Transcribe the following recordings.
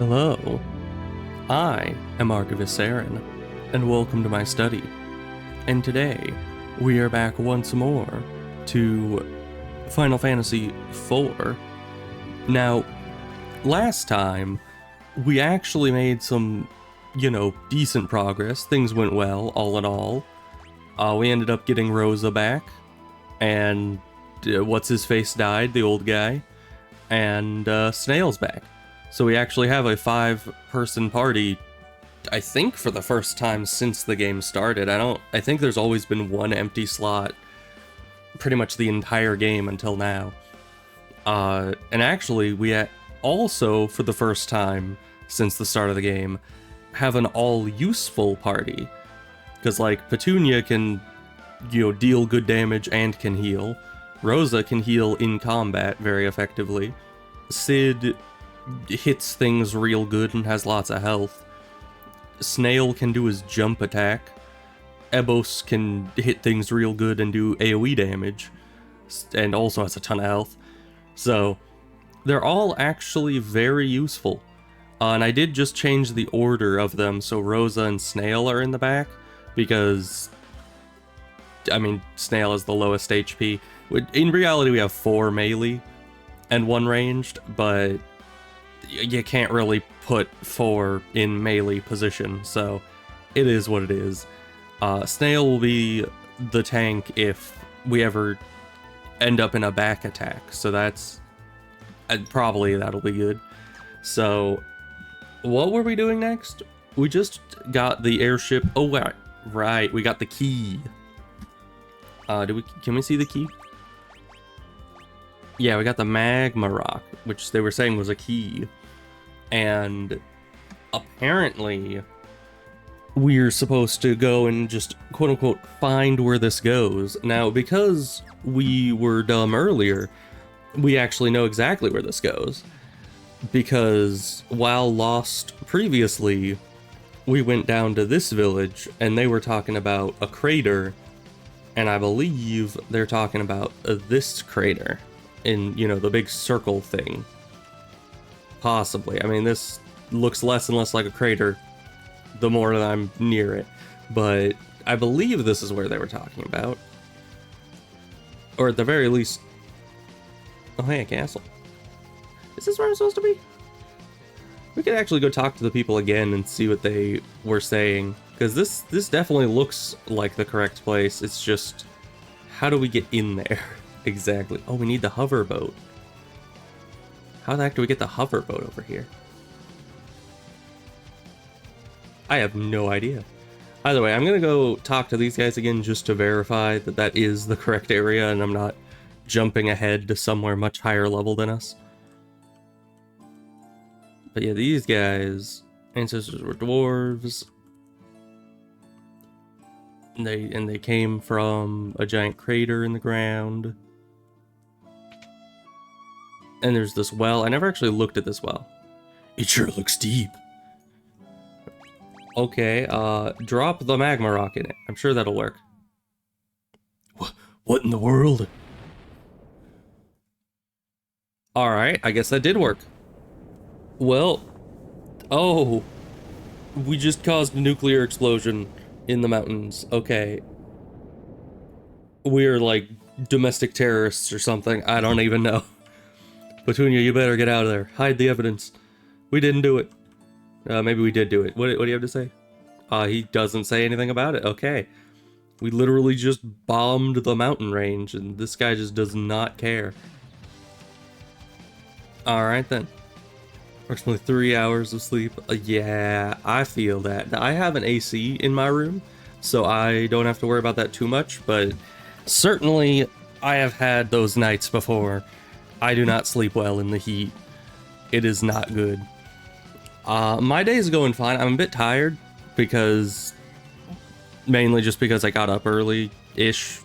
Hello, I am Archivist Aaron, and welcome to my study. And today, we are back once more to Final Fantasy IV. Now, last time, we actually made some, decent progress. Things went well, all in all. We ended up getting Rosa back, and What's-His-Face died, the old guy, and Snail's back. So we actually have a 5-person party, I think for the first time since the game started. I think there's always been one empty slot pretty much the entire game until now. And actually, we also, for the first time since the start of the game, have an all-useful party. Because, like, Petunia can, deal good damage and can heal. Rosa can heal in combat very effectively. Cid hits things real good and has lots of health. Snail can do his jump attack. Ebos can hit things real good and do AoE damage, and also has a ton of health. So, they're all actually very useful. And I did just change the order of them, so Rosa and Snail are in the back, because, Snail is the lowest HP. In reality, we have 4 melee and 1 ranged, but you can't really put 4 in melee position, so it is what it is. Snail will be the tank if we ever end up in a back attack, so that's probably that'll be good. So what were we doing next? We just got the airship. Oh right, we got the key. Can we see the key? Yeah, we got the magma rock, which they were saying was a key. And apparently, we're supposed to go and just, quote-unquote, find where this goes. Now, because we were dumb earlier, we actually know exactly where this goes. Because while lost previously, we went down to this village, and they were talking about a crater, and I believe they're talking about this crater. In, the big circle thing. Possibly. This looks less and less like a crater the more that I'm near it. But I believe this is where they were talking about. Or at the very least... Oh, hey, a castle. Is this where I'm supposed to be? We could actually go talk to the people again and see what they were saying. Because this definitely looks like the correct place. It's just... how do we get in there? Exactly. Oh, we need the hover boat. How the heck do we get the hover boat over here? I have no idea. Either way, I'm gonna go talk to these guys again just to verify that that is the correct area and I'm not jumping ahead to somewhere much higher level than us. But yeah, these guys, ancestors were dwarves. And they came from a giant crater in the ground. And there's this well. I never actually looked at this well. It sure looks deep. Okay, drop the magma rock in it. I'm sure that'll work. What in the world? Alright, I guess that did work. Well, oh, we just caused a nuclear explosion in the mountains. Okay. We're like domestic terrorists or something. I don't even know. Petunia, you better get out of there. Hide the evidence. We didn't do it. Maybe we did do it. What do you have to say? He doesn't say anything about it. Okay. We literally just bombed the mountain range, and this guy just does not care. Alright then. Approximately 3 hours of sleep. Yeah, I feel that. I have an AC in my room, so I don't have to worry about that too much, but certainly I have had those nights before. I do not sleep well in the heat. It is not good. My day is going fine. I'm a bit tired because... mainly just because I got up early-ish.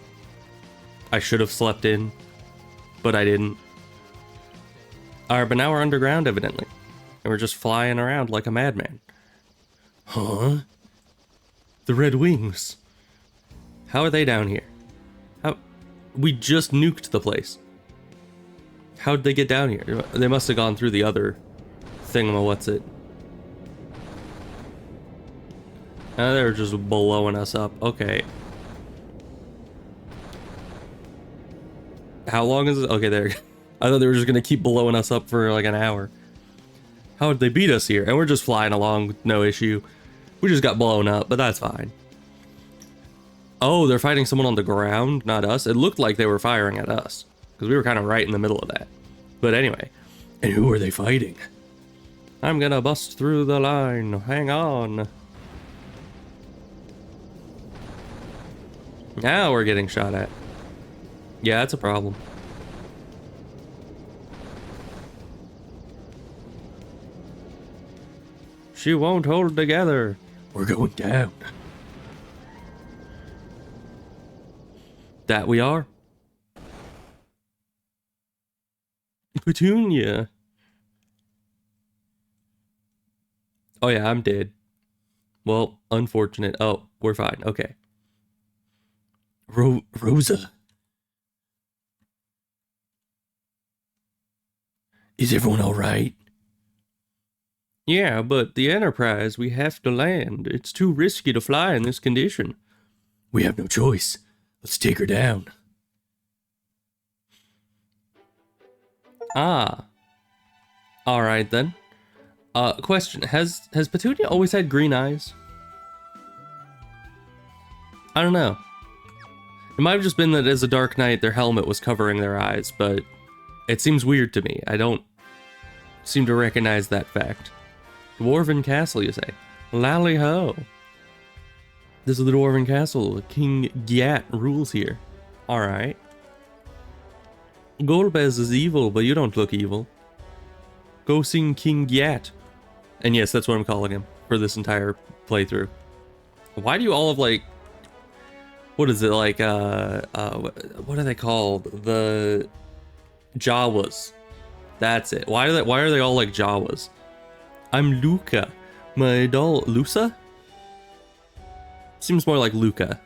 I should have slept in, but I didn't. Alright, but now we're underground, evidently. And we're just flying around like a madman. Huh? The Red Wings. How are they down here? We just nuked the place. How'd they get down here? They must have gone through the other thingamawhat's-it. They're just blowing us up. Okay. How long is it? Okay, there. I thought they were just gonna keep blowing us up for like an hour. How would they beat us here? And we're just flying along with no issue. We just got blown up, but that's fine. Oh, they're fighting someone on the ground, not us. It looked like they were firing at us, because we were kind of right in the middle of that. But anyway. And who are they fighting? I'm gonna bust through the line. Hang on. Now we're getting shot at. Yeah, that's a problem. She won't hold together. We're going down. That we are. Petunia. Oh yeah, I'm dead. Well, unfortunate. Oh, we're fine. Okay. Rosa. Is everyone all right? Yeah, but the Enterprise, we have to land. It's too risky to fly in this condition. We have no choice. Let's take her down. Ah. Alright then. Question. Has Petunia always had green eyes? I don't know. It might have just been that as a Dark Knight, their helmet was covering their eyes, but it seems weird to me. I don't seem to recognize that fact. Dwarven Castle, you say? Lally-ho. This is the Dwarven Castle. King Gyat rules here. Alright. Golbez is evil, but you don't look evil. Go sing King Gyat. And yes, that's what I'm calling him for this entire playthrough. Why do you all have like... What is it, like, what are they called? The Jawas. That's it. Why are they all like Jawas? I'm Luca. My doll, Lusa? Seems more like Luca.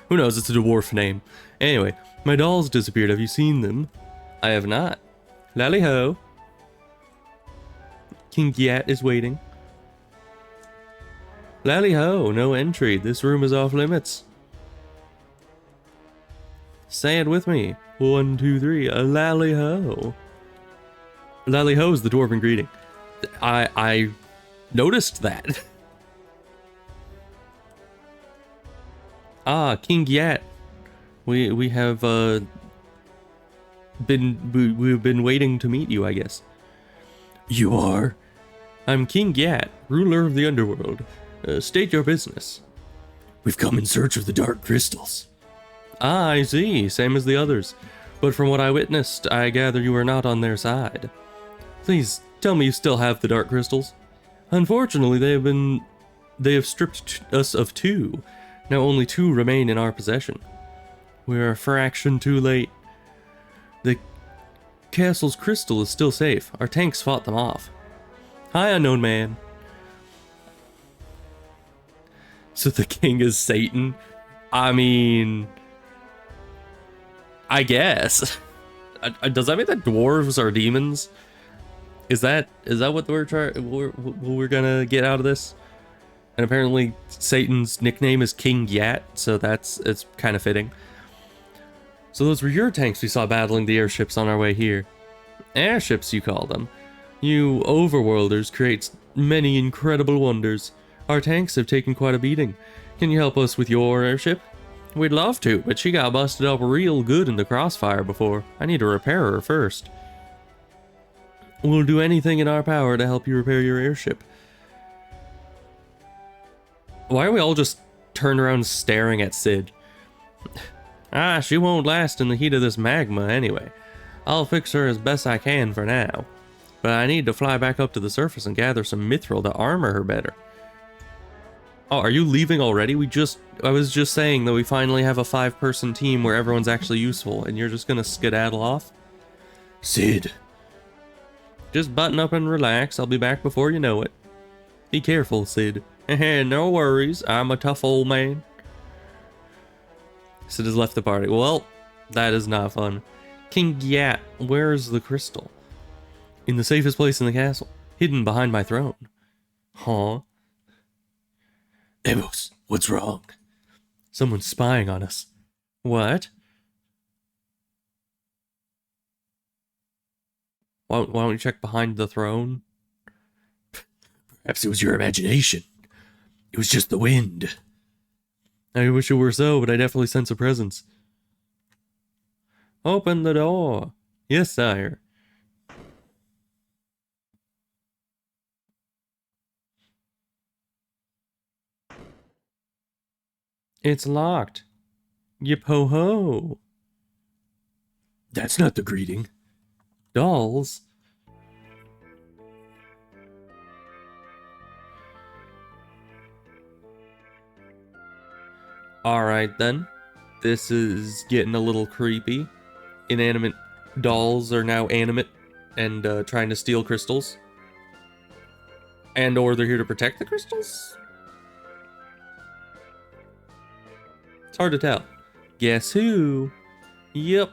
Who knows, it's a dwarf name. Anyway, my dolls disappeared. Have you seen them? I have not. Lally-ho. King Gyat is waiting. Lally-ho, no entry. This room is off limits. Say it with me. 1, 2, 3. Lally-ho. Lally-ho is the dwarven greeting. I noticed that. Ah, King Gyat. We have we've been waiting to meet you, I guess. You are? I'm King Gyat, ruler of the underworld. State your business. We've come in search of the dark crystals. Ah, I see. Same as the others. But from what I witnessed, I gather you are not on their side. Please, tell me you still have the dark crystals. Unfortunately, they have stripped us of 2. Now only 2 remain in our possession. We're a fraction too late. The castle's crystal is still safe. Our tanks fought them off. Hi, unknown man. So the king is Satan? I mean... I guess. Does that mean that dwarves are demons? Is that what we're gonna get out of this? And apparently Satan's nickname is King Gyat, so it's kind of fitting. So those were your tanks we saw battling the airships on our way here. Airships, you call them. You overworlders create many incredible wonders. Our tanks have taken quite a beating. Can you help us with your airship? We'd love to, but she got busted up real good in the crossfire before. I need to repair her first. We'll do anything in our power to help you repair your airship. Why are we all just turned around staring at Sid? Ah, she won't last in the heat of this magma anyway. I'll fix her as best I can for now. But I need to fly back up to the surface and gather some mithril to armor her better. Oh, are you leaving already? I was just saying that we finally have a 5-person team where everyone's actually useful, and you're just gonna skedaddle off? Sid. Just button up and relax. I'll be back before you know it. Be careful, Sid. No worries. I'm a tough old man. Sid has left the party. Well, that is not fun. King Gyat, where's the crystal? In the safest place in the castle. Hidden behind my throne. Huh? Amos, what's wrong? Someone's spying on us. What? Why don't you check behind the throne? Perhaps it was your imagination. It was just the wind. I wish it were so, but I definitely sense a presence. Open the door. Yes, sire. It's locked. Yip ho ho. That's not the greeting. Dolls? Alright then. This is getting a little creepy. Inanimate dolls are now animate and trying to steal crystals. And or they're here to protect the crystals? It's hard to tell. Guess who? Yep.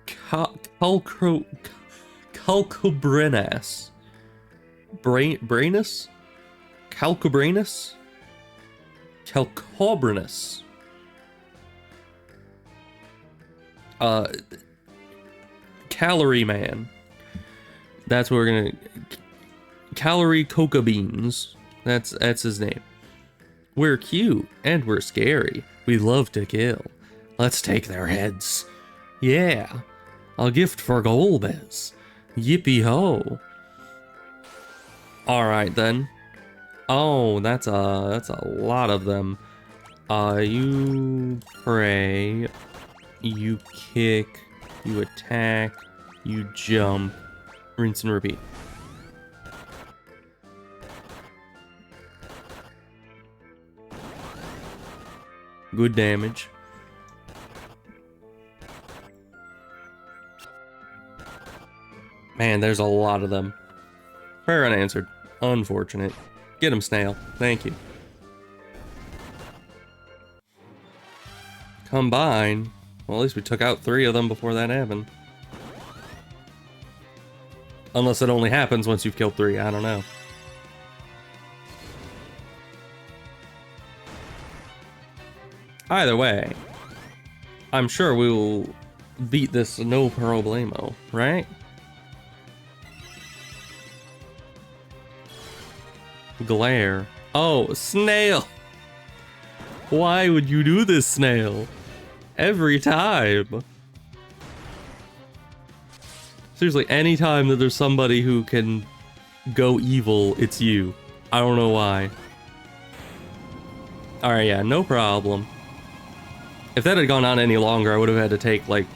Calcobrenas. Brainus? Calcobranus? Calcobranus. Calorie Man. That's what we're gonna... Calorie Coca Beans. That's his name. We're cute, and we're scary. We love to kill. Let's take their heads. Yeah. A gift for Golbez. Yippee ho. Alright then. Oh, that's a lot of them. You pray. You kick. You attack. You jump. Rinse and repeat. Good damage. Man, there's a lot of them. Prayer unanswered. Unfortunate. Get him, Snail. Thank you. Combine. Well, at least we took out 3 of them before that happened. Unless it only happens once you've killed 3. I don't know. Either way, I'm sure we will beat this no problemo, right? Glare. Oh, Snail! Why would you do this, Snail? Every time. Seriously, anytime that there's somebody who can go evil, it's you. I don't know why. Alright, yeah, no problem. If that had gone on any longer, I would have had to take, like,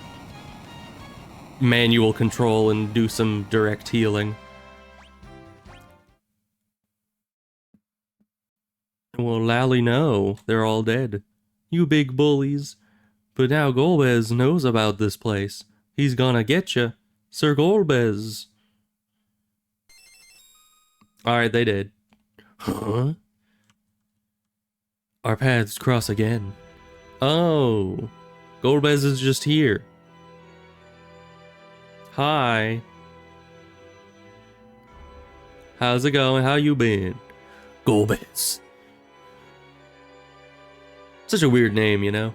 manual control and do some direct healing. Well, Lally, no. They're all dead. You big bullies. But now Golbez knows about this place. He's gonna get you, Sir Golbez. Alright, they did. Huh? Our paths cross again. Oh. Golbez is just here. Hi. How's it going? How you been? Golbez. Such a weird name, you know?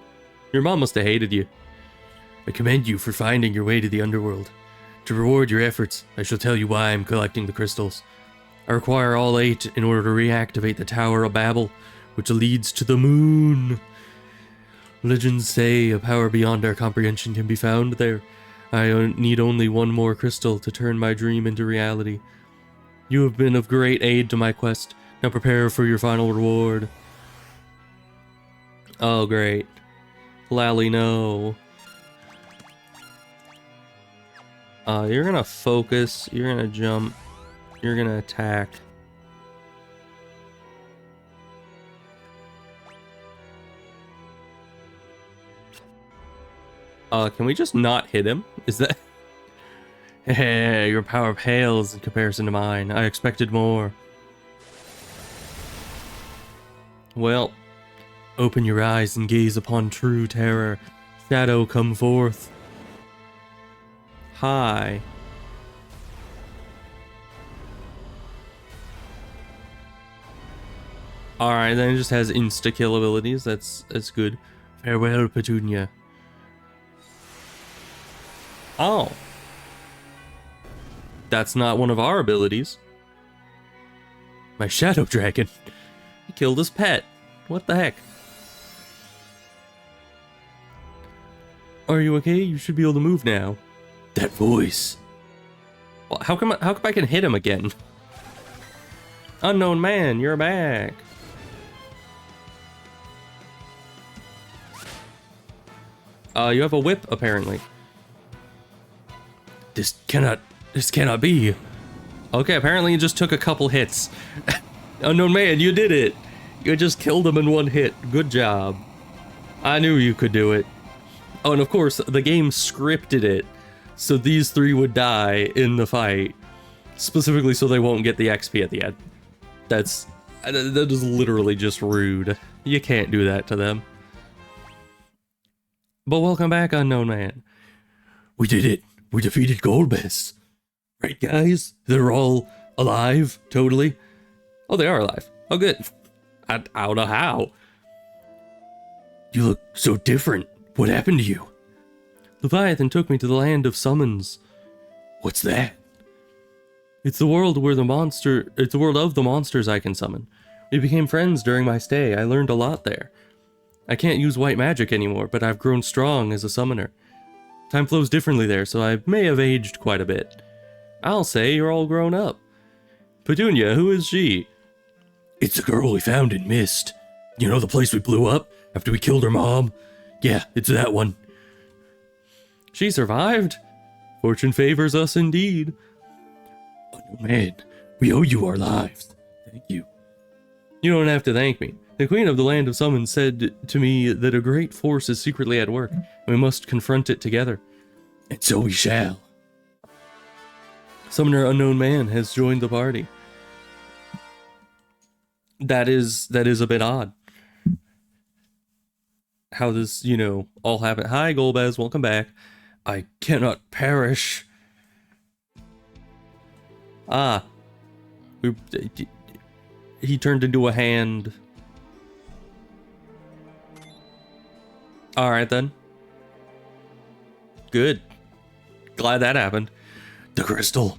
Your mom must have hated you. I commend you for finding your way to the underworld. To reward your efforts, I shall tell you why I'm collecting the crystals. I require all 8 in order to reactivate the Tower of Babel, which leads to the moon. Legends say a power beyond our comprehension can be found there. I need only 1 more crystal to turn my dream into reality. You have been of great aid to my quest. Now prepare for your final reward. Oh, great. Lally, no. You're gonna focus, you're gonna jump, you're gonna attack. Can we just not hit him? Is that... Hey, your power pales in comparison to mine. I expected more. Well, open your eyes and gaze upon true terror. Shadow, come forth. Hi. Alright, then it just has insta-kill abilities. That's good. Farewell, Petunia. Oh. That's not one of our abilities. My shadow dragon. He killed his pet. What the heck? Are you okay? You should be able to move now. That voice. Well, how come I can hit him again? Unknown man, you're back. You have a whip, apparently. This cannot be. Okay, apparently you just took a couple hits. Unknown man, you did it. You just killed him in one hit. Good job. I knew you could do it. Oh, and of course, the game scripted it so these three would die in the fight, specifically so they won't get the XP at the end. That is literally just rude. You can't do that to them. But welcome back, Unknown Man. We did it. We defeated Golbez. Right, guys? They're all alive, totally. Oh, they are alive. Oh, good. I don't know how. You look so different. What happened to you? Leviathan took me to the land of summons. What's that? It's the world where it's the world of the monsters I can summon. We became friends during my stay. I learned a lot there. I can't use white magic anymore, but I've grown strong as a summoner. Time flows differently there, so I may have aged quite a bit. I'll say you're all grown up. Petunia, who is she? It's the girl we found in Mist. You know the place we blew up after we killed her mom? Yeah, it's that one. She survived? Fortune favors us indeed. Oh, man, we owe you our lives. Thank you. You don't have to thank me. The Queen of the Land of Summons said to me that a great force is secretly at work, and we must confront it together. And so we shall. Summoner Unknown Man has joined the party. That is a bit odd. How this, all happened. Hi, Golbez, welcome back. I cannot perish. Ah. He turned into a hand. Alright then. Good. Glad that happened. The crystal.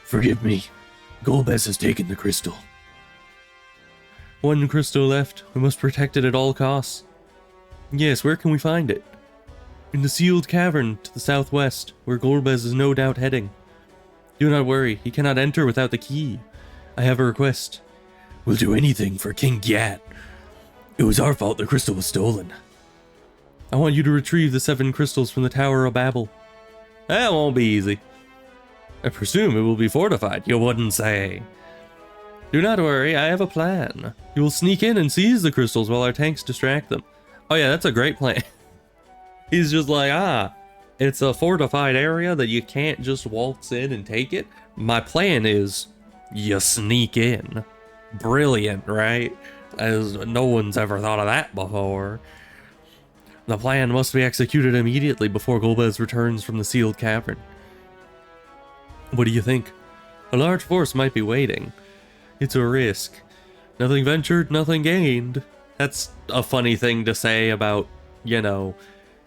Forgive me. Golbez has taken the crystal. One crystal left. We must protect it at all costs. Yes, where can we find it? In the sealed cavern to the southwest, where Golbez is no doubt heading. Do not worry, he cannot enter without the key. I have a request. We'll do anything for King Gyat. It was our fault the crystal was stolen. I want you to retrieve the 7 crystals from the Tower of Babel. That won't be easy. I presume it will be fortified, you wouldn't say. Do not worry, I have a plan. You will sneak in and seize the crystals while our tanks distract them. Oh yeah, that's a great plan. He's just like, it's a fortified area that you can't just waltz in and take it. My plan is, you sneak in. Brilliant, right? As no one's ever thought of that before. The plan must be executed immediately before Golbez returns from the sealed cavern. What do you think? A large force might be waiting. It's a risk. Nothing ventured, nothing gained. That's a funny thing to say about,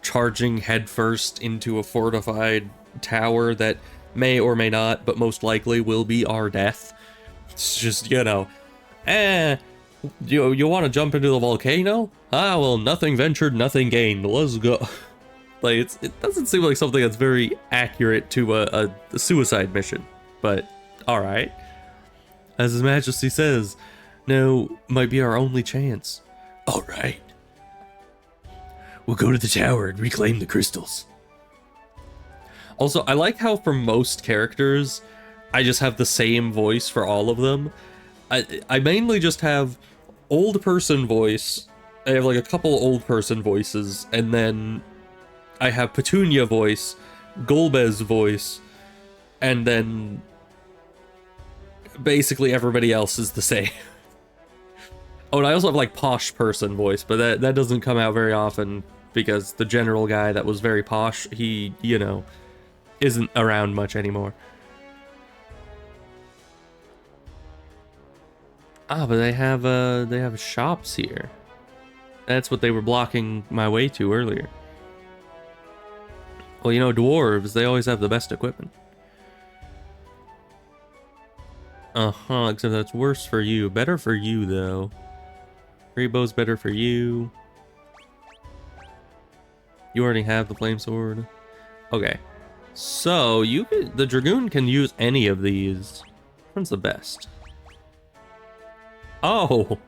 charging headfirst into a fortified tower that may or may not, but most likely will be our death. It's just, you want to jump into the volcano? Ah, well, nothing ventured, nothing gained. Let's go. Like, it doesn't seem like something that's very accurate to a suicide mission, but alright. As His Majesty says, now might be our only chance. Alright. We'll go to the tower and reclaim the crystals. Also, I like how for most characters, I just have the same voice for all of them. I mainly just have old person voice. I have like a couple old person voices, and then I have Petunia voice, Golbez voice, and then basically everybody else is the same. Oh, and I also have like posh person voice, but that doesn't come out very often because the general guy that was very posh, he, isn't around much anymore. Ah, but they have shops here. That's what they were blocking my way to earlier. Well, you know, dwarves, they always have the best equipment. Uh-huh, except that's worse for you. Better for you, though. Great bow's better for you. You already have the flame sword. Okay. So, the dragoon can use any of these. Which one's the best? Oh!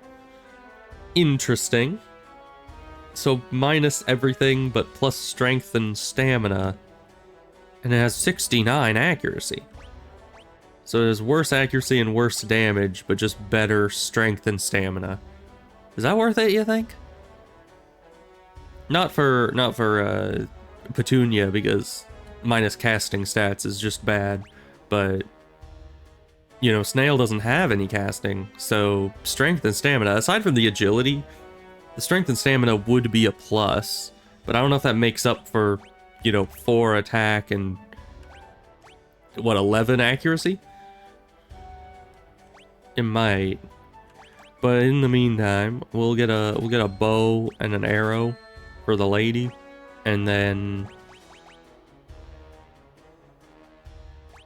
Interesting. So, minus everything, but plus strength and stamina. And it has 69 accuracy. So it has worse accuracy and worse damage, but just better strength and stamina. Is that worth it, you think? Not for Petunia, because minus casting stats is just bad, but you know, Snail doesn't have any casting, so strength and stamina, aside from the agility, the strength and stamina would be a plus, but I don't know if that makes up for, you know, 4 attack and what, 11 accuracy? It might. But in the meantime, we'll get a bow and an arrow for the lady, and then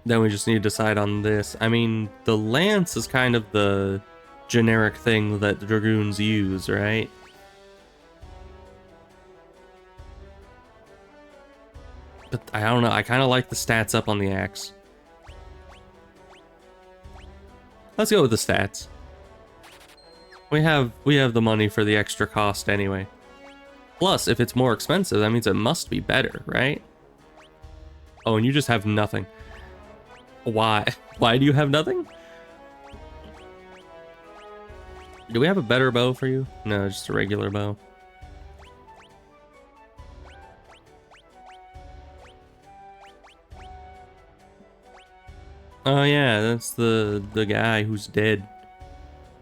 we just need to decide on this. I mean, the lance is kind of the generic thing that the dragoons use, right? But I don't know, I kind of like the stats up on the axe. Let's go with the stats. We have the money for the extra cost anyway. Plus, if it's more expensive, that means it must be better, right? Oh, and you just have nothing. Why? Why do you have nothing? Do we have a better bow for you? No, just a regular bow. Oh yeah, that's the guy who's dead.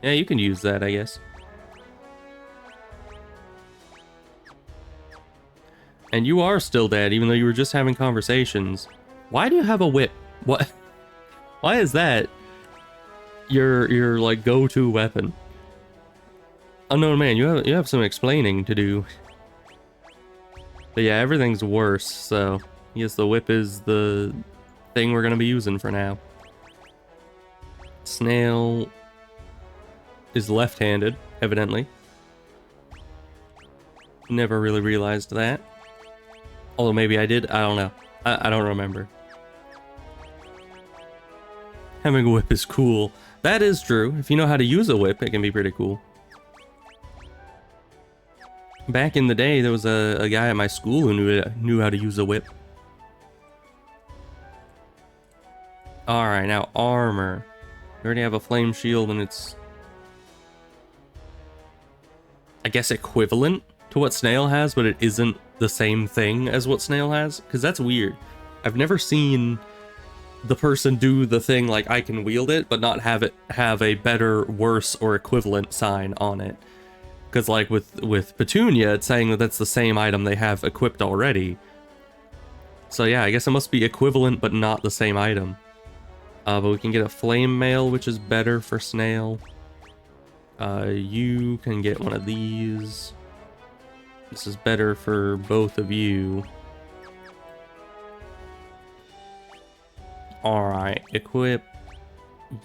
Yeah, you can use that, I guess. And you are still dead, even though you were just having conversations. Why do you have a whip? What? Why is that your like go-to weapon? Unknown man, you have some explaining to do. But yeah, everything's worse, so I guess the whip is the thing we're gonna be using for now. Snail is left-handed, evidently. Never really realized that. Although maybe I did, I don't know. I don't remember. Having a whip is cool. That is true. If you know how to use a whip, it can be pretty cool. Back in the day, there was a guy at my school who knew how to use a whip. Alright, now armor. We already have a flame shield and it's, I guess, equivalent to what Snail has, but it isn't the same thing as what Snail has, because that's weird. I've never seen the person do the thing like I can wield it, but not have it have a better, worse, or equivalent sign on it. Because like with Petunia, it's saying that that's the same item they have equipped already. So yeah, I guess it must be equivalent, but not the same item. But we can get a flame mail, which is better for Snail. You can get one of these. This is better for both of you. Alright, equip.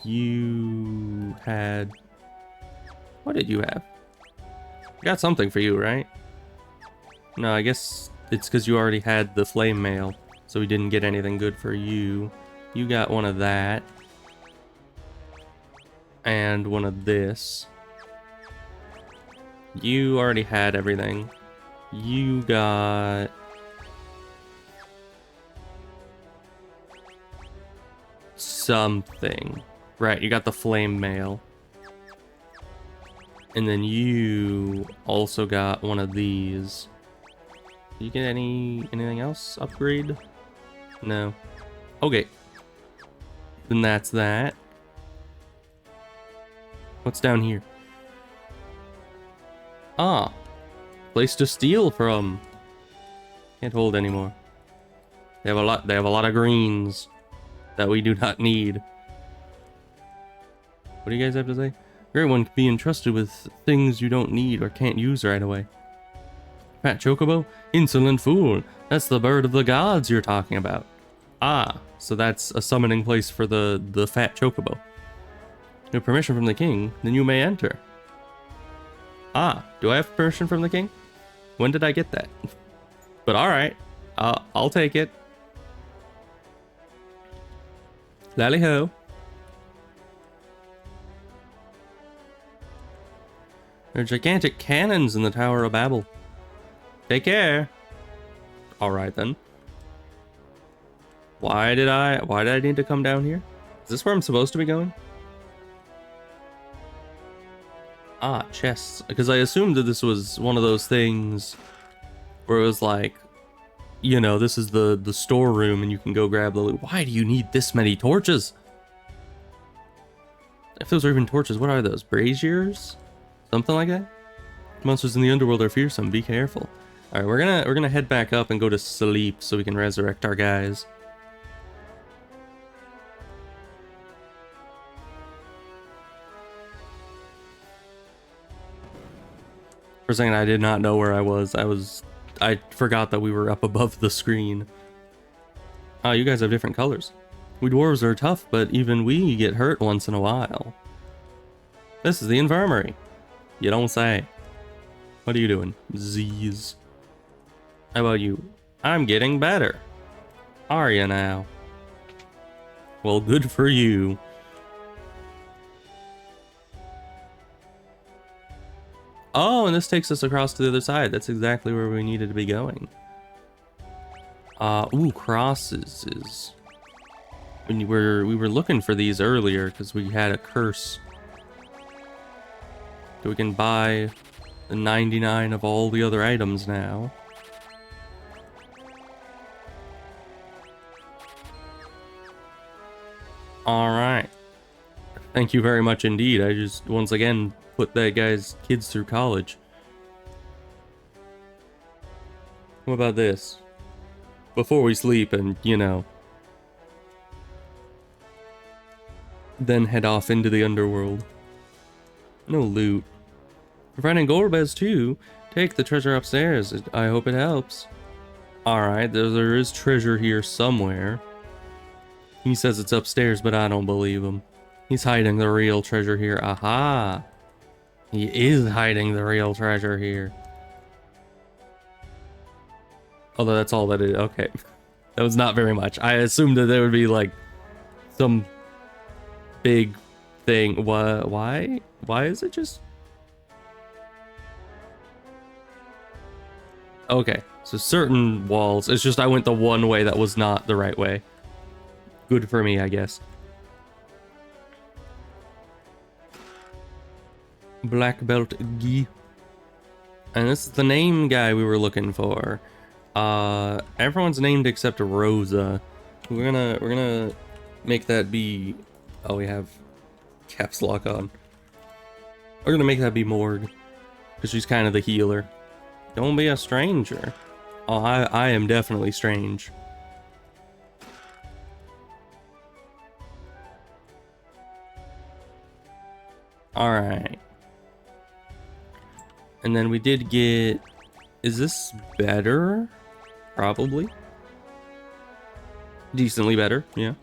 You had... What did you have? I got something for you, right? No, I guess it's because you already had the flame mail, so we didn't get anything good for you. You got one of that. And one of this. You already had everything. You got... something. Right, you got the flame mail. And then you also got one of these. Did you get anything else? Upgrade? No. Okay. Then that's that. What's down here? Ah. Place to steal from. Can't hold anymore. They have a lot of greens that we do not need. What do you guys have to say? Great one can be entrusted with things you don't need or can't use right away. Fat Chocobo? Insolent fool. That's the bird of the gods you're talking about. Ah, so that's a summoning place for the Fat Chocobo. You have permission from the king, then you may enter. Ah, do I have permission from the king? When did I get that? But alright, I'll take it. Lally-ho. There are gigantic cannons in the Tower of Babel. Take care. Alright then. Why did I need to come down here? Is this where I'm supposed to be going? Ah, chests. Because I assumed that this was one of those things where it was like, you know, this is the storeroom and you can go grab the loot. Why do you need this many torches? If those are even torches, what are those? Braziers? Something like that? Monsters in the underworld are fearsome, be careful. Alright, we're gonna head back up and go to sleep so we can resurrect our guys. For a second, I did not know where I was. I forgot that we were up above the screen. Ah, you guys have different colors. We dwarves are tough, but even we get hurt once in a while. This is the infirmary. You don't say. What are you doing? Z's. How about you? I'm getting better. Are you now? Well, good for you. Oh, and this takes us across to the other side. That's exactly where we needed to be going. Ooh, crosses is... we were looking for these earlier because we had a curse. So we can buy the 99 of all the other items now. Alright. Thank you very much indeed. I just, once again, put that guy's kids through college. What about this? Before we sleep and, you know, then head off into the underworld. No loot. We're finding gold beds too. Take the treasure upstairs. I hope it helps. Alright, there is treasure here somewhere. He says it's upstairs, but I don't believe him. He's hiding the real treasure here. Aha! He is hiding the real treasure here. Although that's all that it is. Okay. That was not very much. I assumed that there would be like some big thing. Why? Why is it just... Okay. So certain walls. It's just I went the one way that was not the right way. Good for me, I guess. Black belt Guy. And this is the name guy we were looking for. Everyone's named except Rosa. We're gonna make that be... Oh, we have caps lock on. We're gonna make that be Morg, because she's kind of the healer. Don't be a stranger. Oh, I am definitely strange. Alright. And then we did get... Is this better? Probably. Decently better, yeah.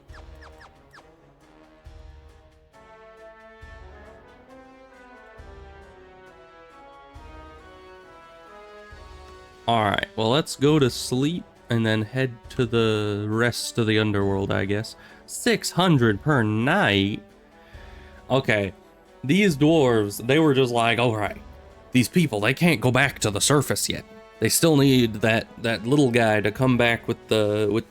Alright, well let's go to sleep and then head to the rest of the underworld, I guess. 600 per night? Okay, these dwarves, they were just like, alright, these people, they can't go back to the surface yet. They still need that little guy to come back with the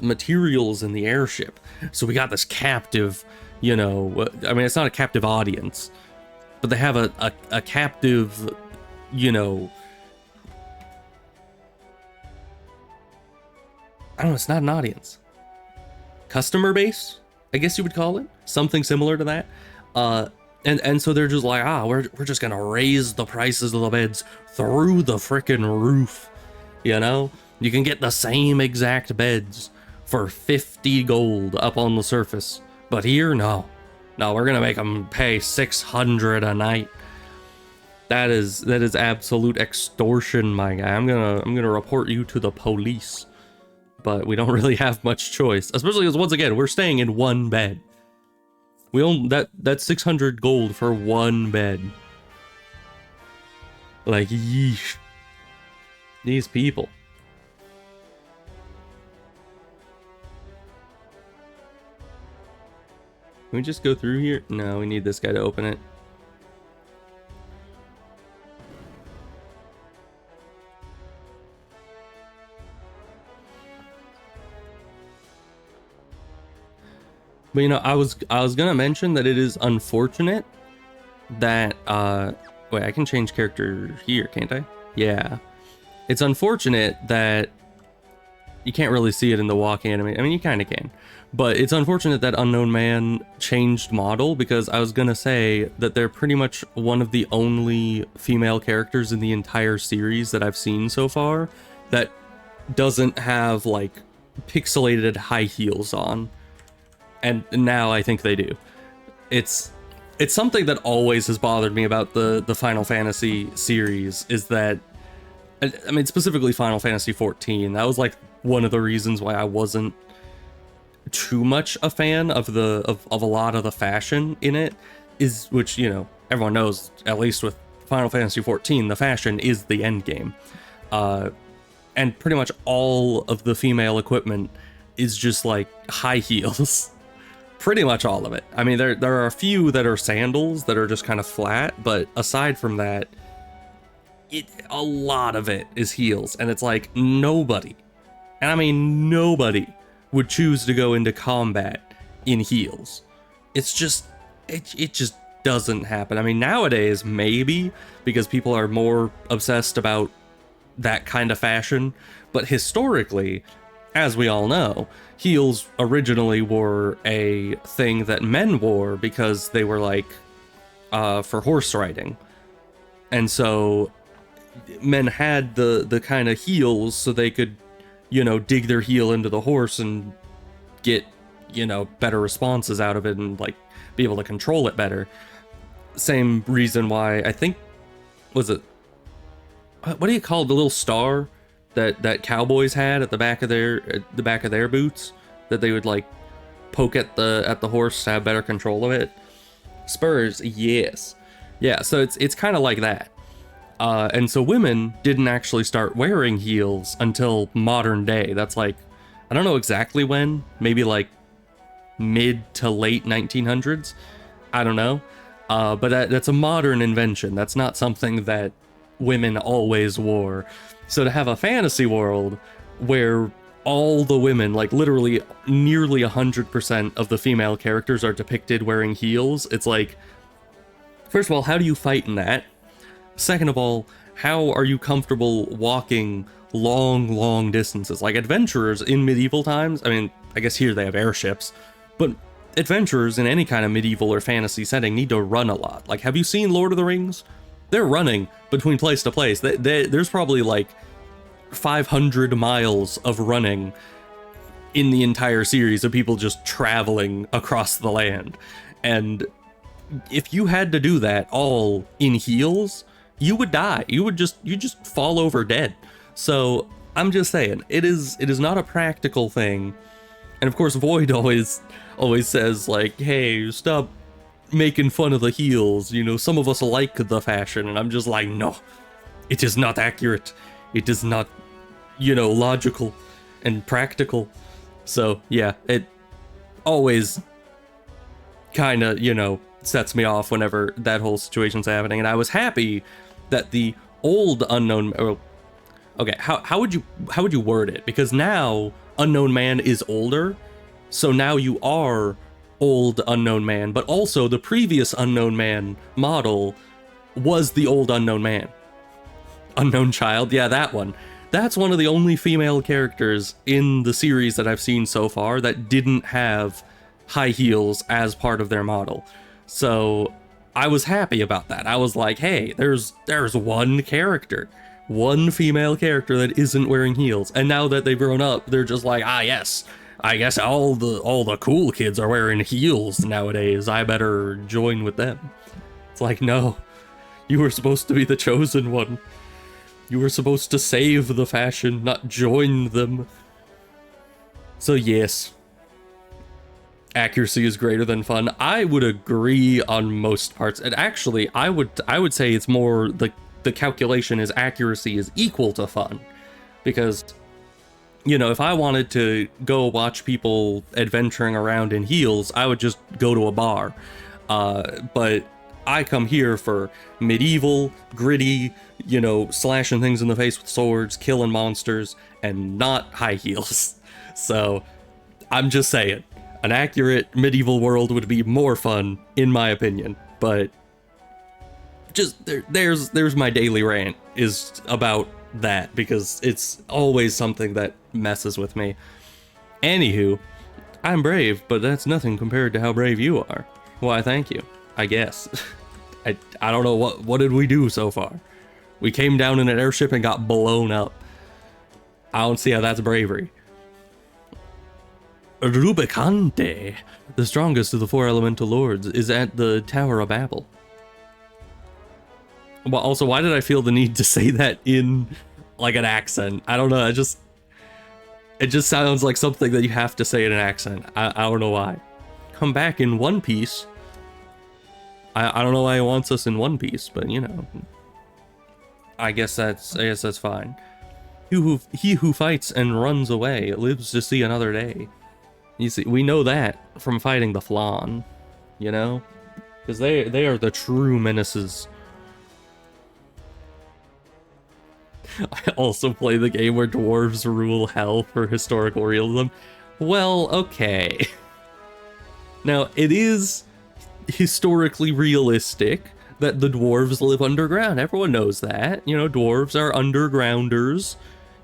materials in the airship. So we got this captive, you know, I mean, it's not a captive audience, but they have a captive, you know, I don't know, it's not an audience. Customer base, I guess you would call it. Something similar to that. And so they're just like, we're just gonna raise the prices of the beds through the frickin' roof. You know? You can get the same exact beds for 50 gold up on the surface. But here, no. No, we're gonna make them pay $600 a night. That is absolute extortion, my guy. I'm gonna report you to the police. But we don't really have much choice, especially because once again we're staying in one bed. We own that's 600 gold for one bed. Like, yeesh. These people. Can we just go through here? No, we need this guy to open it. But you know, I was gonna mention that it is unfortunate that wait, I can change character here, can't I? Yeah. It's unfortunate that you can't really see it in the walk anime. I mean, you kind of can. But it's unfortunate that Unknown Man changed model, because I was gonna say that they're pretty much one of the only female characters in the entire series that I've seen so far that doesn't have like pixelated high heels on. And now I think they do. It's something that always has bothered me about the Final Fantasy series, is that, I mean, specifically Final Fantasy 14. That was like one of the reasons why I wasn't too much a fan of a lot of the fashion in it, is, which, you know, everyone knows, at least with Final Fantasy 14, the fashion is the end game. And pretty much all of the female equipment is just like high heels. Pretty much all of it. I mean, there are a few that are sandals that are just kind of flat, but aside from that, a lot of it is heels. And it's like, nobody, and I mean nobody, would choose to go into combat in heels. It's just, it just doesn't happen. I mean, nowadays, maybe, because people are more obsessed about that kind of fashion, but historically, as we all know, heels originally were a thing that men wore because they were like for horse riding. And so men had the kind of heels so they could, you know, dig their heel into the horse and get, you know, better responses out of it and like be able to control it better. Same reason why, I think, was it, what do you call the little star that cowboys had at the back of their boots, that they would like poke at the horse to have better control of it? Spurs, yes. Yeah, so it's kind of like that. And so women didn't actually start wearing heels until modern day. That's like, I don't know exactly when, maybe like mid to late 1900s. I don't know. But that's a modern invention. That's not something that women always wore. So to have a fantasy world where all the women, like literally nearly 100% of the female characters are depicted wearing heels, it's like, first of all, how do you fight in that? Second of all, how are you comfortable walking long distances? Like adventurers in medieval times, I mean, I guess here they have airships, but adventurers in any kind of medieval or fantasy setting need to run a lot. Like, have you seen Lord of the Rings? They're running between place to place. There's probably like 500 miles of running in the entire series of people just traveling across the land. And if you had to do that all in heels, you would die. You just fall over dead. So I'm just saying, it is not a practical thing. And of course, Void always says like, hey, stop making fun of the heels, you know, some of us like the fashion. And I'm just like, no, it is not accurate. It is not, you know, logical and practical. So yeah, it always kind of, you know, sets me off whenever that whole situation's happening. And I was happy that the old Unknown, okay, how would you word it? Because now Unknown Man is older, so now you are old Unknown Man, but also the previous Unknown Man model was the old Unknown Man. Unknown Child, yeah, that one. That's one of the only female characters in the series that I've seen so far that didn't have high heels as part of their model. So I was happy about that. I was like, hey, there's one character, one female character that isn't wearing heels. And now that they've grown up, they're just like, ah, yes, I guess all the cool kids are wearing heels nowadays. I better join with them. It's like, no, you were supposed to be the chosen one. You were supposed to save the fashion, not join them. So yes, accuracy is greater than fun. I would agree on most parts. And actually, I would say it's more the calculation is accuracy is equal to fun. Because, you know, if I wanted to go watch people adventuring around in heels, I would just go to a bar. But I come here for medieval, gritty, you know, slashing things in the face with swords, killing monsters, and not high heels. So, I'm just saying, an accurate medieval world would be more fun, in my opinion. But just there's my daily rant is about that, because it's always something that messes with me. Anywho, I'm brave, but that's nothing compared to how brave you are. Why, thank you, I guess. I don't know, what did we do so far? We came down in an airship and got blown up. I don't see how that's bravery. Rubicante, the strongest of the 4 elemental lords, is at the Tower of Babel. Well, also, why did I feel the need to say that in, like, an accent? I don't know, it just sounds like something that you have to say in an accent. I don't know why. Come back in one piece. I don't know why he wants us in one piece, but, you know. I guess that's fine. He who fights and runs away lives to see another day. You see, we know that from fighting the Flan, you know? Because they are the true menaces. I also play the game where dwarves rule hell for historical realism. Well, okay. Now, it is historically realistic that the dwarves live underground. Everyone knows that. You know, dwarves are undergrounders,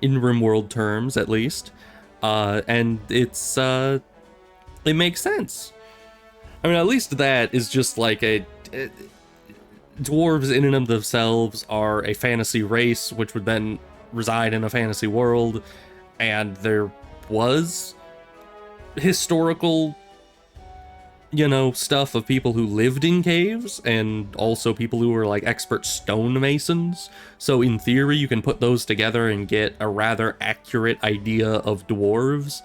in RimWorld terms, at least. And it's, it makes sense. I mean, at least that is just like dwarves in and of themselves are a fantasy race, which would then reside in a fantasy world, and there was historical, you know, stuff of people who lived in caves, and also people who were like expert stonemasons. So in theory, you can put those together and get a rather accurate idea of dwarves.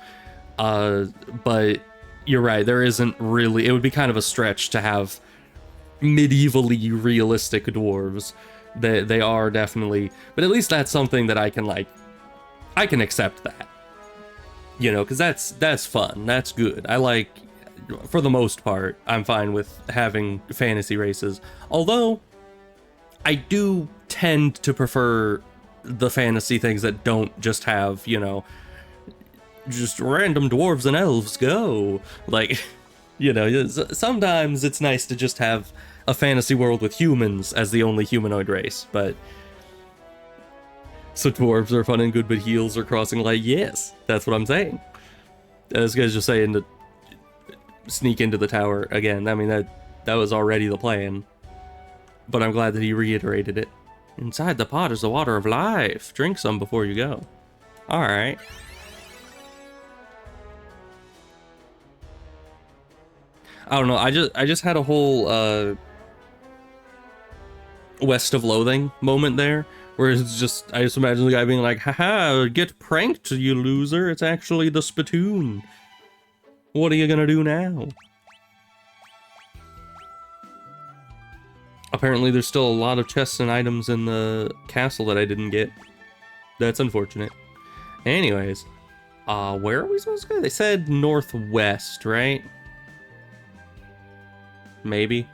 But you're right, there isn't really, it would be kind of a stretch to have medievally realistic dwarves. They are definitely, but at least that's something that I can, like, I can accept that, you know, because that's fun, that's good. I like, for the most part, I'm fine with having fantasy races, although I do tend to prefer the fantasy things that don't just have, you know, just random dwarves and elves go, like, you know, sometimes it's nice to just have a fantasy world with humans as the only humanoid race. But so dwarves are fun and good, but heels are crossing light. Yes, that's what I'm saying. This guy's just saying to sneak into the tower again. I mean, that was already the plan, but I'm glad that he reiterated it. Inside the pot is the water of life. Drink some before you go. All right. I don't know. I just had a whole West of Loathing moment there, where it's just, I just imagine the guy being like, haha, get pranked, you loser. It's actually the spittoon. What are you gonna do now? Apparently there's still a lot of chests and items in the castle that I didn't get. That's unfortunate. Anyways, where are we supposed to go? They said northwest, right? Maybe.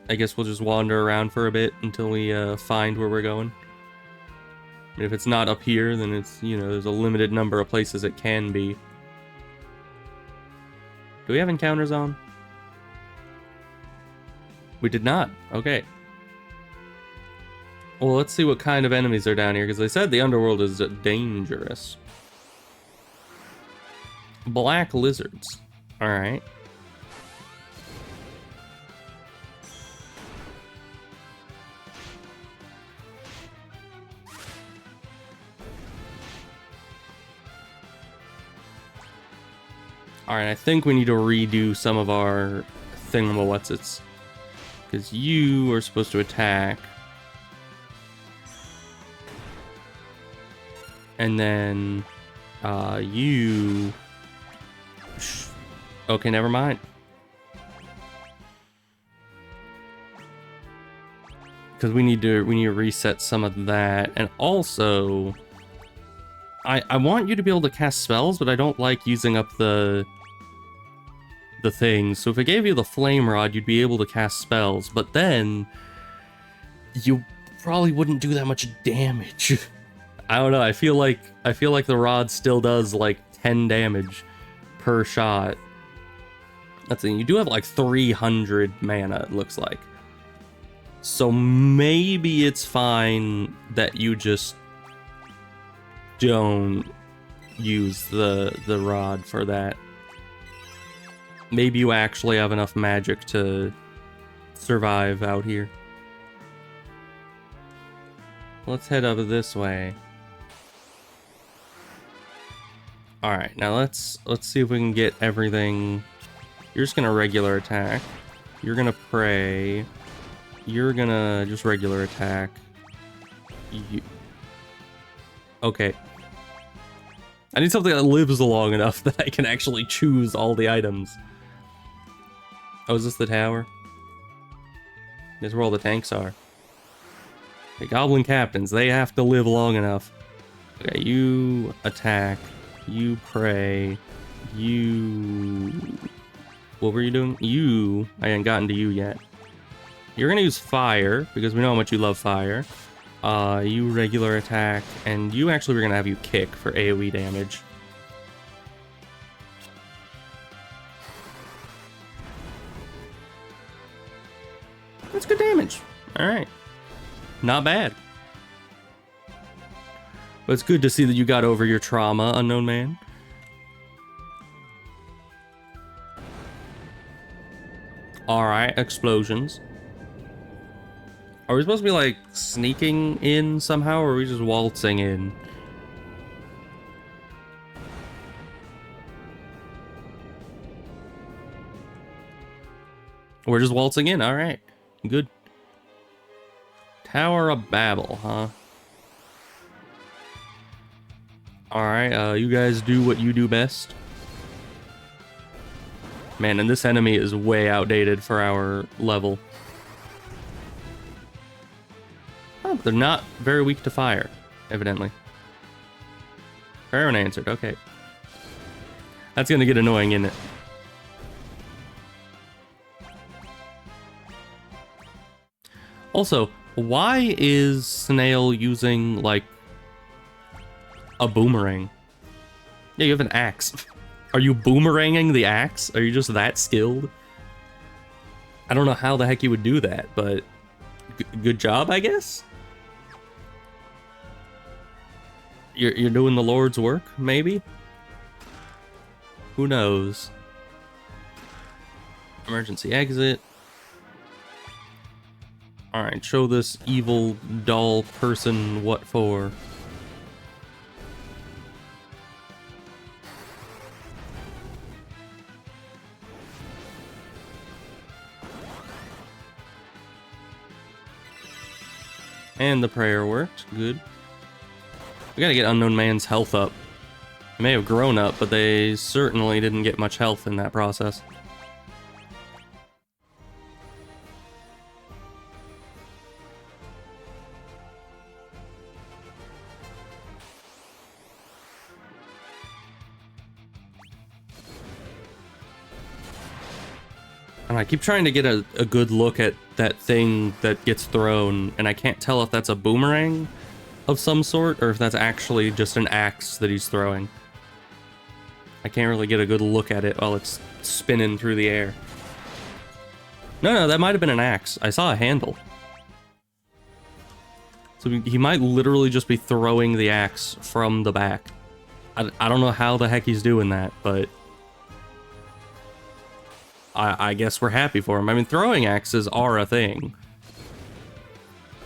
I guess we'll just wander around for a bit until we find where we're going. And if it's not up here, then it's, you know, there's a limited number of places it can be. Do we have encounters on? We did not. Okay. Well, let's see what kind of enemies are down here, because they said the underworld is dangerous. Black lizards. Alright. Alright, I think we need to redo some of our thingamawhatsits. Because you are supposed to attack. And then, you... Okay, never mind. Because we need to reset some of that. And also, I want you to be able to cast spells, but I don't like using up the things. So if I gave you the flame rod, you'd be able to cast spells, but then you probably wouldn't do that much damage. I don't know. I feel like the rod still does like 10 damage per shot. That's it. You do have like 300 mana, it looks like. So maybe it's fine that you just don't use the rod for that. Maybe you actually have enough magic to survive out here. Let's head over this way. Alright, now let's see if we can get everything. You're just gonna regular attack. You're gonna pray. You're gonna just regular attack. Okay. I need something that lives long enough that I can actually choose all the items. Oh, is this the tower? This is where all the tanks are. The goblin captains, they have to live long enough. Okay, you attack. You pray. You... What were you doing? You... I hadn't gotten to you yet. You're gonna use fire, because we know how much you love fire. You regular attack, and you actually we're gonna have you kick for AoE damage. That's good damage. Alright. Not bad. But it's good to see that you got over your trauma, unknown man. Alright, explosions. Are we supposed to be like sneaking in somehow, or are we just waltzing in? We're just waltzing in, alright. Good. Tower of Babel, huh? Alright, you guys do what you do best. Man, and this enemy is way outdated for our level. Oh, they're not very weak to fire, evidently. Prayer unanswered, okay. That's gonna get annoying, isn't it? Also, why is Snail using, like, a boomerang? Yeah, you have an axe. Are you boomeranging the axe? Are you just that skilled? I don't know how the heck you would do that, but good job, I guess? You're doing the Lord's work, maybe? Who knows? Emergency exit. Alright, show this evil doll person what for. And the prayer worked. Good. We gotta get Unknown Man's health up. They may have grown up, but they certainly didn't get much health in that process. And I keep trying to get a good look at that thing that gets thrown, and I can't tell if that's a boomerang of some sort, or if that's actually just an axe that he's throwing. I can't really get a good look at it while it's spinning through the air. No, that might have been an axe. I saw a handle. So he might literally just be throwing the axe from the back. I don't know how the heck he's doing that, but I guess we're happy for him. I mean, throwing axes are a thing.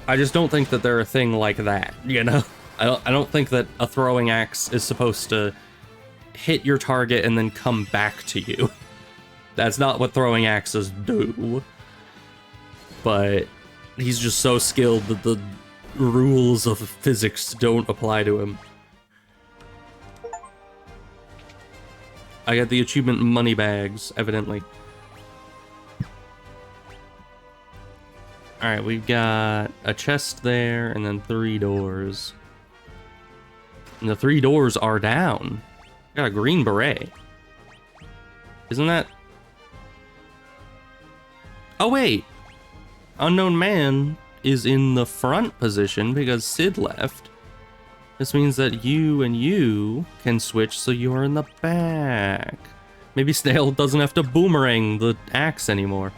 I just don't think that they're a thing like that, you know? I don't think that a throwing axe is supposed to hit your target and then come back to you. That's not what throwing axes do. But he's just so skilled that the rules of physics don't apply to him. I got the achievement money bags, evidently. Alright, we've got a chest there, and then 3 doors. And the 3 doors are down. Got a green beret. Isn't that... Oh, wait! Unknown Man is in the front position because Sid left. This means that you and you can switch so you're in the back. Maybe Snail doesn't have to boomerang the axe anymore.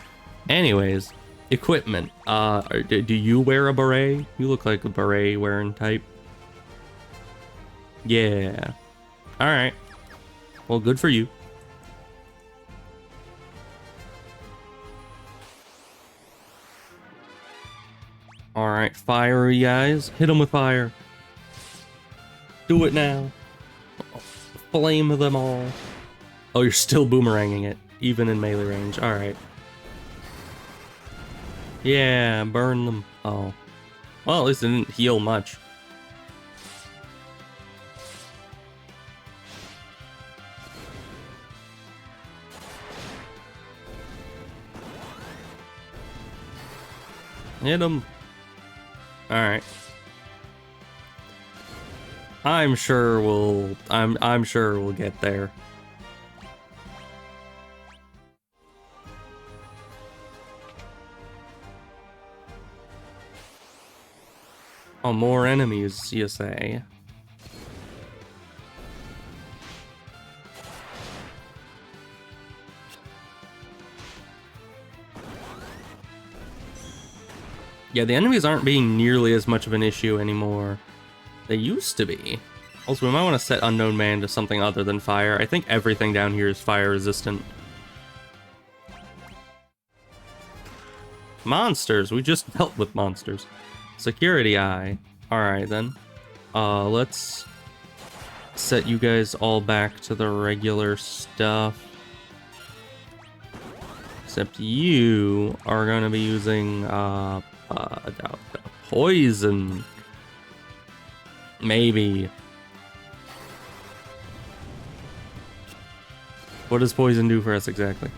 Anyways, equipment. Do you wear a beret? You look like a beret wearing type. Yeah. Alright. Well, good for you. Alright, fiery guys. Hit them with fire. Do it now. Flame them all. Oh, you're still boomeranging it, even in melee range. Alright. Yeah, burn them. Oh. Well, at least it didn't heal much. Hit them. Alright. I'm sure we'll get there. Oh, more enemies, you say? Yeah, the enemies aren't being nearly as much of an issue anymore. They used to be. Also, we might want to set Unknown Man to something other than fire. I think everything down here is fire resistant. Monsters! We just dealt with monsters. Security eye. Alright then. Let's set you guys all back to the regular stuff. Except you are going to be using poison. Maybe. What does poison do for us exactly?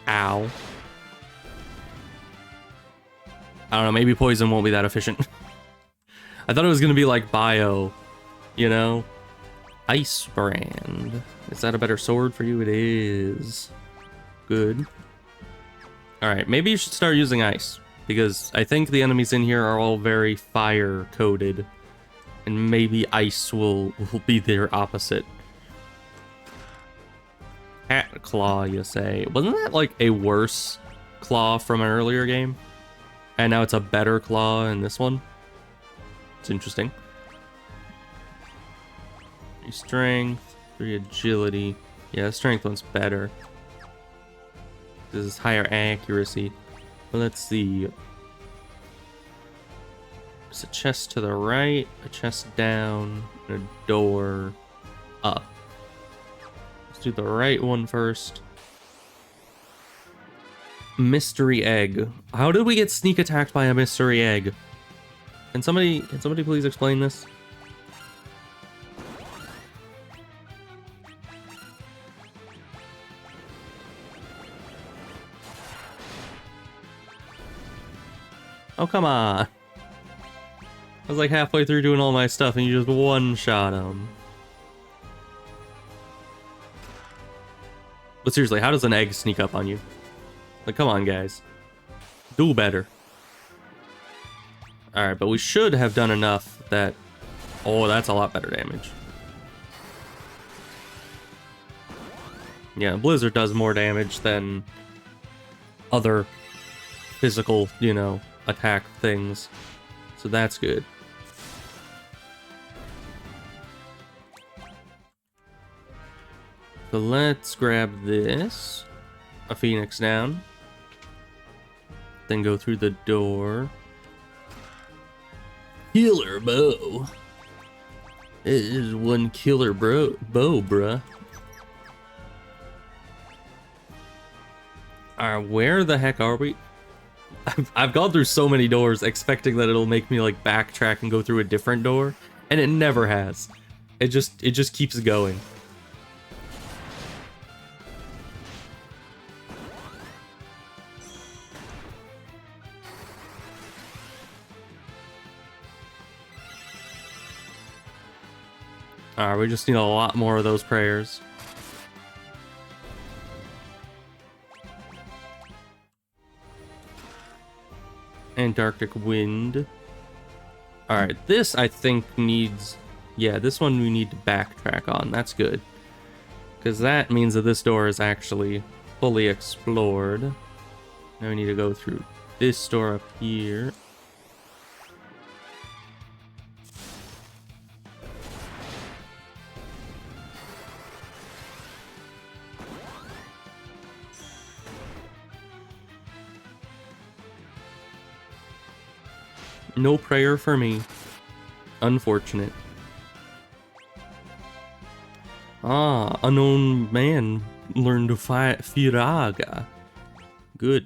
Ow. I don't know, maybe poison won't be that efficient. I thought it was gonna be like bio, you know? Ice brand. Is that a better sword for you? It is. Good. Alright, maybe you should start using ice. Because I think the enemies in here are all very fire-coded. And maybe ice will be their opposite. Cat claw, you say. Wasn't that like a worse claw from an earlier game? And now it's a better claw in this one? It's interesting. 3 strength, 3 agility. Yeah, the strength one's better. This is higher accuracy. Let's see. There's a chest to the right, a chest down, and a door up. Let's do the right one first. Mystery egg. How did we get sneak attacked by a mystery egg? Can somebody please explain this? Oh, come on. I was like halfway through doing all my stuff and you just one-shot him. But seriously, how does an egg sneak up on you? Like, come on, guys. Do better. Alright, but we should have done enough that... Oh, that's a lot better damage. Yeah, Blizzard does more damage than other physical, you know, attack things. So that's good. So let's grab this. A phoenix down. Then go through the door. Healer bow. It is one killer bow, bruh. Alright, where the heck are we? I've gone through so many doors expecting that it'll make me like backtrack and go through a different door, and it never has. It just keeps going. Alright, we just need a lot more of those prayers. Antarctic wind. Alright, this I think needs... Yeah, this one we need to backtrack on. That's good. Because that means that this door is actually fully explored. Now we need to go through this door up here. No prayer for me. Unfortunate. Ah, unknown man learned to fight Firaga. Good.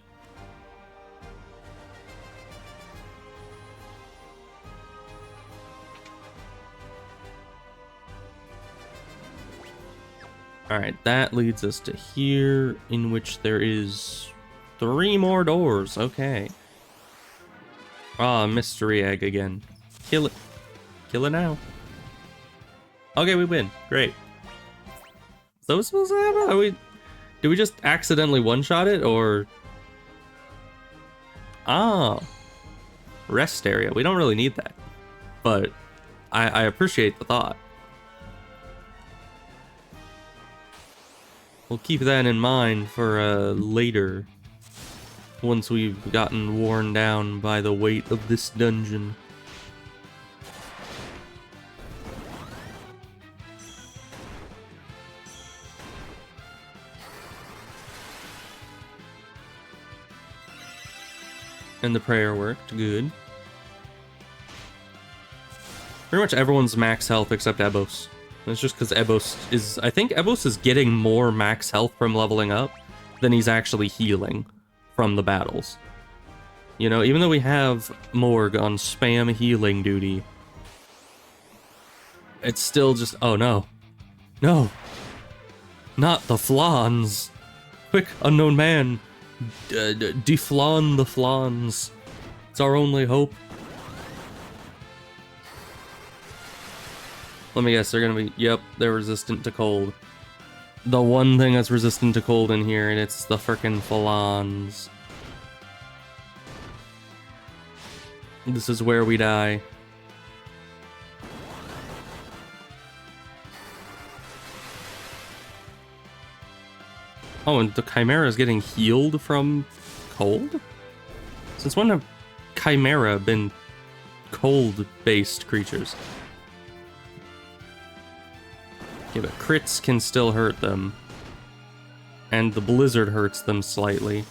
Alright, that leads us to here, in which there is 3 more doors. Okay. Ah, mystery egg again. Kill it. Kill it now. Okay, we win. Great. Is that what's supposed to happen? Did we just accidentally one-shot it, or... Ah. Rest area. We don't really need that. But I appreciate the thought. We'll keep that in mind for later. Once we've gotten worn down by the weight of this dungeon. And the prayer worked, good. Pretty much everyone's max health except Ebos. It's just because Ebos is... I think Ebos is getting more max health from leveling up than he's actually healing from the battles. You know, even though we have Morg on spam healing duty, it's still just... Oh, no. No. Not the flans. Quick, unknown man. Deflawn the flans. It's our only hope. Let me guess, they're gonna be... Yep, they're resistant to cold. The one thing that's resistant to cold in here, and it's the frickin' flans. This is where we die. Oh, and the Chimera is getting healed from cold? Since when have Chimera been cold-based creatures? Yeah, but crits can still hurt them. And the blizzard hurts them slightly.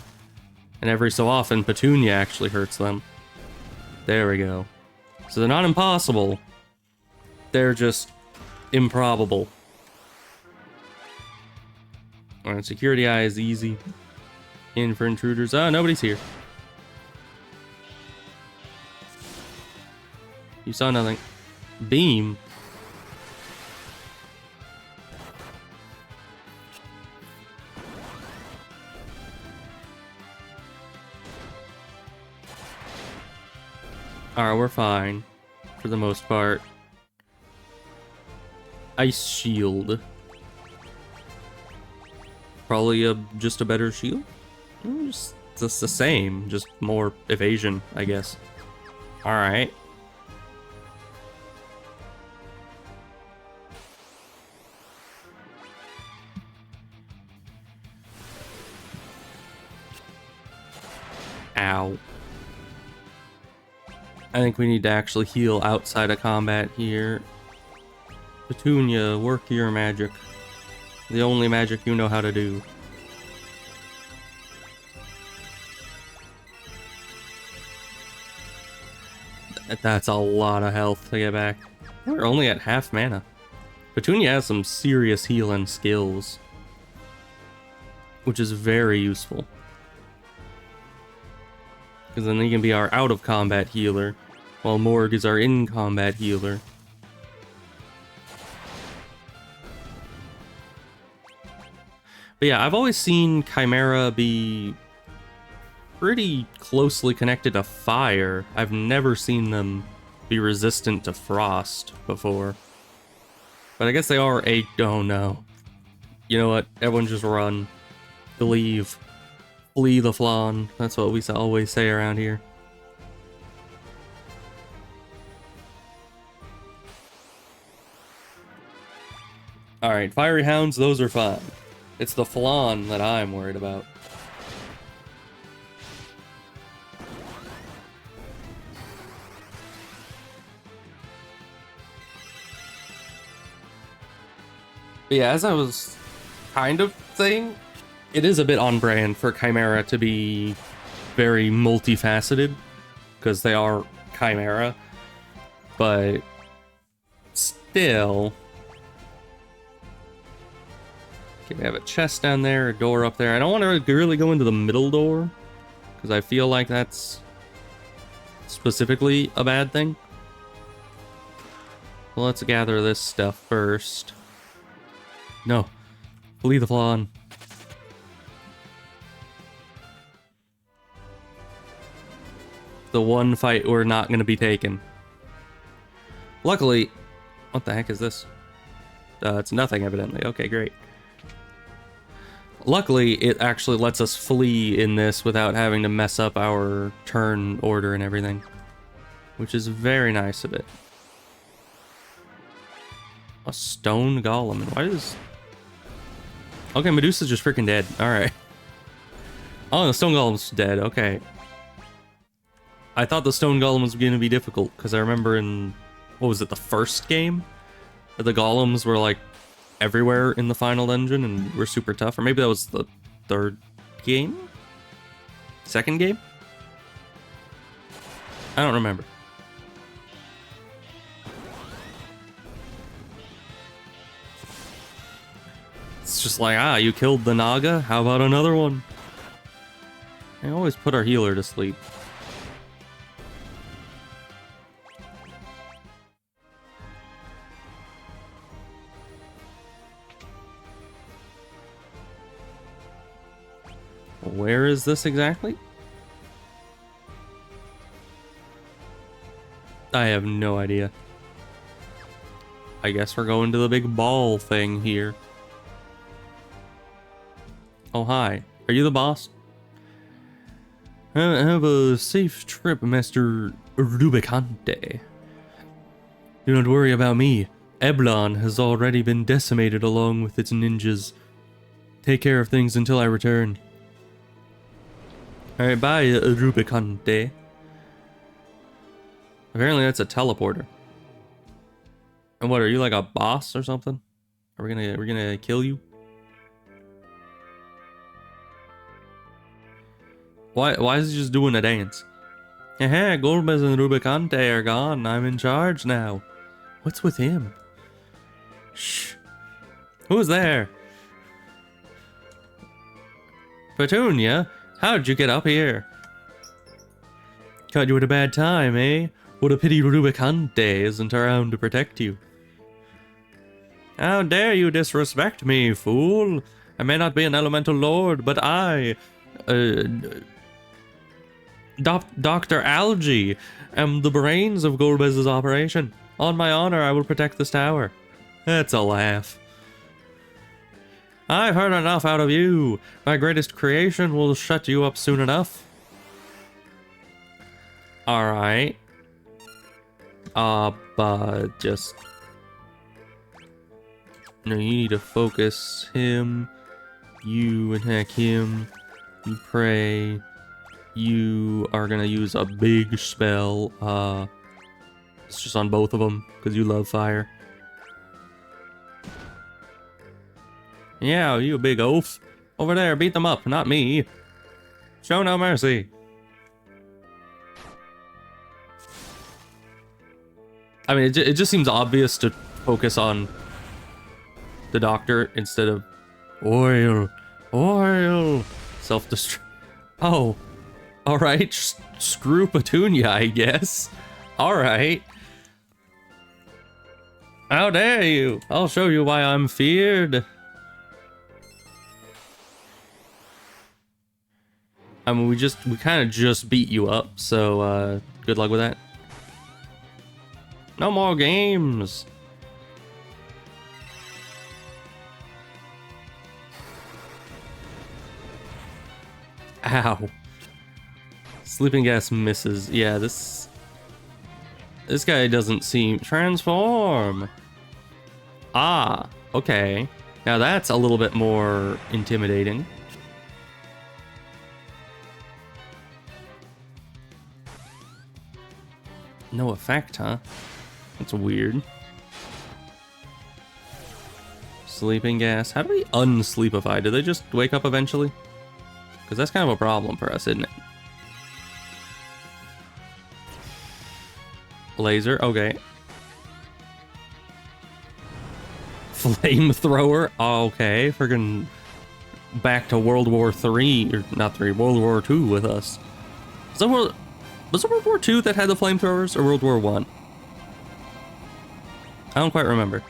And every so often, Petunia actually hurts them. There we go. So they're not impossible. They're just improbable. Alright, security eye is easy. In for intruders. Ah, nobody's here. You saw nothing. Beam. Alright, we're fine. For the most part. Ice shield. Probably just a better shield? Just the same, just more evasion, I guess. Alright. Ow. I think we need to actually heal outside of combat here. Petunia, work your magic. The only magic you know how to do. That's a lot of health to get back. We're only at half mana. Petunia has some serious healing skills, which is very useful. Because then he can be our out-of-combat healer, while Morg is our in-combat healer. But yeah, I've always seen Chimera be pretty closely connected to fire. I've never seen them be resistant to frost before. But I guess they are a... Oh no. You know what? Everyone just run. Believe. Flee the flan. That's what we always say around here. Alright, fiery hounds, those are fine. It's the flan that I'm worried about. But yeah, as I was kind of saying, it is a bit on brand for Chimera to be very multifaceted, because they are Chimera, but still... Okay, we have a chest down there, a door up there. I don't want to really go into the middle door, because I feel like that's specifically a bad thing. Well, let's gather this stuff first. No. Flee the flan. The one fight we're not going to be taking. Luckily... What the heck is this? It's nothing, evidently. Okay, great. Luckily, it actually lets us flee in this without having to mess up our turn order and everything. Which is very nice of it. A stone golem. Why does... Okay, Medusa's just freaking dead. Alright. Oh, the stone golem's dead. Okay. I thought the stone golem was going to be difficult, because I remember in... What was it, the first game? The golems were, like, everywhere in the final dungeon and were super tough. Or maybe that was the third game? Second game? I don't remember. It's just like, you killed the Naga? How about another one? I always put our healer to sleep. Where is this exactly? I have no idea. I guess we're going to the big ball thing here. Oh, hi. Are you the boss? Have a safe trip, Master Rubicante. Do not worry about me. Eblon has already been decimated along with its ninjas. Take care of things until I return. Alright, bye, Rubicante. Apparently that's a teleporter. And what, are you like a boss or something? Are we gonna kill you? Why is he just doing a dance? Haha, Golbez and Rubicante are gone. I'm in charge now. What's with him? Shh. Who's there? Petunia? How'd you get up here? Caught you at a bad time, eh? What a pity Rubicante isn't around to protect you. How dare you disrespect me, fool? I may not be an elemental lord, but I... Dr. Algae am the brains of Golbez's operation. On my honor, I will protect this tower. That's a laugh. I've heard enough out of you. My greatest creation will shut you up soon enough. Alright. But just... No, you need to focus him. You attack him. You pray. You are gonna use a big spell. It's just on both of them, because you love fire. Yeah, you big oaf. Over there, beat them up, not me. Show no mercy. I mean, it just seems obvious to focus on the doctor instead of oil, oil, self-destruct. Oh, all right, screw Petunia, I guess. All right. How dare you? I'll show you why I'm feared. I mean, we kind of just beat you up, so good luck with that. No more games. Ow. Sleeping gas misses. Yeah, this guy doesn't seem... Transform! Ah, okay. Now that's a little bit more intimidating. No effect, huh? That's weird. Sleeping gas. How do we unsleepify? Do they just wake up eventually? Because that's kind of a problem for us, isn't it? Laser, okay. Flamethrower, okay. Friggin' back to World War III, or not 3, World War II with us. Was it World War II that had the flamethrowers, or World War I? I don't quite remember.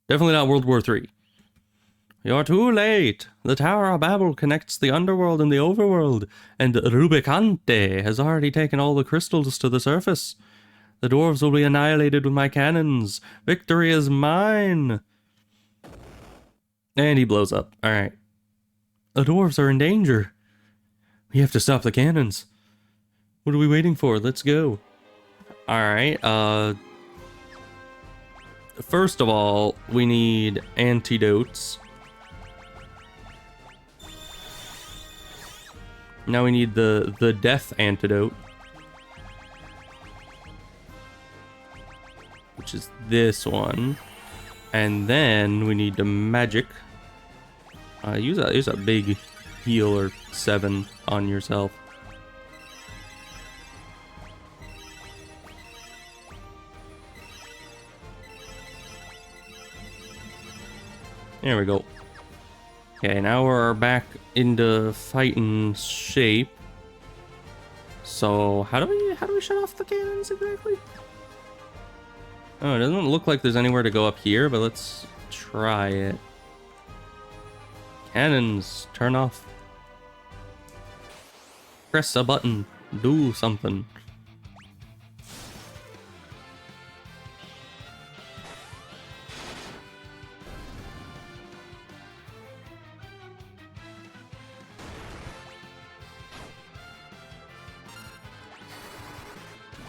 Definitely not World War III. You're too late. The Tower of Babel connects the underworld and the overworld, and Rubicante has already taken all the crystals to the surface. The dwarves will be annihilated with my cannons. Victory is mine. And he blows up. Alright. The dwarves are in danger. We have to stop the cannons. What are we waiting for? Let's go. Alright, first of all, we need antidotes. Now we need the death antidote, which is this one. And then we need the magic. Use a big heal or 7 on yourself. There we go. Okay, now we're back into fighting shape. So how do we shut off the cannons exactly? Oh, it doesn't look like there's anywhere to go up here, but let's try it. Cannons, turn off. Press a button, do something.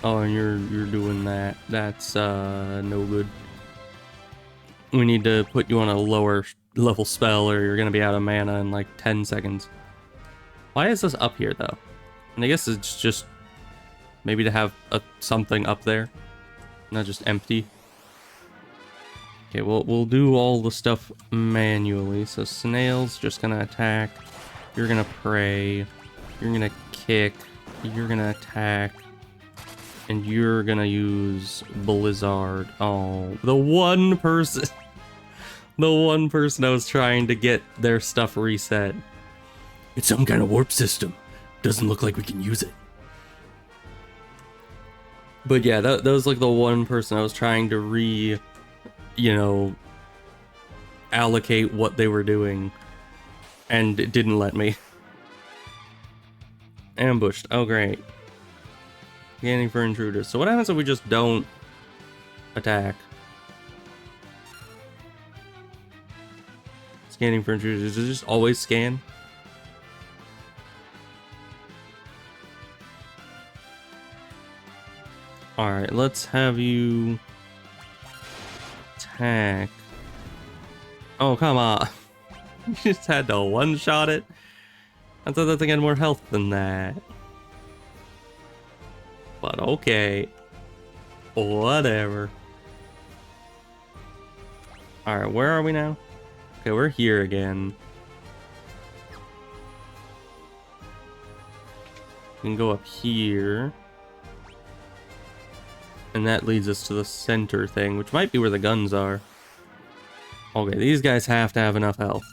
Oh, and you're doing that. That's no good. We need to put you on a lower level spell or you're gonna be out of mana in like 10 seconds. Why is this up here though? And I guess it's just maybe to have something up there, not just empty. Okay, we'll do all the stuff manually. So snail's just gonna attack. You're gonna pray. You're gonna kick. You're gonna attack. And you're gonna use Blizzard. Oh, the one person I was trying to get their stuff reset. It's some kind of warp system. Doesn't look like we can use it. But yeah, that was like the one person I was trying to allocate what they were doing. And it didn't let me. Ambushed. Oh, great. Scanning for intruders. So what happens if we just don't attack? Scanning for intruders. Does it just always scan? Alright, let's have you attack. Oh, come on. You just had to one-shot it? I thought that thing had more health than that. But okay. Whatever. Alright, where are we now? Okay, we're here again. We can go up here. And that leads us to the center thing, which might be where the guns are. Okay, these guys have to have enough health.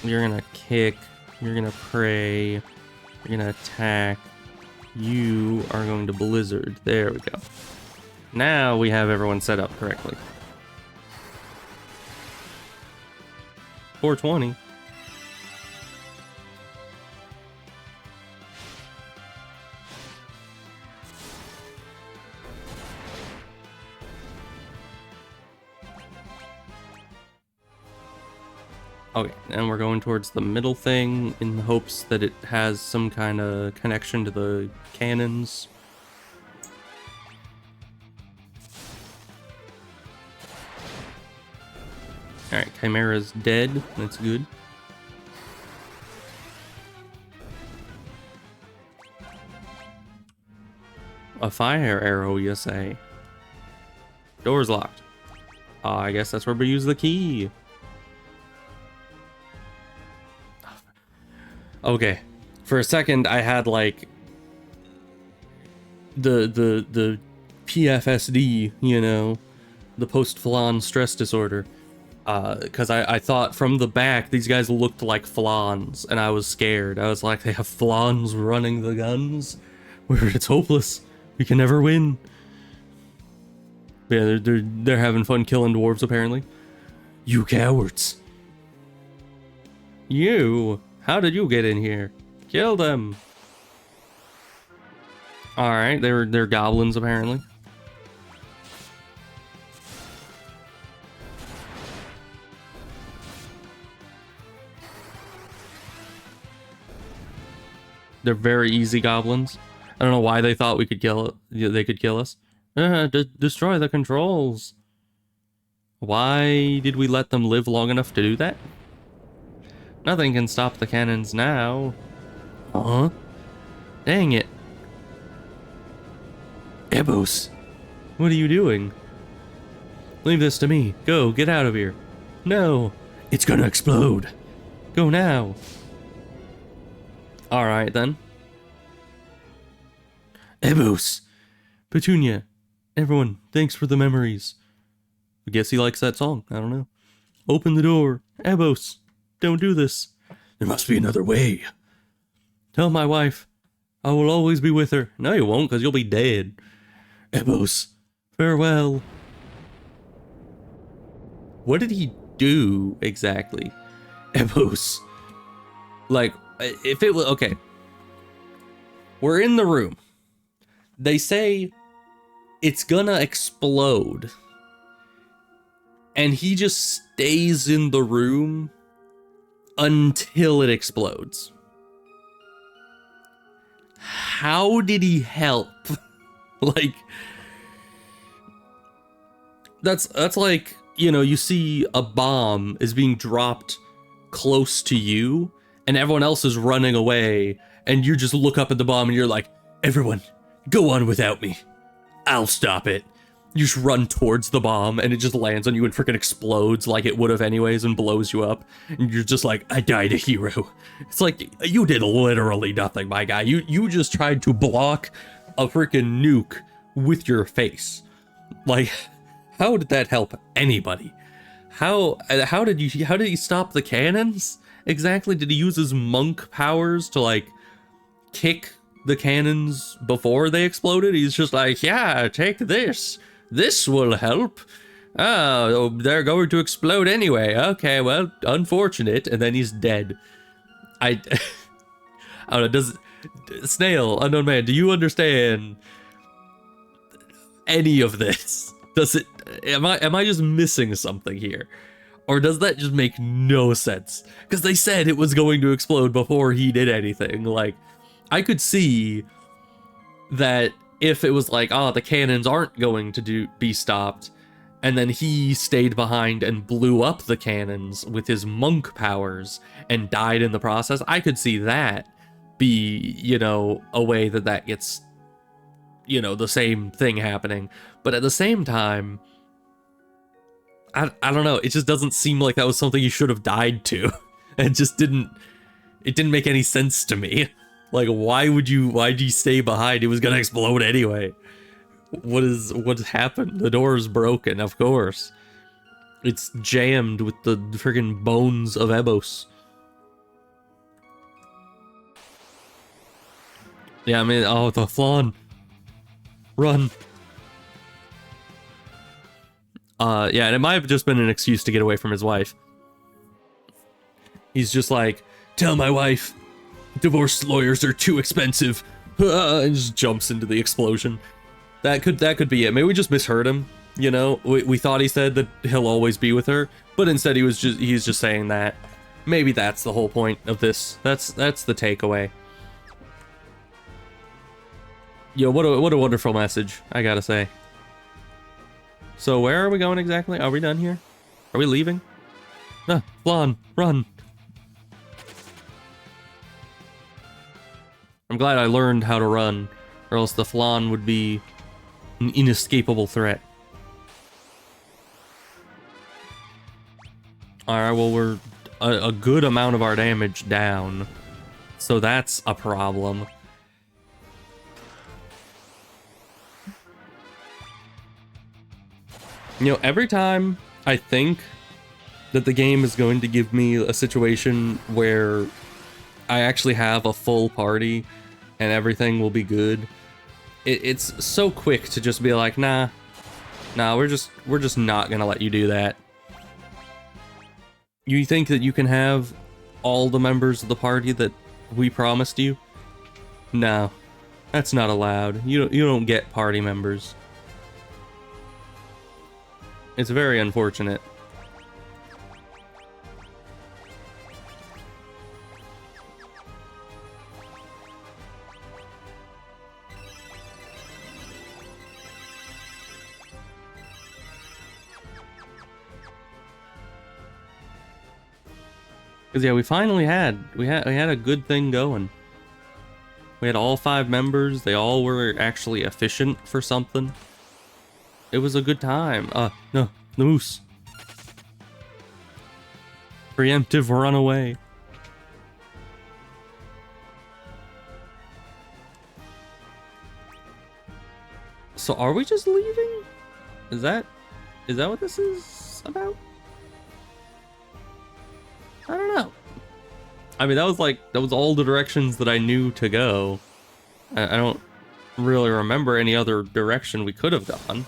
You're gonna kick, you're gonna pray, you're gonna attack. You are going to blizzard. There we go. Now we have everyone set up correctly. 420. Okay, and we're going towards the middle thing in the hopes that it has some kind of connection to the cannons. Alright, Chimera's dead. That's good. A fire arrow, you say? Door's locked. I guess that's where we use the key. Okay, for a second I had like the PFSD, you know, the post-flan stress disorder, because I thought from the back these guys looked like flans, and I was scared. I was like, they have flans running the guns, where it's hopeless. We can never win. But yeah, they're having fun killing dwarves apparently. You cowards! You. How did you get in here? Kill them! Alright, they're goblins apparently. They're very easy goblins. I don't know why they thought we could they could kill us. Destroy the controls. Why did we let them live long enough to do that? Nothing can stop the cannons now. Huh? Dang it. Ebos, what are you doing? Leave this to me. Go, get out of here. No, it's gonna explode. Go now. Alright then. Ebos, Petunia, everyone, thanks for the memories. I guess he likes that song. I don't know. Open the door. Ebos. Don't do this. There must be another way. Tell my wife. I will always be with her. No, you won't, because you'll be dead. Ebos, farewell. What did he do exactly? Ebos. Like, if it was... Okay. We're in the room. They say it's gonna explode. And he just stays in the room until it explodes. How did he help? Like, that's like, you know, you see a bomb is being dropped close to you and everyone else is running away and you just look up at the bomb and you're like, everyone, go on without me. I'll stop it. You just run towards the bomb and it just lands on you and freaking explodes like it would have anyways and blows you up. And you're just like, I died a hero. It's like, you did literally nothing, my guy. You just tried to block a freaking nuke with your face. Like, how did that help anybody? How did he stop the cannons? Exactly, did he use his monk powers to like kick the cannons before they exploded? He's just like, yeah, take this. This will help. Oh, they're going to explode anyway. Okay, well, unfortunate. And then he's dead. I don't know, does... Snail, Unknown Man, do you understand any of this? Does it... Am I just missing something here? Or does that just make no sense? Because they said it was going to explode before he did anything. Like, I could see that if it was like, oh, the cannons aren't going to be stopped, and then he stayed behind and blew up the cannons with his monk powers and died in the process, I could see that be, you know, a way that gets, you know, the same thing happening. But at the same time, I don't know, it just doesn't seem like that was something you should have died to. It didn't make any sense to me. Like, why'd you stay behind? It was gonna explode anyway. What happened? The door is broken, of course. It's jammed with the friggin' bones of Ebos. Yeah, I mean, oh, the flan. Run. Yeah, and it might have just been an excuse to get away from his wife. He's just like, tell my wife, divorce lawyers are too expensive. And just jumps into the explosion. That could be it. Maybe we just misheard him. You know, we thought he said that he'll always be with her, but instead he's just saying that. Maybe that's the whole point of this. That's the takeaway. Yo, what a wonderful message, I gotta say. So where are we going exactly? Are we done here? Are we leaving? No, Flan, run. I'm glad I learned how to run, or else the Flan would be an inescapable threat. Alright, well, we're a good amount of our damage down, so that's a problem. You know, every time I think that the game is going to give me a situation where I actually have a full party and everything will be good, it's so quick to just be like, nah, we're just not gonna let you do that. You think that you can have all the members of the party that we promised you? No, that's not allowed. You don't get party members. It's very unfortunate. Cause yeah, we finally had a good thing going. We had all 5 members. They all were actually efficient for something. It was a good time. No, the moose. Preemptive run away. So are we just leaving? Is that what this is about? I don't know. I mean, that was all the directions that I knew to go. I don't really remember any other direction we could have gone.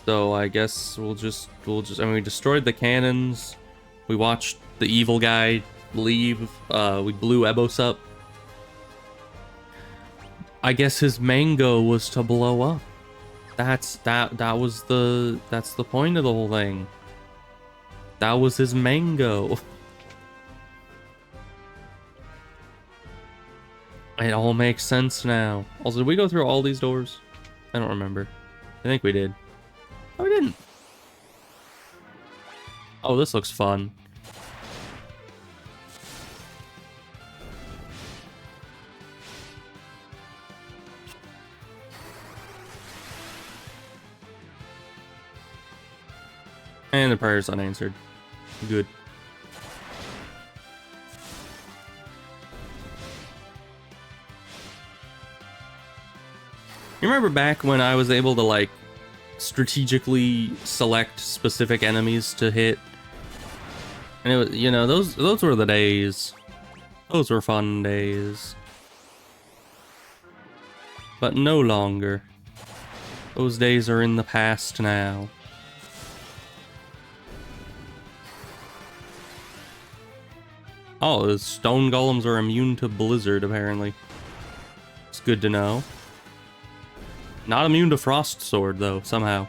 So I guess we'll just I mean, we destroyed the cannons. We watched the evil guy leave. We blew Ebos up. I guess his mango was to blow up. That's the point of the whole thing. That was his mango. It all makes sense now. Also, did we go through all these doors? I don't remember. I think we did. Oh, we didn't. Oh, this looks fun. And the prayer's unanswered. Good. You remember back when I was able to, like, strategically select specific enemies to hit? And it was, you know, those were the days. Those were fun days. But no longer. Those days are in the past now. Oh, the stone golems are immune to blizzard, apparently. It's good to know. Not immune to frost sword, though, somehow.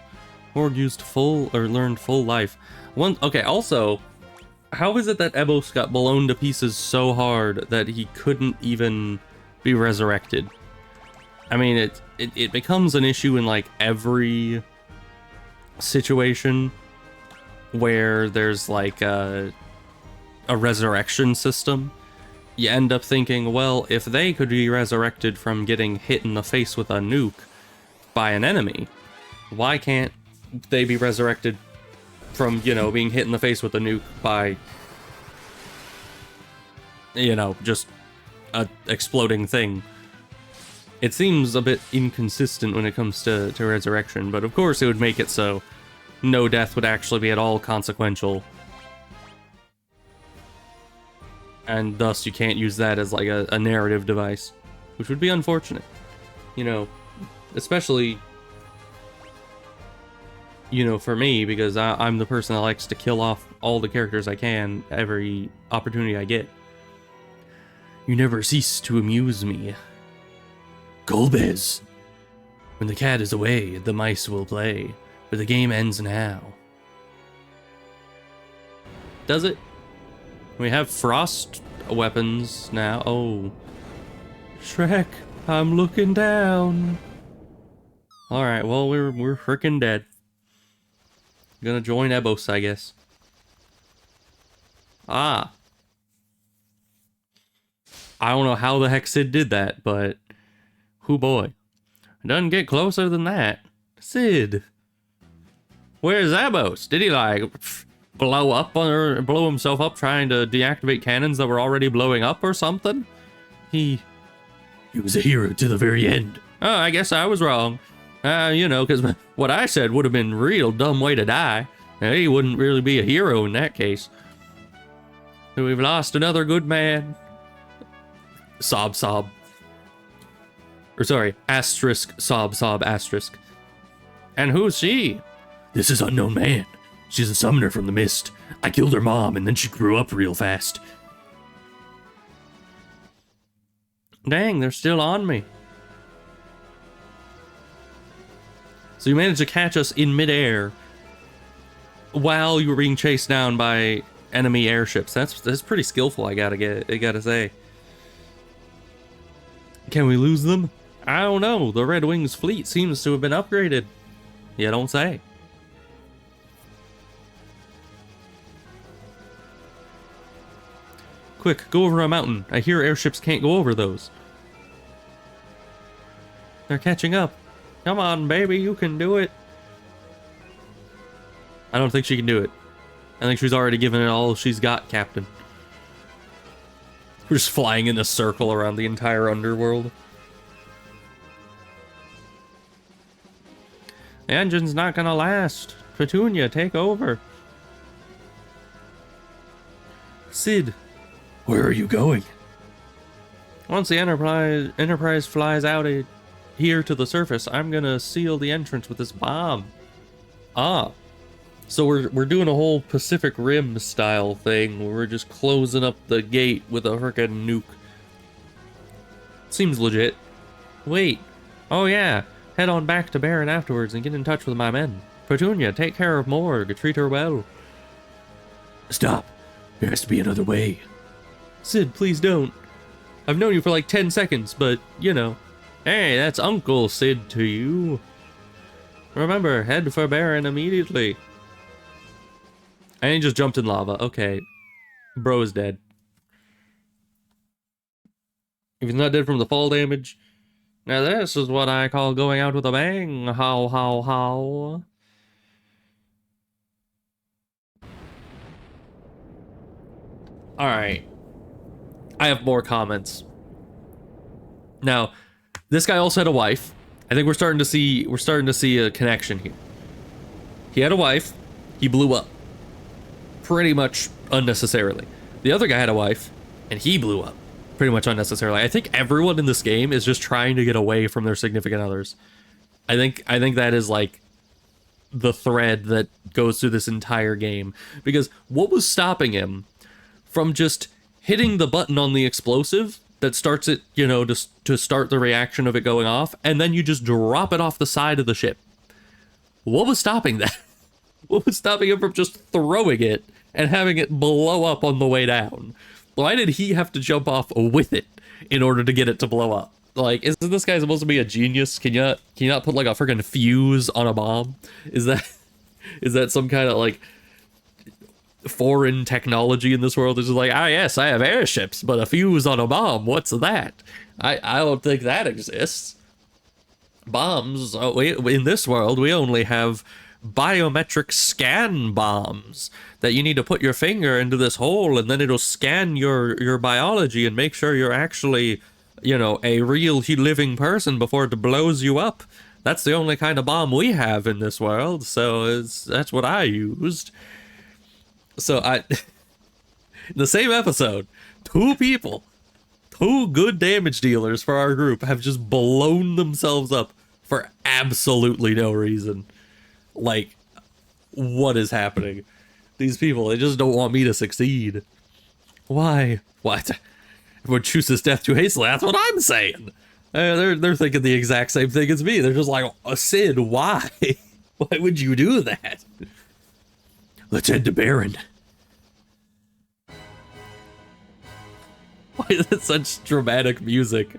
Horde used learned full life. Okay, also, how is it that Ebos got blown to pieces so hard that he couldn't even be resurrected? I mean, it becomes an issue in, like, every situation where there's, like, a resurrection system. You end up thinking, well, if they could be resurrected from getting hit in the face with a nuke by an enemy, why can't they be resurrected from, you know, being hit in the face with a nuke by, you know, just a exploding thing. It seems a bit inconsistent when it comes to resurrection, but of course it would make it so no death would actually be at all consequential. And thus you can't use that as like a narrative device, which would be unfortunate. You know, especially, you know, for me, because I'm the person that likes to kill off all the characters I can every opportunity I get. You never cease to amuse me. Golbez! When the cat is away, the mice will play, but the game ends now. Does it? We have frost weapons now. Oh. Shrek, I'm looking down. Alright, well, we're frickin' dead. Gonna join Ebos, I guess. Ah. I don't know how the heck Sid did that, but... hoo boy. It doesn't get closer than that. Sid. Where's Ebos? Did he, like, blow up or blow himself up trying to deactivate cannons that were already blowing up or something? He was a hero to the very end. Oh, I guess I was wrong. You know, because what I said would have been a real dumb way to die. He wouldn't really be a hero in that case. We've lost another good man. Sob, sob. Or sorry, asterisk, sob, sob, asterisk. And who's she? This is Unknown Man. She's a summoner from the mist. I killed her mom, and then she grew up real fast. Dang, they're still on me. So you managed to catch us in midair while you were being chased down by enemy airships. That's pretty skillful, I gotta say. Can we lose them? I don't know. The Red Wings fleet seems to have been upgraded. You don't say. Quick, go over a mountain. I hear airships can't go over those. They're catching up. Come on, baby, you can do it. I don't think she can do it. I think she's already given it all she's got, Captain. We're just flying in a circle around the entire underworld. The engine's not gonna last. Petunia, take over. Sid. Where are you going? Once the Enterprise flies out here to the surface, I'm gonna seal the entrance with this bomb. Ah. So we're doing a whole Pacific Rim style thing where we're just closing up the gate with a frickin' nuke. Seems legit. Wait. Oh yeah. Head on back to Baron afterwards and get in touch with my men. Petunia, take care of Morg. Treat her well. Stop. There has to be another way. Sid, please don't. I've known you for like 10 seconds, but, you know. Hey, that's Uncle Sid to you. Remember, head for Baron immediately. And he just jumped in lava. Okay. Bro is dead. If he's not dead from the fall damage. Now this is what I call going out with a bang. How, how. Alright. I have more comments. Now, this guy also had a wife. I think we're starting to see a connection here. He had a wife. He blew up. Pretty much unnecessarily. The other guy had a wife, and he blew up. Pretty much unnecessarily. I think everyone in this game is just trying to get away from their significant others. I think that is like the thread that goes through this entire game. Because what was stopping him from just hitting the button on the explosive that starts it, you know, to start the reaction of it going off, and then you just drop it off the side of the ship? What was stopping that? What was stopping him from just throwing it and having it blow up on the way down? Why did he have to jump off with it in order to get it to blow up? Like, isn't this guy supposed to be a genius? Can you not put like a freaking fuse on a bomb? Is that some kind of like foreign technology in this world? It's just like, ah yes, I have airships, but a fuse on a bomb, what's that? I don't think that exists. Bombs, in this world, we only have biometric scan bombs that you need to put your finger into this hole and then it'll scan your biology and make sure you're actually, you know, a real living person before it blows you up. That's the only kind of bomb we have in this world, so that's what I used. So the same episode, two good damage dealers for our group have just blown themselves up for absolutely no reason. Like, what is happening? These people, they just don't want me to succeed. Why? What? Everyone chooses death too hastily, that's what I'm saying. They're thinking the exact same thing as me. They're just like, Sid, why? Why would you do that? Let's head to Baron. Why is that such dramatic music?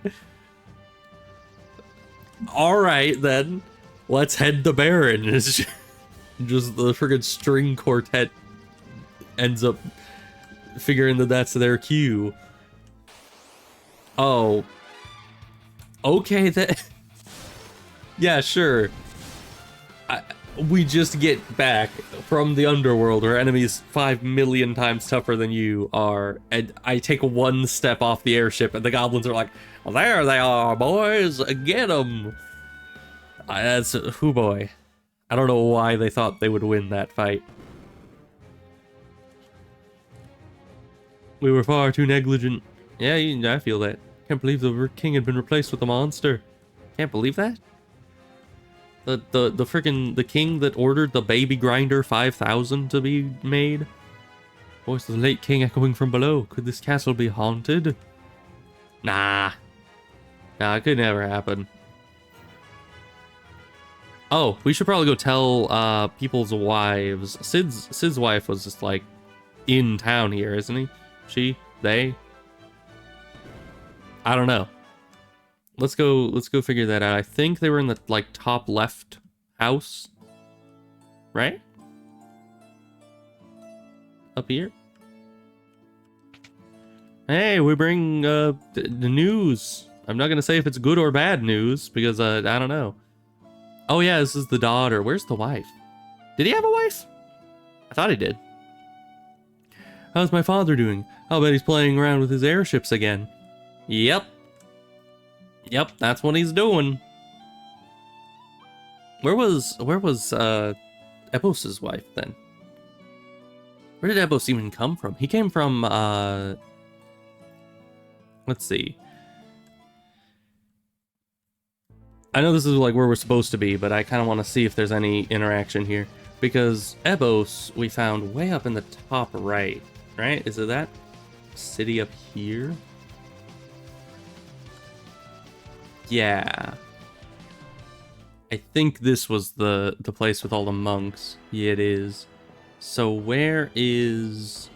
Alright then. Let's head to Baron. It's just the friggin' string quartet ends up figuring that that's their cue. Oh. Okay, that... Yeah, sure. We just get back from the underworld where enemies 5 million times tougher than you are, and I take one step off the airship and the goblins are like, well, there they are, boys, get them. That's, oh boy. I don't know why they thought they would win that fight. We were far too negligent. Yeah, I feel that. Can't believe the king had been replaced with a monster. Can't believe that? The freaking the king that ordered the baby grinder 5000 to be made? Voice of the late king echoing from below. Could this castle be haunted? Nah, it could never happen. Oh, we should probably go tell people's wives. Sid's wife was just like in town here, isn't he? She, they. I don't know. Let's go figure that out. I think they were in the like top left house. Right? Up here? Hey, we bring the news. I'm not gonna say if it's good or bad news because I don't know. Oh yeah, this is the daughter. Where's the wife? Did he have a wife? I thought he did. How's my father doing? I'll bet he's playing around with his airships again. Yep, that's what he's doing. Where was Ebos's wife then? Where did Ebos even come from? He came from let's see. I know this is like where we're supposed to be, but I kind of want to see if there's any interaction here. Because Ebos we found way up in the top right. Right? Is it that city up here? Yeah. I think this was the place with all the monks. Yeah, it is. So where is...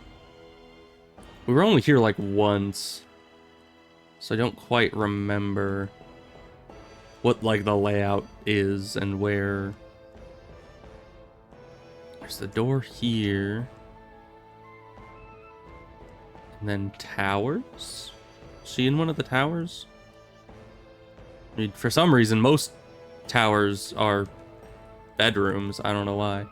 We were only here like once. So I don't quite remember what like the layout is and where... There's the door here. And then towers? Is she in one of the towers? I mean, for some reason, most towers are bedrooms. I don't know why.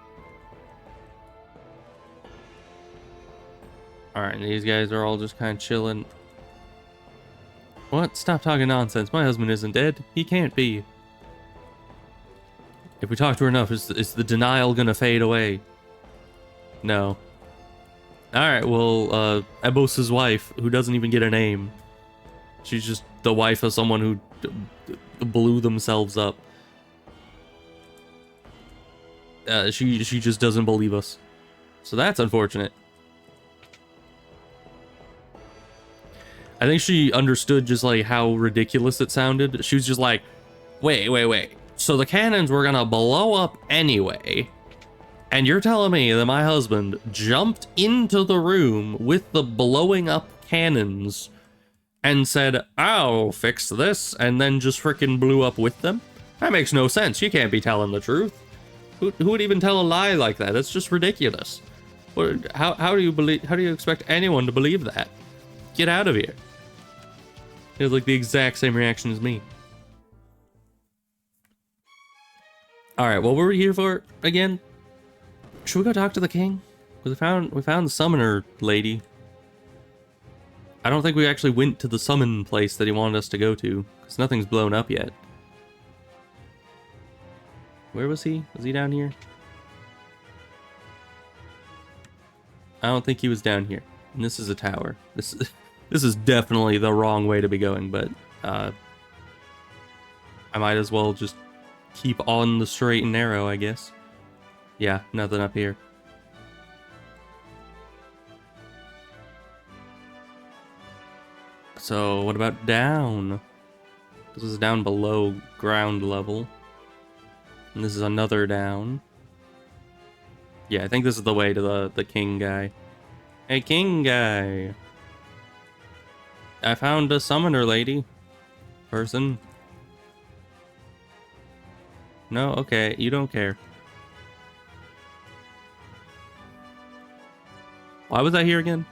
Alright, and these guys are all just kind of chilling. What? Stop talking nonsense. My husband isn't dead. He can't be. If we talk to her enough, is the denial gonna fade away? No. Alright, well, Ebos's wife, who doesn't even get a name. She's just the wife of someone who blew themselves up. She just doesn't believe us. So that's unfortunate. I think she understood just like how ridiculous it sounded. She was just like, wait. So the cannons were gonna blow up anyway. And you're telling me that my husband jumped into the room with the blowing up cannons and said, I'll fix this, and then just freaking blew up with them? That makes no sense. You can't be telling the truth. Who would even tell a lie like that? That's just ridiculous. How do you expect anyone to believe that? Get out of here. He has like the exact same reaction as me. Alright, what were we here for again? Should we go talk to the king? We found the summoner lady. I don't think we actually went to the summon place that he wanted us to go to, because nothing's blown up yet. Where was he? Was he down here? I don't think he was down here. And this is a tower. This is definitely the wrong way to be going, but I might as well just keep on the straight and narrow, I guess. Yeah, nothing up here. So, what about down? This is down below ground level. And this is another down. Yeah, I think this is the way to the king guy. Hey, king guy. I found a summoner lady. Person. No? Okay, you don't care. Why was I here again?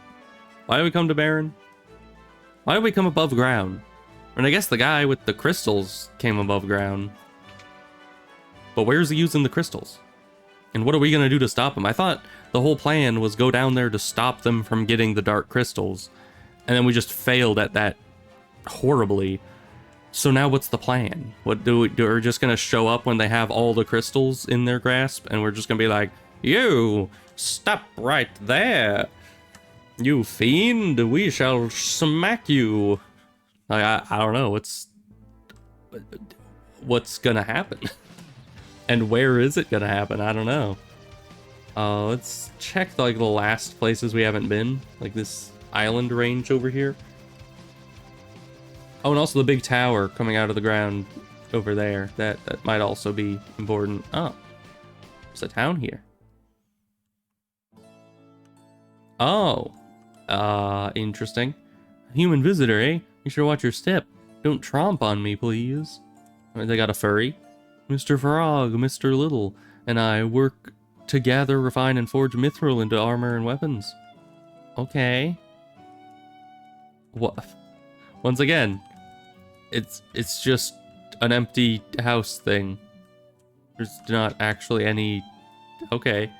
Why did we come to Baron? Why did we come above ground? And I guess the guy with the crystals came above ground. But where's he using the crystals? And what are we gonna do to stop him? I thought the whole plan was go down there to stop them from getting the dark crystals. And then we just failed at that horribly. So now what's the plan? What we're just gonna show up when they have all the crystals in their grasp, and we're just gonna be like, you, stop right there. You fiend, we shall smack you. Like, I don't know, what's gonna happen? And where is it gonna happen? I don't know. Let's check like the last places we haven't been, like this island range over here. Oh, and also the big tower coming out of the ground over there. That might also be important. Oh, there's a town here. Oh, interesting. Human visitor, eh? You should watch your step. Don't tromp on me, please. They got a furry. Mr. Frog, Mr. Little, and I work to gather, refine, and forge mithril into armor and weapons. Okay. What? Once again, it's just an empty house thing. There's not actually any... Okay.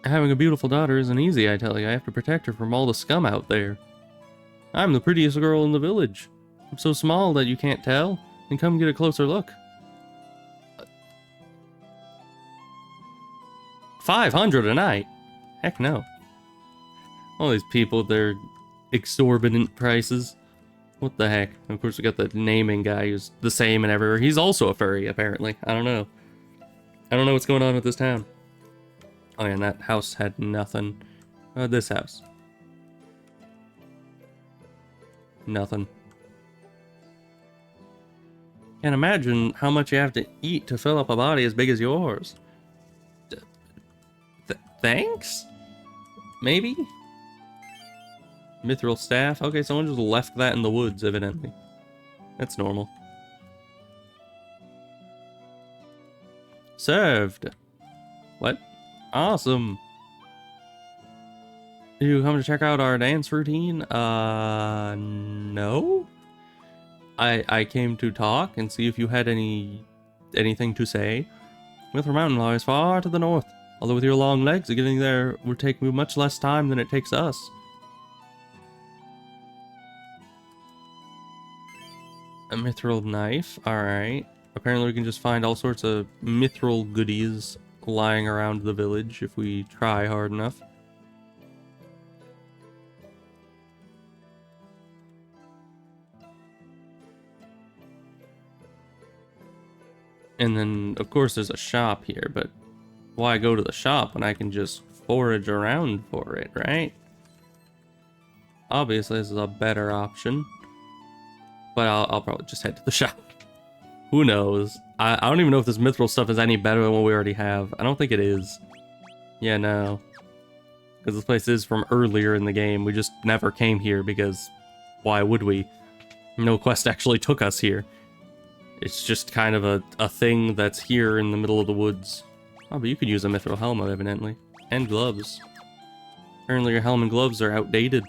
Having a beautiful daughter isn't easy, I tell you. I have to protect her from all the scum out there. I'm the prettiest girl in the village. I'm so small that you can't tell. And come get a closer look. 500 a night? Heck no. All these people with their exorbitant prices. What the heck? Of course we got the naming guy who's the same and everywhere. He's also a furry, apparently. I don't know. I don't know what's going on with this town. Oh yeah, and that house had nothing. This house. Nothing. Can't imagine how much you have to eat to fill up a body as big as yours. Thanks? Maybe? Mithril staff? Okay, someone just left that in the woods, evidently. That's normal. Served. What? Awesome. You come to check out our dance routine? No? I came to talk and see if you had anything to say. Mithril Mountain lies far to the north. Although with your long legs, getting there would take you much less time than it takes us. A mithril knife, alright. Apparently we can just find all sorts of mithril goodies lying around the village if we try hard enough. And then, of course, there's a shop here, but why go to the shop when I can just forage around for it, right? Obviously, this is a better option. But I'll probably just head to the shop. Who knows? I don't even know if this mithril stuff is any better than what we already have. I don't think it is. Yeah, no. Because this place is from earlier in the game. We just never came here because why would we? No quest actually took us here. It's just kind of a thing that's here in the middle of the woods. Oh, but you could use a mithril helmet, evidently. And gloves. Apparently your helmet and gloves are outdated.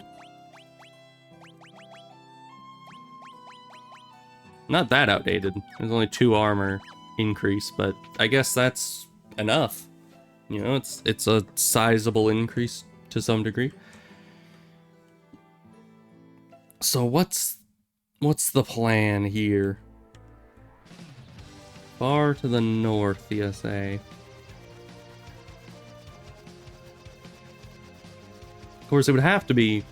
Not that outdated. There's only 2 armor increase, but I guess that's enough. You know, it's a sizable increase to some degree. So what's the plan here? Far to the north, you say. Of course, it would have to be,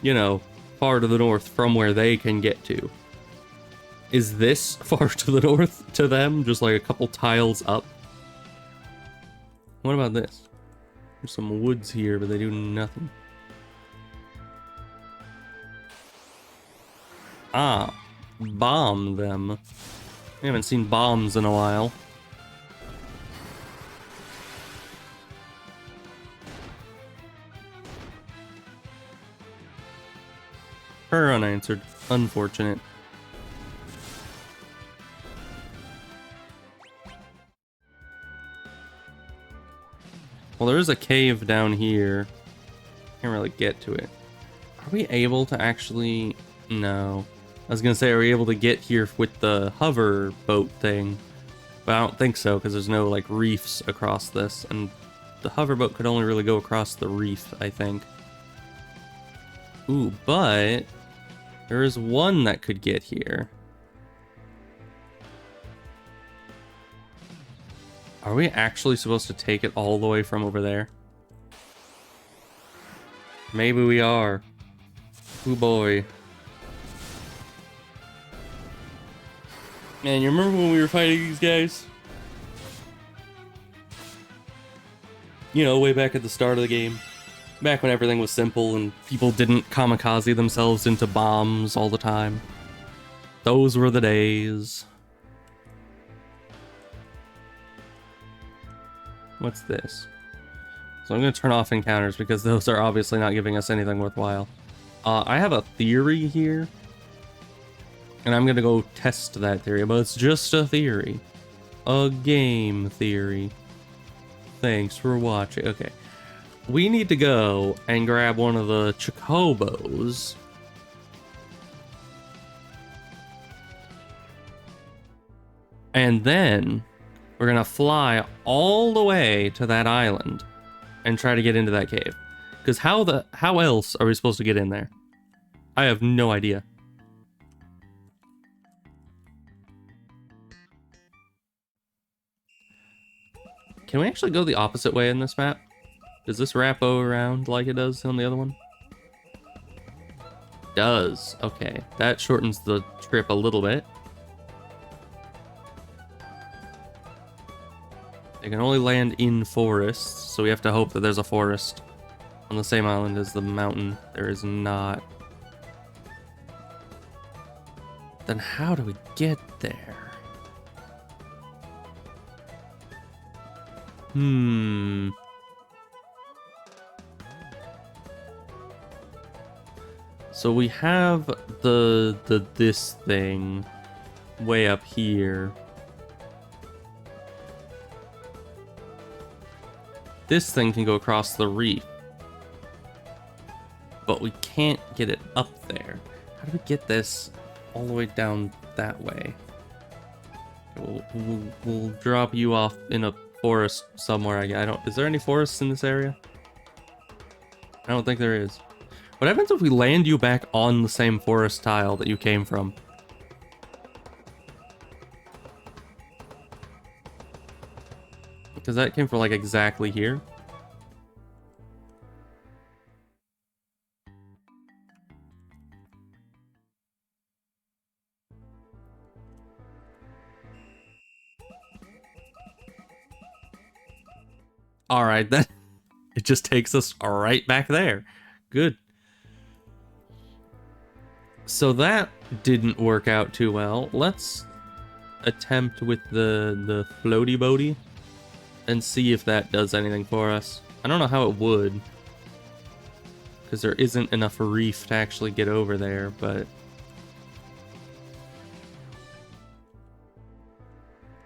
you know, far to the north from where they can get to. Is this far to the north to them? Just like a couple tiles up? What about this? There's some woods here, but they do nothing. Ah, bomb them. We haven't seen bombs in a while. Her unanswered. Unfortunate. Well, there is a cave down here. Can't really get to it. Are we able to actually... No. I was gonna say, are we able to get here with the hover boat thing? But I don't think so, because there's no, like, reefs across this. And the hover boat could only really go across the reef, I think. Ooh, but... there is one that could get here. Are we actually supposed to take it all the way from over there? Maybe we are. Ooh boy. Man, you remember when we were fighting these guys? You know, way back at the start of the game. Back when everything was simple and people didn't kamikaze themselves into bombs all the time. Those were the days. What's this? So I'm going to turn off encounters because those are obviously not giving us anything worthwhile. I have a theory here. And I'm going to go test that theory, but it's just a theory. A game theory. Thanks for watching. Okay. We need to go and grab one of the chocobos. And then we're going to fly all the way to that island and try to get into that cave. Because how else are we supposed to get in there? I have no idea. Can we actually go the opposite way in this map? Does this wrap around like it does on the other one? Does. Okay, that shortens the trip a little bit. They can only land in forests, so we have to hope that there's a forest on the same island as the mountain. There is not. Then how do we get there? So we have this thing way up here. This thing can go across the reef. But we can't get it up there. How do we get this all the way down that way? We'll drop you off in a forest somewhere. I don't. Is there any forests in this area? I don't think there is. What happens if we land you back on the same forest tile that you came from? Because that came from like exactly here. All right, then. It just takes us right back there. Good. So that didn't work out too well. Let's attempt with the floaty boaty and see if that does anything for us. I don't know how it would, because there isn't enough reef to actually get over there, but...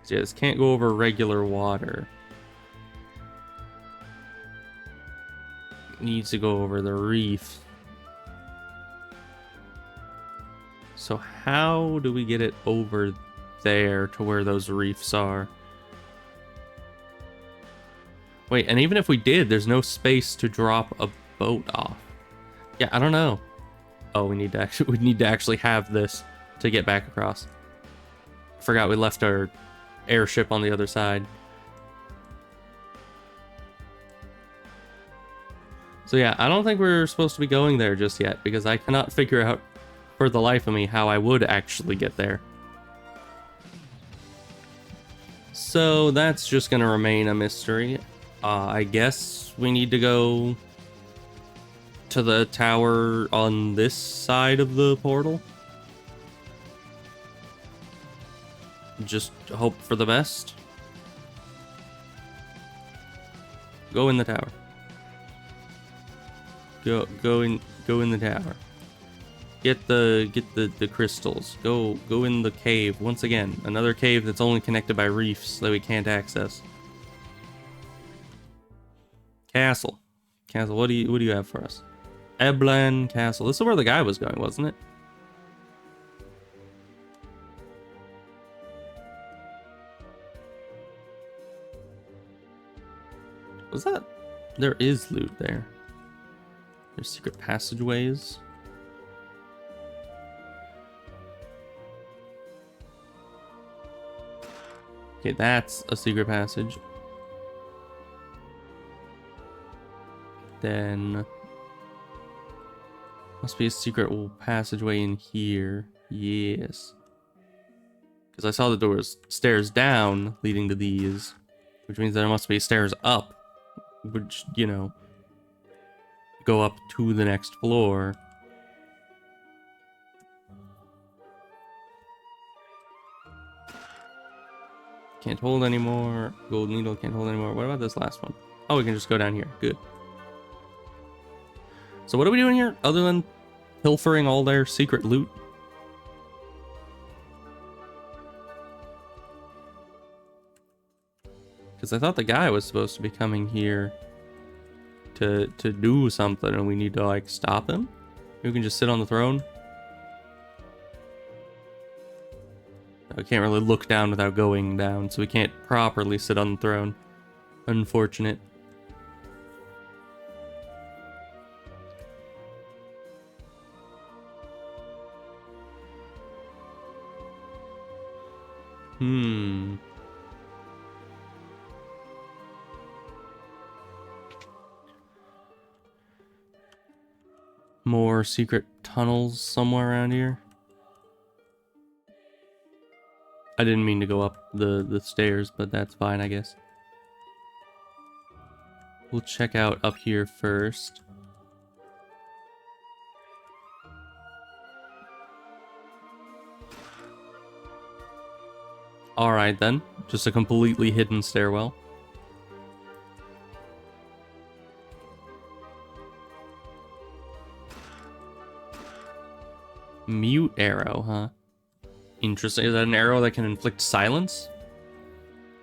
So yeah, this can't go over regular water. It needs to go over the reef. So how do we get it over there to where those reefs are? Wait, and even if we did, there's no space to drop a boat off. Yeah, I don't know. Oh, we need to actually have this to get back across. I forgot we left our airship on the other side. So yeah, I don't think we're supposed to be going there just yet, because I cannot figure out for the life of me how I would actually get there. So that's just gonna remain a mystery. I guess we need to go to the tower on this side of the portal. Just hope for the best. Go in the tower. Go in the tower. Get the crystals. Go in the cave once again. Another cave that's only connected by reefs that we can't access. Castle. What do you have for us? Eblan Castle. This is where the guy was going, wasn't it? Was that? There is loot there. There's secret passageways. Okay, that's a secret passage. Then must be a secret passageway in here. Yes. Because I saw that there was stairs down leading to these, which means there must be stairs up, which, you know, go up to the next floor. Can't hold anymore. Gold needle can't hold anymore. What about this last one? Oh, we can just go down here. Good. So what are we doing here other than pilfering all their secret loot? Because I thought the guy was supposed to be coming here to do something, and we need to like stop him. We can just sit on the throne. I can't really look down without going down, so we can't properly sit on the throne. Unfortunate. More secret tunnels somewhere around here. I didn't mean to go up the stairs, but that's fine, I guess. We'll check out up here first. Alright then, just a completely hidden stairwell. Mute arrow, huh? Interesting. Is that an arrow that can inflict silence?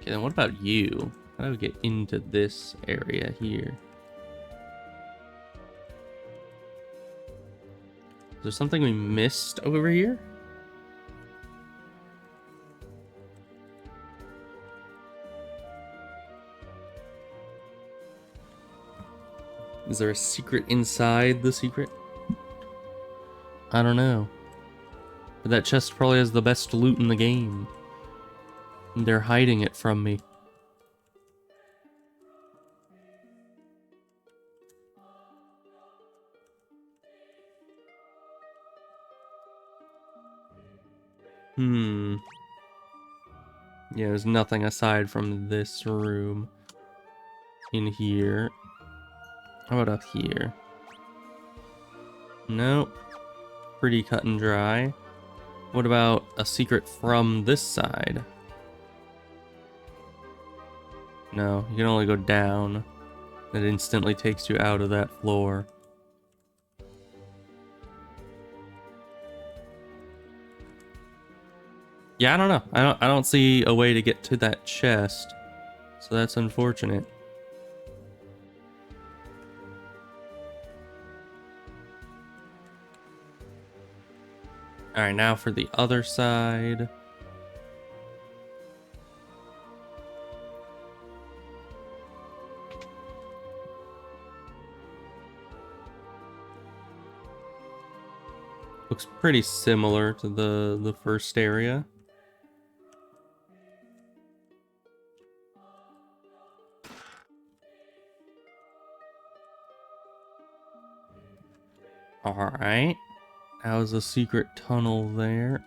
Okay, then what about you? How do we get into this area here? Is there something we missed over here? Is there a secret inside the secret? I don't know. But that chest probably has the best loot in the game. And they're hiding it from me. Yeah, there's nothing aside from this room in here. How about up here? Nope. Pretty cut and dry. What about a secret from this side? No, you can only go down. That instantly takes you out of that floor. Yeah, I don't know. I don't see a way to get to that chest. So that's unfortunate. Alright, now for the other side. Looks pretty similar to the first area. Alright. How's a secret tunnel there?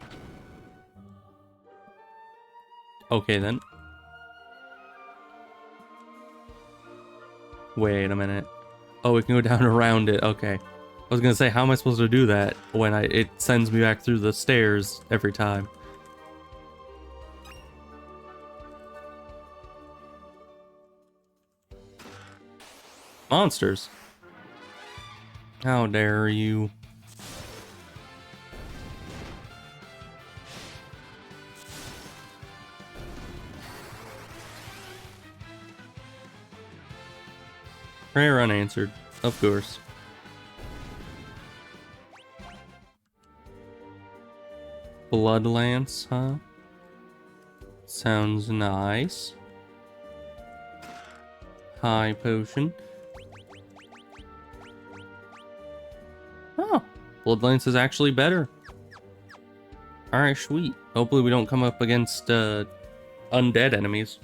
Okay then. Wait a minute. Oh, we can go down around it. Okay. I was gonna say, how am I supposed to do that when it sends me back through the stairs every time? Monsters. How dare you? Prayer unanswered, of course. Blood Lance, huh? Sounds nice. High potion. Oh, Blood Lance is actually better. Alright, sweet. Hopefully we don't come up against undead enemies.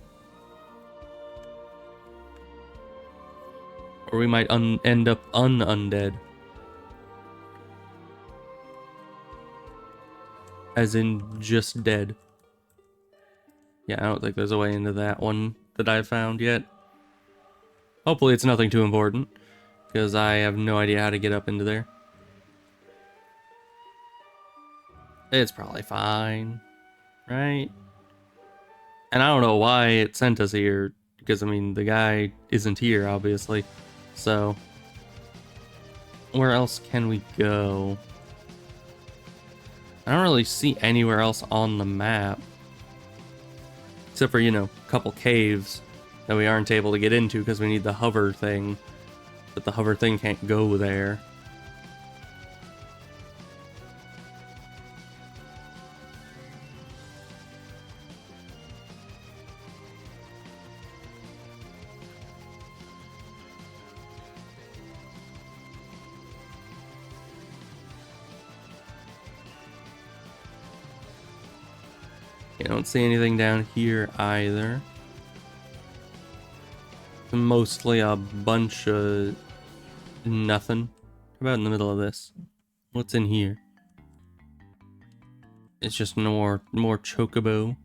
Or we might end up undead. As in, just dead. Yeah, I don't think there's a way into that one that I've found yet. Hopefully it's nothing too important, because I have no idea how to get up into there. It's probably fine, right? And I don't know why it sent us here, because, I mean, the guy isn't here, obviously. So, where else can we go? I don't really see anywhere else on the map. Except for, you know, a couple caves that we aren't able to get into because we need the hover thing. But the hover thing can't go there. I don't see anything down here either. Mostly a bunch of nothing. How about in the middle of this? What's in here? It's just more chocobo.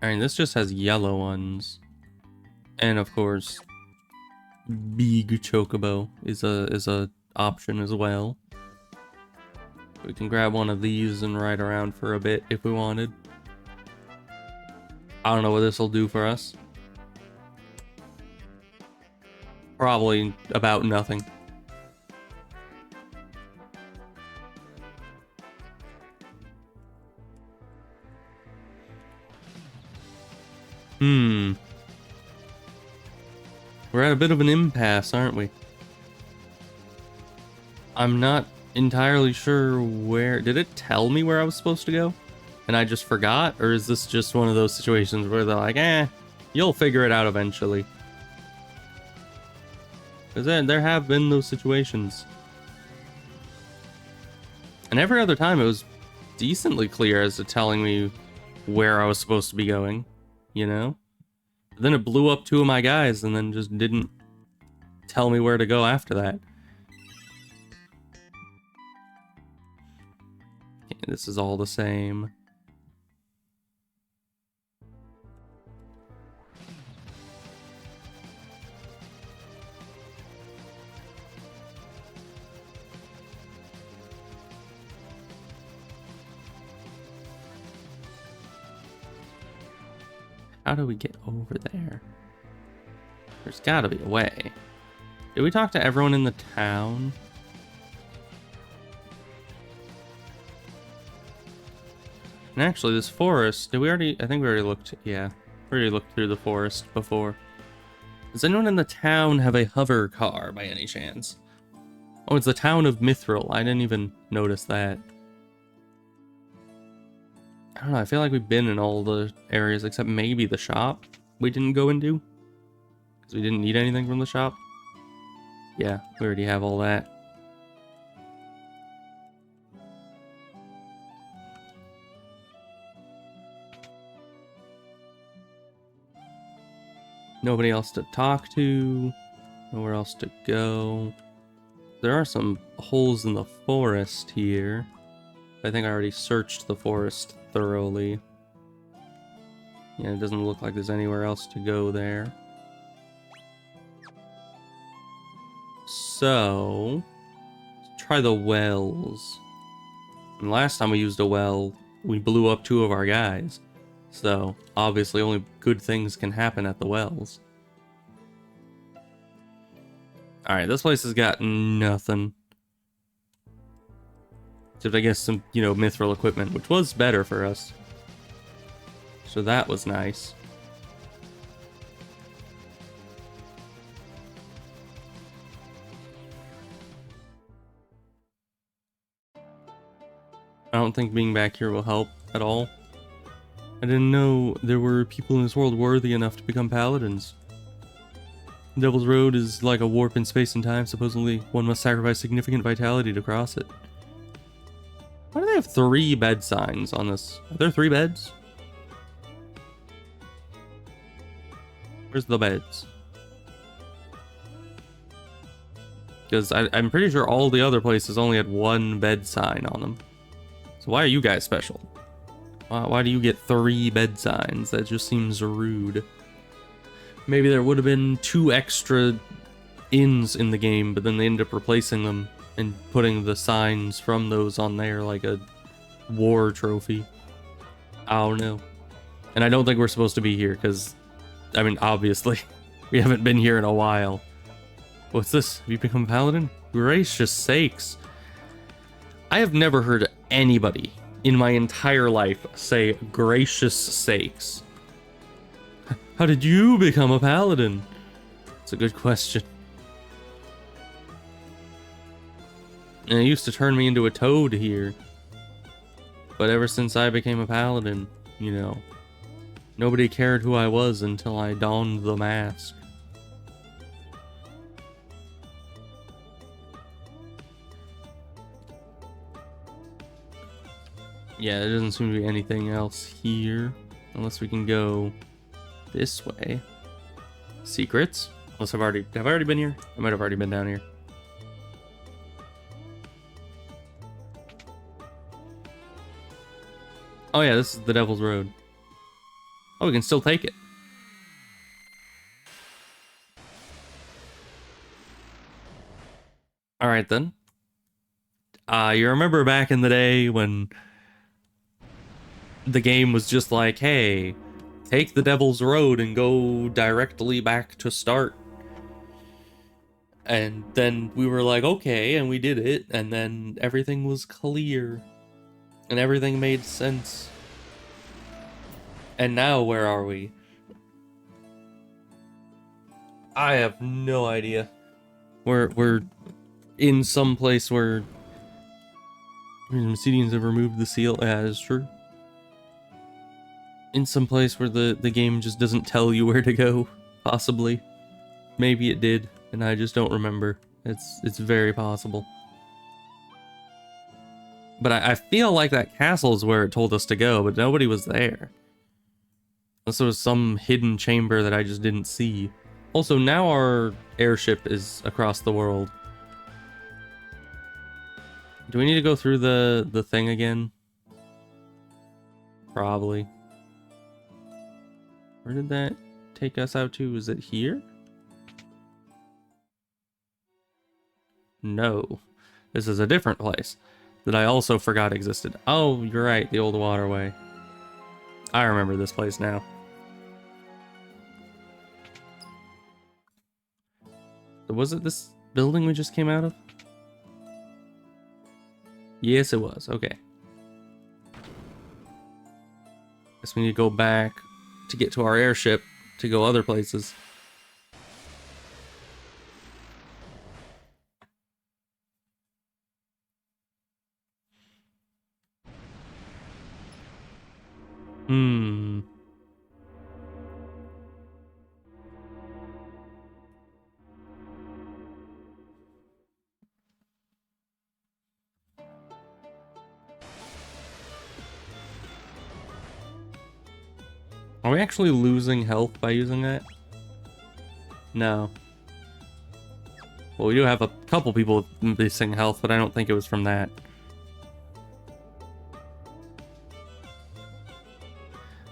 Alright, this just has yellow ones. And of course, big chocobo is a option as well. We can grab one of these and ride around for a bit if we wanted. I don't know what this will do for us. Probably about nothing. We're at a bit of an impasse, aren't we? I'm not entirely sure where... Did it tell me where I was supposed to go? And I just forgot? Or is this just one of those situations where they're like, you'll figure it out eventually? Because there have been those situations. And every other time it was decently clear as to telling me where I was supposed to be going, you know? But then it blew up two of my guys and then just didn't tell me where to go after that. Okay, this is all the same. How do we get over there? There's gotta be a way. Did we talk to everyone in the town? And actually, this forest, did we already... I think we already looked... Yeah, we already looked through the forest before. Does anyone in the town have a hover car by any chance? Oh, it's the town of Mithril. I didn't even notice that. I don't know, I feel like we've been in all the areas except maybe the shop we didn't go into. Because we didn't need anything from the shop. Yeah, we already have all that. Nobody else to talk to. Nowhere else to go. There are some holes in the forest here. I think I already searched the forest thoroughly. Yeah, it doesn't look like there's anywhere else to go there. So, let's try the wells. And last time we used a well, we blew up 2 of our guys. So, obviously only good things can happen at the wells. Alright, this place has got nothing. Except I guess some, you know, mithril equipment, which was better for us. So that was nice. I don't think being back here will help at all. I didn't know there were people in this world worthy enough to become paladins. Devil's Road is like a warp in space and time. Supposedly, one must sacrifice significant vitality to cross it. Why do they have 3 bed signs on this? Are there 3 beds? Where's the beds? Because I'm pretty sure all the other places only had 1 bed sign on them. So why are you guys special? Why do you get 3 bed signs? That just seems rude. Maybe there would have been 2 extra inns in the game, but then they ended up replacing them and putting the signs from those on there like a war trophy. I don't know. And I don't think we're supposed to be here because, I mean, obviously, we haven't been here in a while. What's this? Have you become a paladin? Gracious sakes. I have never heard anybody in my entire life say gracious sakes. How did you become a paladin? It's a good question. And it used to turn me into a toad here. But ever since I became a paladin, you know, nobody cared who I was until I donned the mask. Yeah, there doesn't seem to be anything else here. Unless we can go this way. Secrets? Unless have I already been here? I might have already been down here. Oh yeah, this is the Devil's Road. Oh, we can still take it. Alright then. You remember back in the day when the game was just like, hey, take the Devil's Road and go directly back to start. And then we were like, okay, and we did it, and then everything was clear. And everything made sense. And now, where are we? I have no idea. We're in some place where the Mesedians have removed the seal. Yeah, that's true. In some place where the game just doesn't tell you where to go, possibly. Maybe it did, and I just don't remember. It's very possible. But I feel like that castle is where it told us to go, but nobody was there. Unless there was some hidden chamber that I just didn't see. Also, now our airship is across the world. Do we need to go through the thing again? Probably. Where did that take us out to? Is it here? No. This is a different place that I also forgot existed. Oh, you're right, the old waterway. I remember this place now. Was it this building we just came out of? Yes, it was. Okay. Guess we need to go back to get to our airship to go other places. Hmm. Are we actually losing health by using that? No. Well, we do have a couple people missing health, but I don't think it was from that.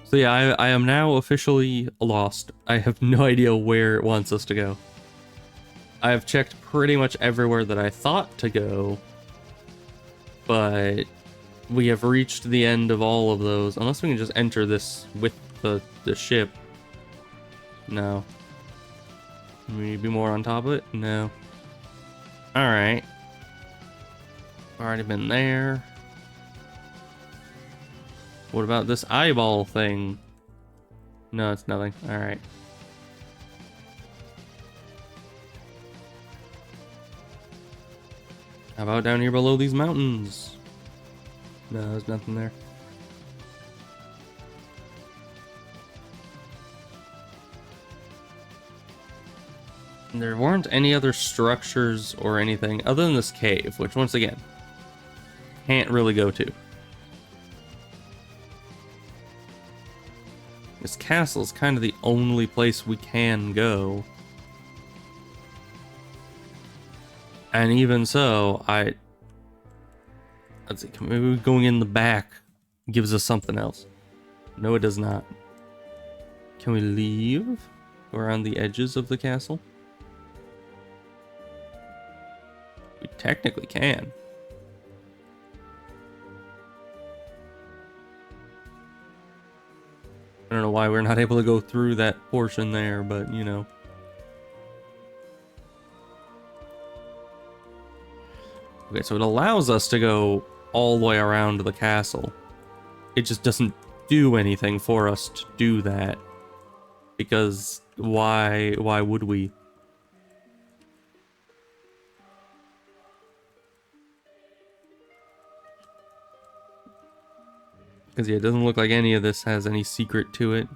So yeah, I am now officially lost. I have no idea where it wants us to go. I have checked pretty much everywhere that I thought to go, but we have reached the end of all of those. Unless we can just enter this with the ship. No. Maybe more on top of it? No. Alright. Already been there. What about this eyeball thing? No, it's nothing. Alright. How about down here below these mountains? No, there's nothing there. There weren't any other structures or anything other than this cave, which once again, can't really go to. This castle is kind of the only place we can go. And even so, let's see, maybe going in the back gives us something else. No, it does not. Can we leave? Go around the edges of the castle? We technically can. I don't know why we're not able to go through that portion there, but you know. Okay, so it allows us to go all the way around the castle. It just doesn't do anything for us to do that. Because why would we? Because yeah, it doesn't look like any of this has any secret to it.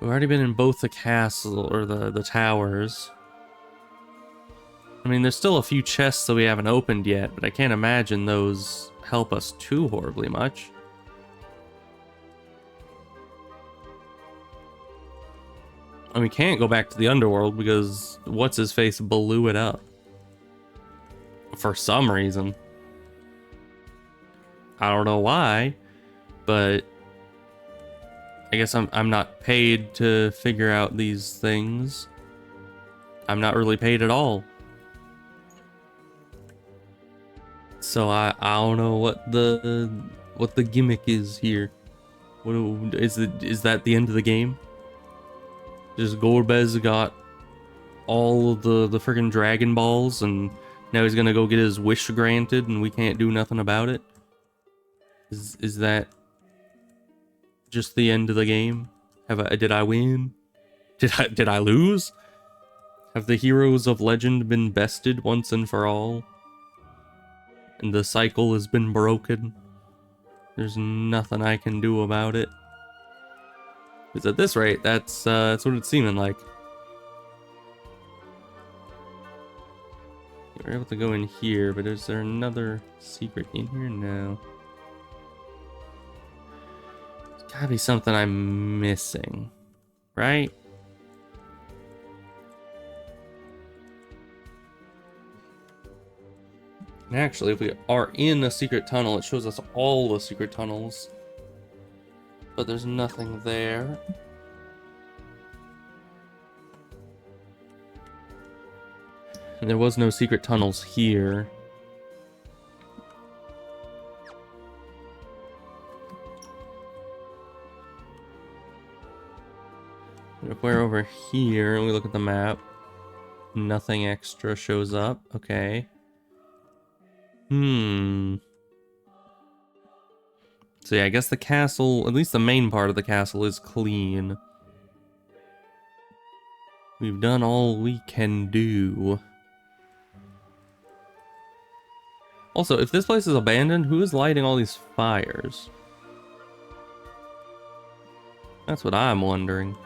We've already been in both the castle, or the towers. I mean, there's still a few chests that we haven't opened yet, but I can't imagine those help us too horribly much. And we can't go back to the underworld because what's-his-face blew it up. For some reason. I don't know why, but I guess I'm not paid to figure out these things. I'm not really paid at all. So I don't know what the gimmick is here. Is that the end of the game? Just Gorbez got all of the freaking Dragon Balls and now he's gonna go get his wish granted and we can't do nothing about it? Is that just the end of the game? Did I win? Did I lose? Have the heroes of legend been bested once and for all? And the cycle has been broken? There's nothing I can do about it. Because at this rate, that's what it's seeming like. We're able to go in here, but is there another secret in here? No. There's gotta be something I'm missing, right? And actually, if we are in a secret tunnel, it shows us all the secret tunnels. But there's nothing there. And there was no secret tunnels here. But if we're over here and we look at the map, nothing extra shows up. Okay. So yeah, I guess the castle, at least the main part of the castle, is clean. We've done all we can do. Also, if this place is abandoned, who is lighting all these fires? That's what I'm wondering.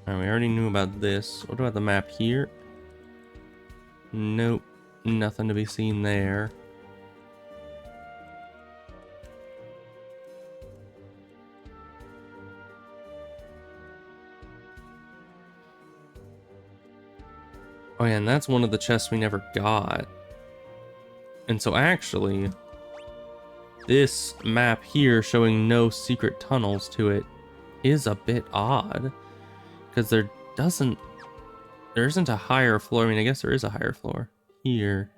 Alright, we already knew about this. What about the map here? Nope. Nothing to be seen there. Oh yeah, and that's one of the chests we never got. And so actually, this map here showing no secret tunnels to it is a bit odd. Because there isn't a higher floor. I mean, I guess there is a higher floor here.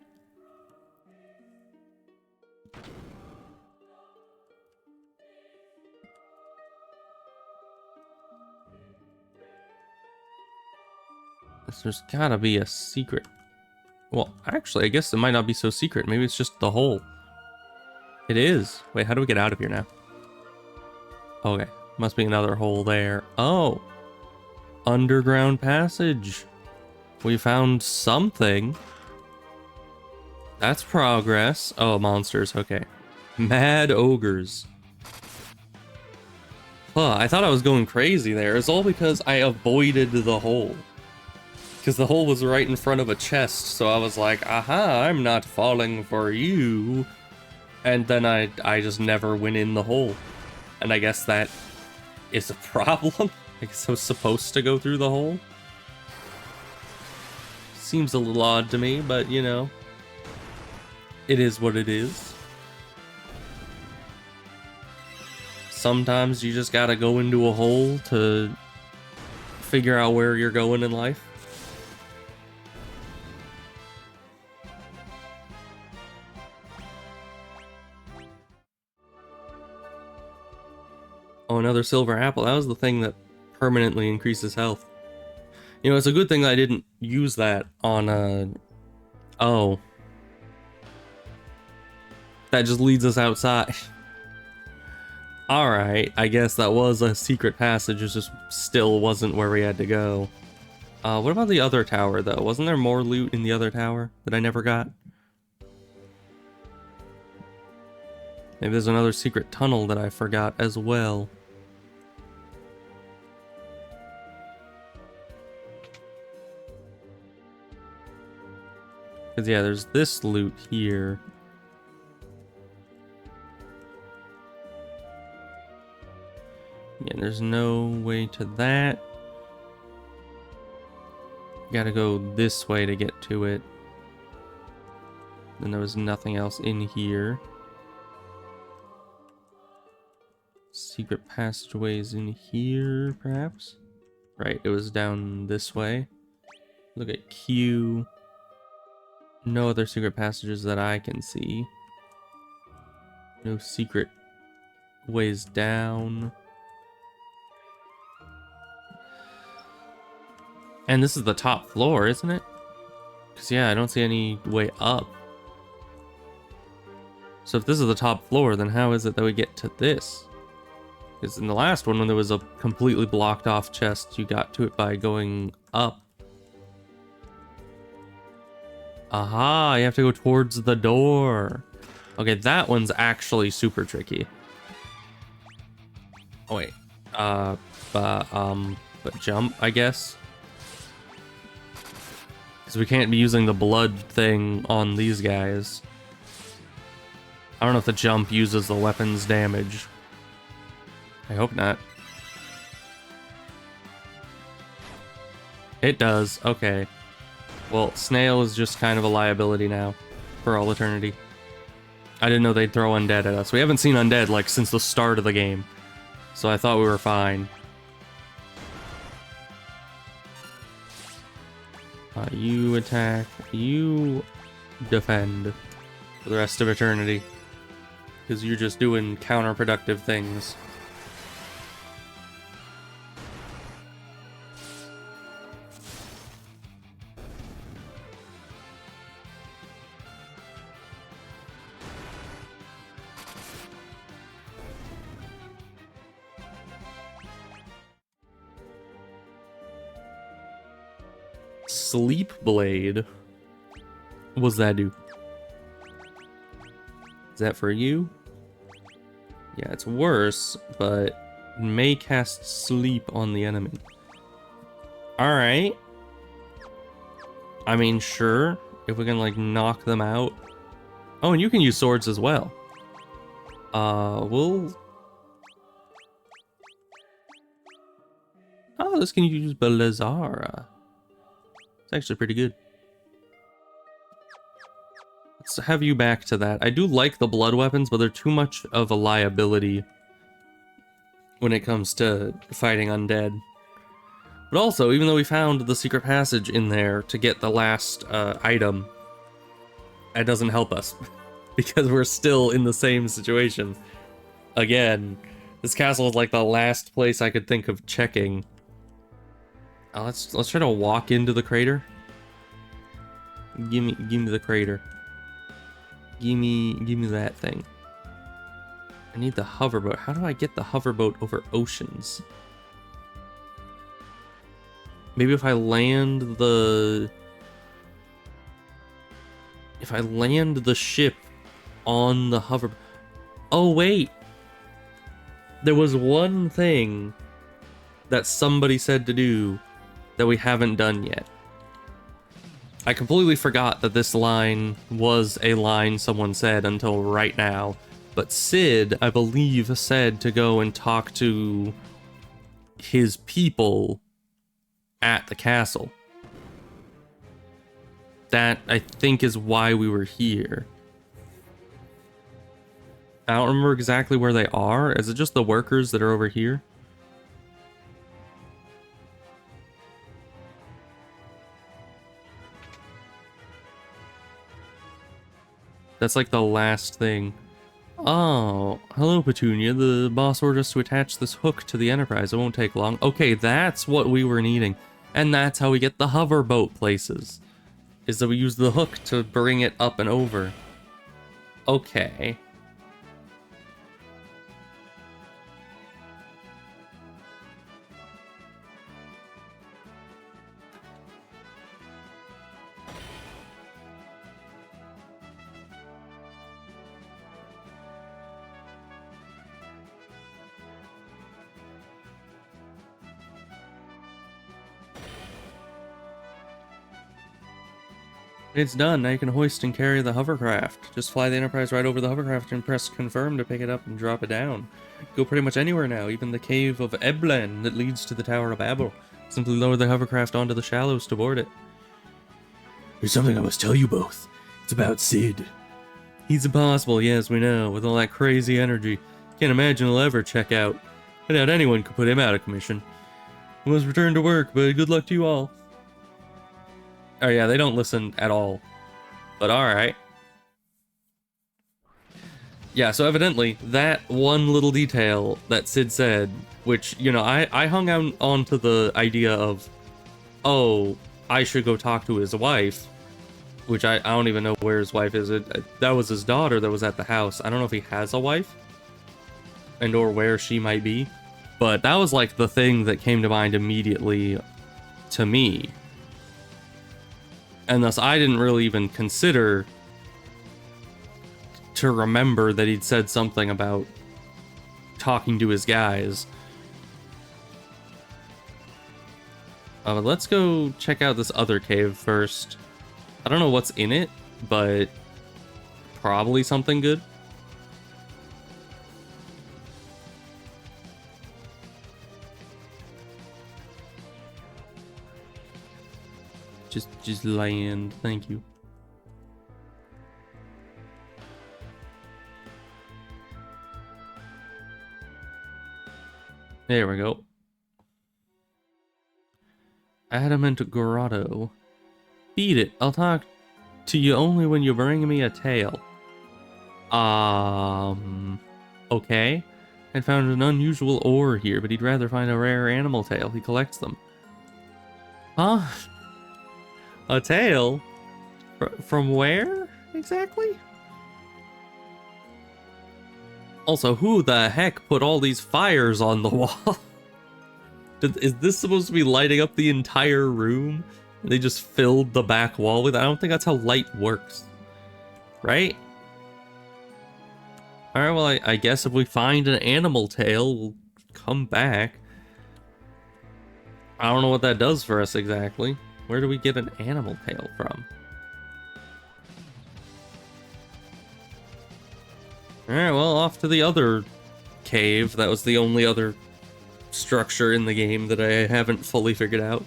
There's gotta be a secret. Well, actually, I guess it might not be so secret. Maybe it's just the hole. It is. Wait, how do we get out of here now? Okay, must be another hole there. Oh, underground passage. We found something. That's progress. Oh, monsters. Okay. Mad ogres. Huh, I thought I was going crazy there. It's all because I avoided the hole. Because the hole was right in front of a chest, so I was like, aha, I'm not falling for you. And then I just never went in the hole. And I guess that is a problem. I guess I was supposed to go through the hole. Seems a little odd to me, but you know, it is what it is. Sometimes you just gotta go into a hole to figure out where you're going in life. Oh, another silver apple. That was the thing that permanently increases health. You know, it's a good thing I didn't use that on, oh. That just leads us outside. Alright, I guess that was a secret passage, it just still wasn't where we had to go. What about the other tower, though? Wasn't there more loot in the other tower that I never got? Maybe there's another secret tunnel that I forgot as well. Because, yeah, there's this loot here. Yeah, there's no way to that. Gotta go this way to get to it. And there was nothing else in here. Secret passageways in here, perhaps? Right, it was down this way. Look at Q. No other secret passages that I can see. No secret ways down. And this is the top floor, isn't it? Because, yeah, I don't see any way up. So if this is the top floor, then how is it that we get to this? Because in the last one, when there was a completely blocked off chest, you got to it by going up. Aha, you have to go towards the door. Okay, that one's actually super tricky. Oh, wait. But jump, I guess. Because we can't be using the blood thing on these guys. I don't know if the jump uses the weapon's damage. I hope not. It does, okay. Well, Snail is just kind of a liability now for all eternity. I didn't know they'd throw undead at us. We haven't seen undead like since the start of the game. So I thought we were fine. You attack, you defend for the rest of eternity. Because you're just doing counterproductive things. Sleep Blade. What's that do? Is that for you? Yeah, it's worse, but may cast sleep on the enemy. Alright. I mean, sure. If we can, like, knock them out. Oh, and you can use swords as well. We'll... Oh, this can use Belazara. It's actually pretty good. Let's have you back to that. I do like the blood weapons, but they're too much of a liability when it comes to fighting undead. But also, even though we found the secret passage in there to get the last item, that doesn't help us. Because we're still in the same situation. Again, this castle is like the last place I could think of checking. Let's try to walk into the crater. Give me the crater. Give me that thing. I need the hoverboat. How do I get the hoverboat over oceans? Maybe if I land the ship on the hover. Oh wait. There was one thing that somebody said to do that we haven't done yet. I completely forgot that this line was a line someone said until right now. But Sid, I believe, said to go and talk to his people at the castle. That, I think, is why we were here. I don't remember exactly where they are. Is it just the workers that are over here? That's like the last thing. Oh, hello Petunia. The boss ordered us to attach this hook to the Enterprise. It won't take long. Okay, that's what we were needing. And that's how we get the hoverboat places. Is that we use the hook to bring it up and over. Okay. It's done. Now you can hoist and carry the hovercraft. Just fly the Enterprise right over the hovercraft and press confirm to pick it up and drop it down. Go pretty much anywhere now, even the cave of Eblen that leads to the Tower of Babel. Simply lower the hovercraft onto the shallows to board it. There's something I must tell you both. It's about Sid. He's impossible, yes, we know, with all that crazy energy. Can't imagine he'll ever check out. I doubt anyone could put him out of commission. We must return to work, but good luck to you all. Oh yeah, they don't listen at all. But alright. Yeah, so evidently, that one little detail that Sid said, which, you know, I hung out onto the idea of, oh, I should go talk to his wife, which I don't even know where his wife is. That was his daughter that was at the house. I don't know if he has a wife, and or where she might be, but that was like the thing that came to mind immediately to me. And thus, I didn't really even consider to remember that he'd said something about talking to his guys. Let's go check out this other cave first. I don't know what's in it, but probably something good. Just land, thank you. There we go. Adamant Grotto. Beat it, I'll talk to you only when you bring me a tail. Okay. I found an unusual ore here, but he'd rather find a rare animal tail. He collects them. Huh? A tail? From where, exactly? Also, who the heck put all these fires on the wall? Is this supposed to be lighting up the entire room? They just filled the back wall with it. I don't think that's how light works. Right? Alright, well, I guess if we find an animal tail, we'll come back. I don't know what that does for us exactly. Where do we get an animal tail from? Alright, well, off to the other cave. That was the only other structure in the game that I haven't fully figured out.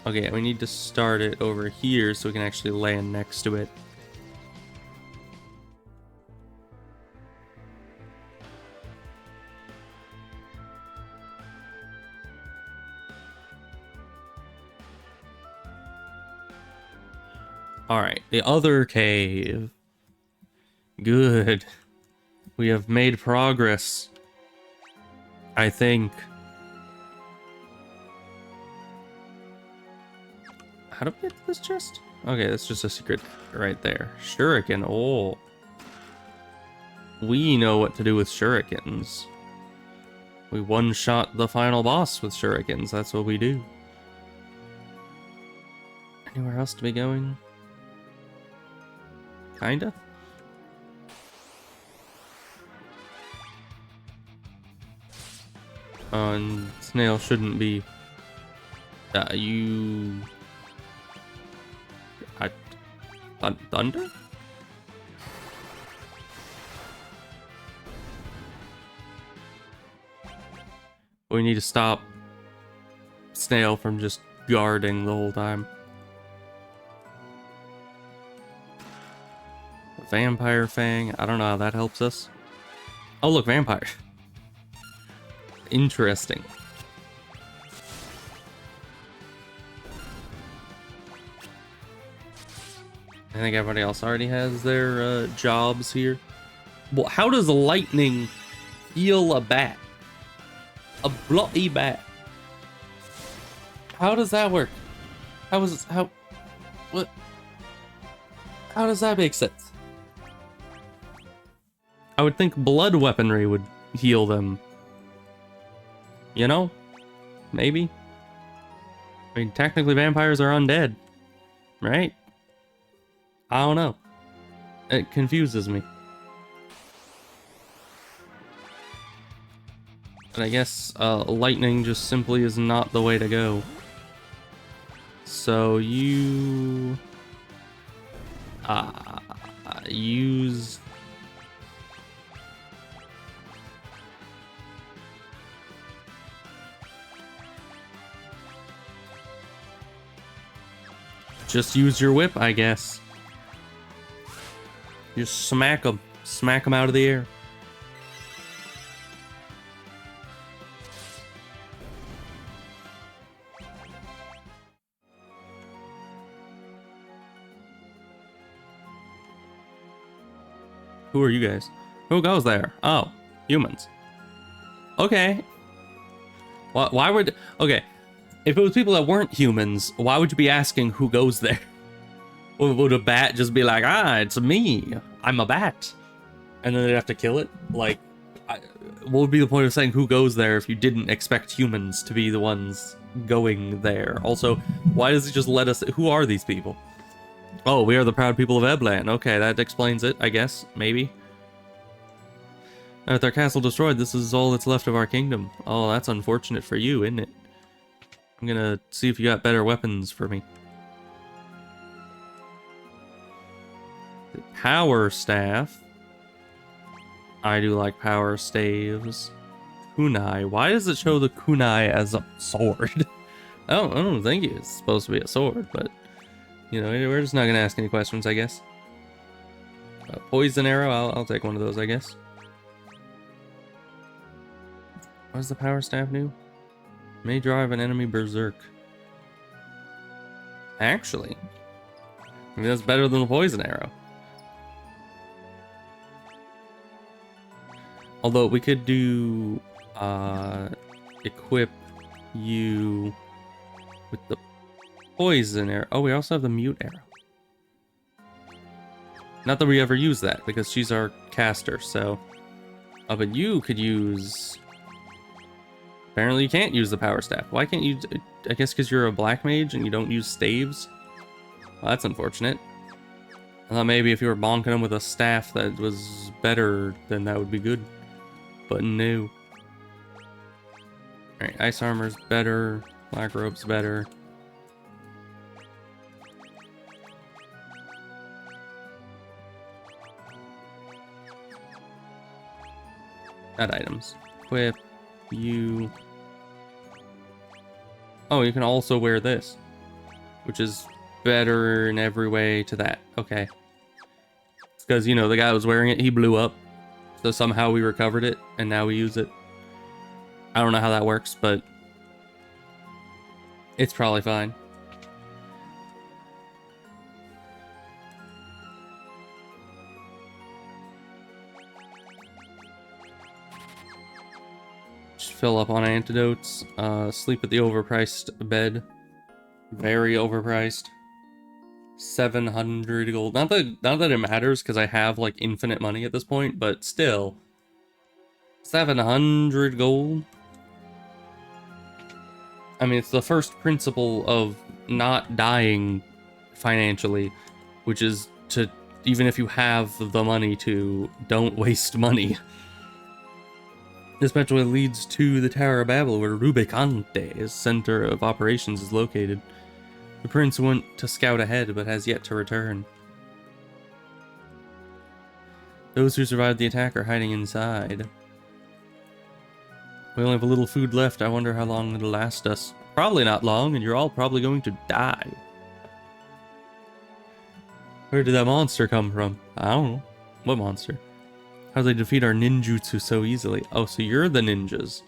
Okay, we need to start it over here so we can actually land next to it. Alright, the other cave. Good. We have made progress. I think. How do we get to this chest? Okay, that's just a secret right there. Shuriken, oh. We know what to do with shurikens. We one-shot the final boss with shurikens, that's what we do. Anywhere else to be going? Kinda? And snail shouldn't be... Thunder? We need to stop Snail from just guarding the whole time. Vampire Fang. I don't know how that helps us. Oh, look, vampire. Interesting. I think everybody else already has their jobs here. Well, how does lightning heal a bat? A bloody bat. How does that work? How does that make sense? I would think blood weaponry would heal them. You know? Maybe? I mean, technically vampires are undead. Right? I don't know. It confuses me. And I guess lightning just simply is not the way to go. So you... use... Just use your whip, I guess. Just smack them. Smack them out of the air. Who are you guys? Who goes there? Oh, humans. Okay. Why would... Okay. If it was people that weren't humans, why would you be asking who goes there? Would a bat just be like, it's me. I'm a bat. And then they'd have to kill it? Like, what would be the point of saying who goes there if you didn't expect humans to be the ones going there? Also, why does it just let us... Who are these people? Oh, we are the proud people of Eblan. Okay, that explains it, I guess. Maybe. With our castle destroyed, this is all that's left of our kingdom. Oh, that's unfortunate for you, isn't it? I'm gonna see if you got better weapons for me. The power staff. I do like power staves. Kunai. Why does it show the kunai as a sword? I don't think it's supposed to be a sword, but... You know, we're just not gonna ask any questions, I guess. Poison arrow, I'll take one of those, I guess. What does the power staff do? May drive an enemy berserk. Actually, I mean, that's better than the poison arrow. Although we could do equip you with the poison arrow. Oh, we also have the mute arrow. Not that we ever use that, because she's our caster, so... Oh, but you could use... Apparently you can't use the power staff. Why can't you... I guess because you're a black mage and you don't use staves? Well, that's unfortunate. I thought maybe if you were bonking them with a staff that was better, then that would be good. But no. Alright, ice armor's better. Black robe's better. Add items. Equip. You. Oh, you can also wear this. Which is better in every way to that. Okay. It's because, you know, the guy who was wearing it, he blew up. So somehow we recovered it, and now we use it. I don't know how that works, but... it's probably fine. Just fill up on antidotes. Sleep at the overpriced bed. Very overpriced. 700 gold. Not that it matters, because I have, like, infinite money at this point, but still. 700 gold? I mean, it's the first principle of not dying financially, which is to, even if you have the money to, don't waste money. This eventually leads to the Tower of Babel, where Rubicante's center of operations is located. The prince went to scout ahead, but has yet to return. Those who survived the attack are hiding inside. We only have a little food left. I wonder how long it'll last us. Probably not long, and you're all probably going to die. Where did that monster come from? I don't know. What monster? How did they defeat our ninjutsu so easily? Oh, so you're the ninjas.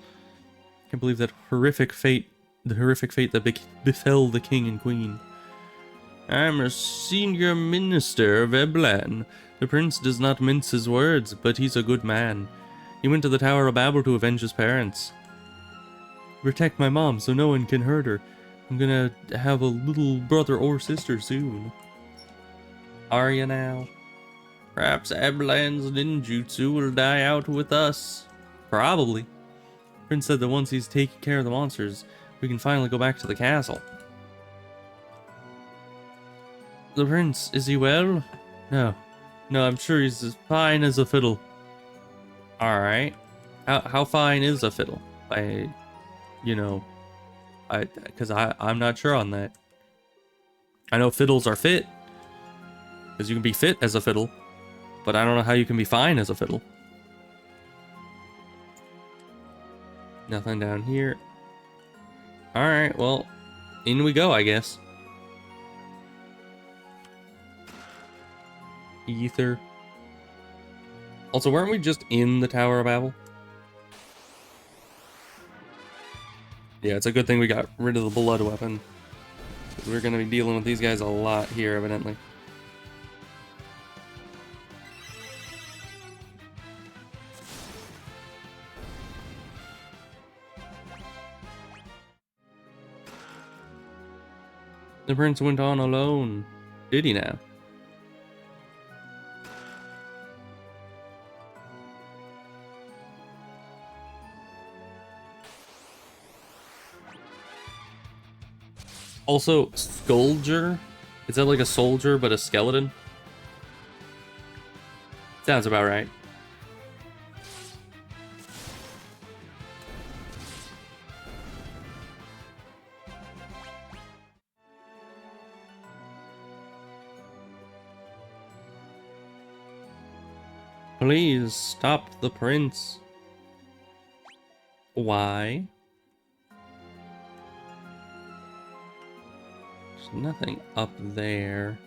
Can't believe that horrific fate. The horrific fate that befell the king and queen. I'm a senior minister of Eblan. The prince does not mince his words, but he's a good man. He went to the Tower of Babel to avenge his parents. Protect my mom so no one can hurt her. I'm gonna have a little brother or sister soon. Are you now? Perhaps Eblan's ninjutsu will die out with us. Probably. Prince said that once he's taken care of the monsters, we can finally go back to the castle. The prince, is he well? No. No, I'm sure he's as fine as a fiddle. Alright. How fine is a fiddle? Because I'm not sure on that. I know fiddles are fit. Because you can be fit as a fiddle. But I don't know how you can be fine as a fiddle. Nothing down here. Alright, well, in we go, I guess. Ether. Also, weren't we just in the Tower of Babel? Yeah, it's a good thing we got rid of the blood weapon. Because we're going to be dealing with these guys a lot here, evidently. The prince went on alone. Did he now? Also, soldier? Is that like a soldier but a skeleton? Sounds about right. Please stop the prince. Why? There's nothing up there.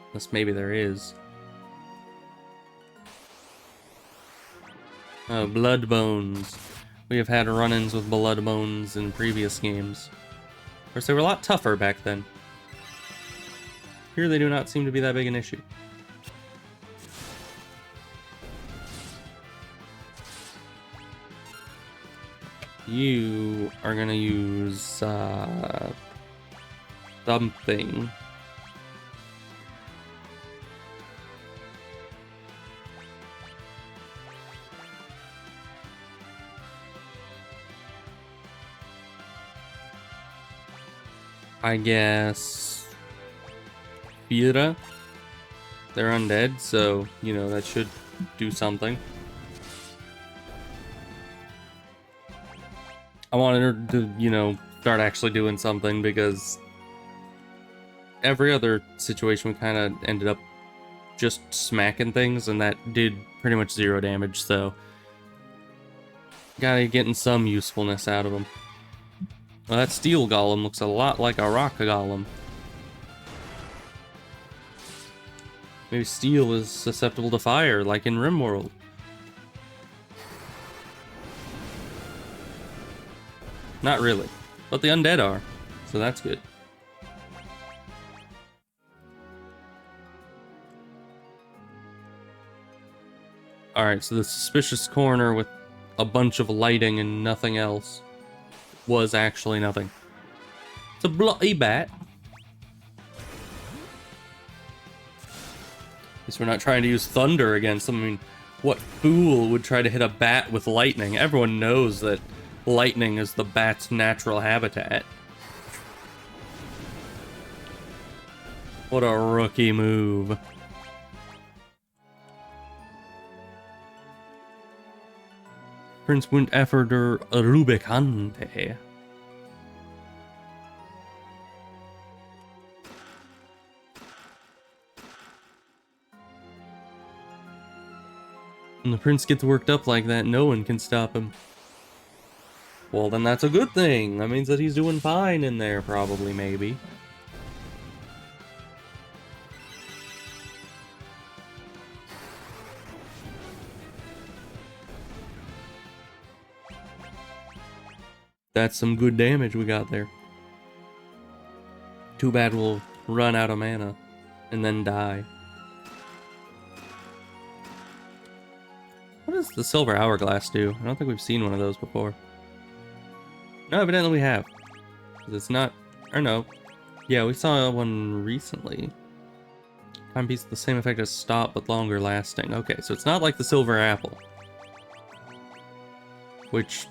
Unless maybe there is. Oh, blood bones. We have had run-ins with blood bones in previous games. Of course, they were a lot tougher back then. Here they do not seem to be that big an issue. You are gonna use something. I guess Fira. They're undead, so you know that should do something. I wanted her to, you know, start actually doing something because every other situation we kind of ended up just smacking things, and that did pretty much 0 damage, so gotta getting some usefulness out of them. Well, that steel golem looks a lot like a rock golem. Maybe steel is susceptible to fire, like in RimWorld. Not really, but the undead are, so that's good. Alright, so the suspicious corner with a bunch of lighting and nothing else was actually nothing. It's a bloody bat. At least we're not trying to use thunder against them. I mean, what fool would try to hit a bat with lightning? Everyone knows that lightning is the bat's natural habitat. What a rookie move. Prince went after Rubicante. When the prince gets worked up like that, no one can stop him. Well, then that's a good thing. That means that he's doing fine in there, probably, maybe. That's some good damage we got there. Too bad we'll run out of mana and then die. What does the silver hourglass do? I don't think we've seen one of those before. No, evidently we have. 'Cause it's not... or no. Yeah, we saw one recently. Timepiece the same effect as stop, but longer lasting. Okay, so it's not like the silver apple. Which...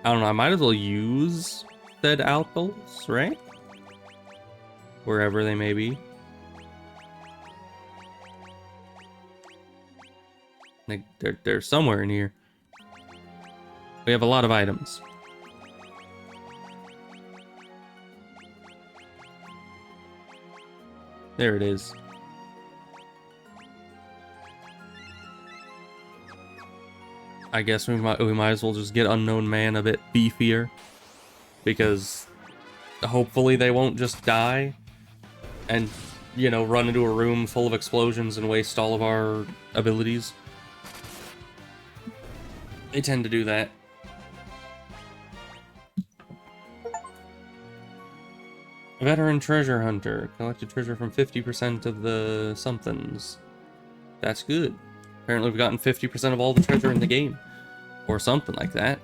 I don't know, I might as well use said apples, right? Wherever they may be. Like, they're somewhere in here. We have a lot of items. There it is. I guess we might as well just get Unknown Man a bit beefier, because hopefully they won't just die and, you know, run into a room full of explosions and waste all of our abilities. They tend to do that. Veteran Treasure Hunter. Collected treasure from 50% of the somethings. That's good. Apparently we've gotten 50% of all the treasure in the game. Or something like that.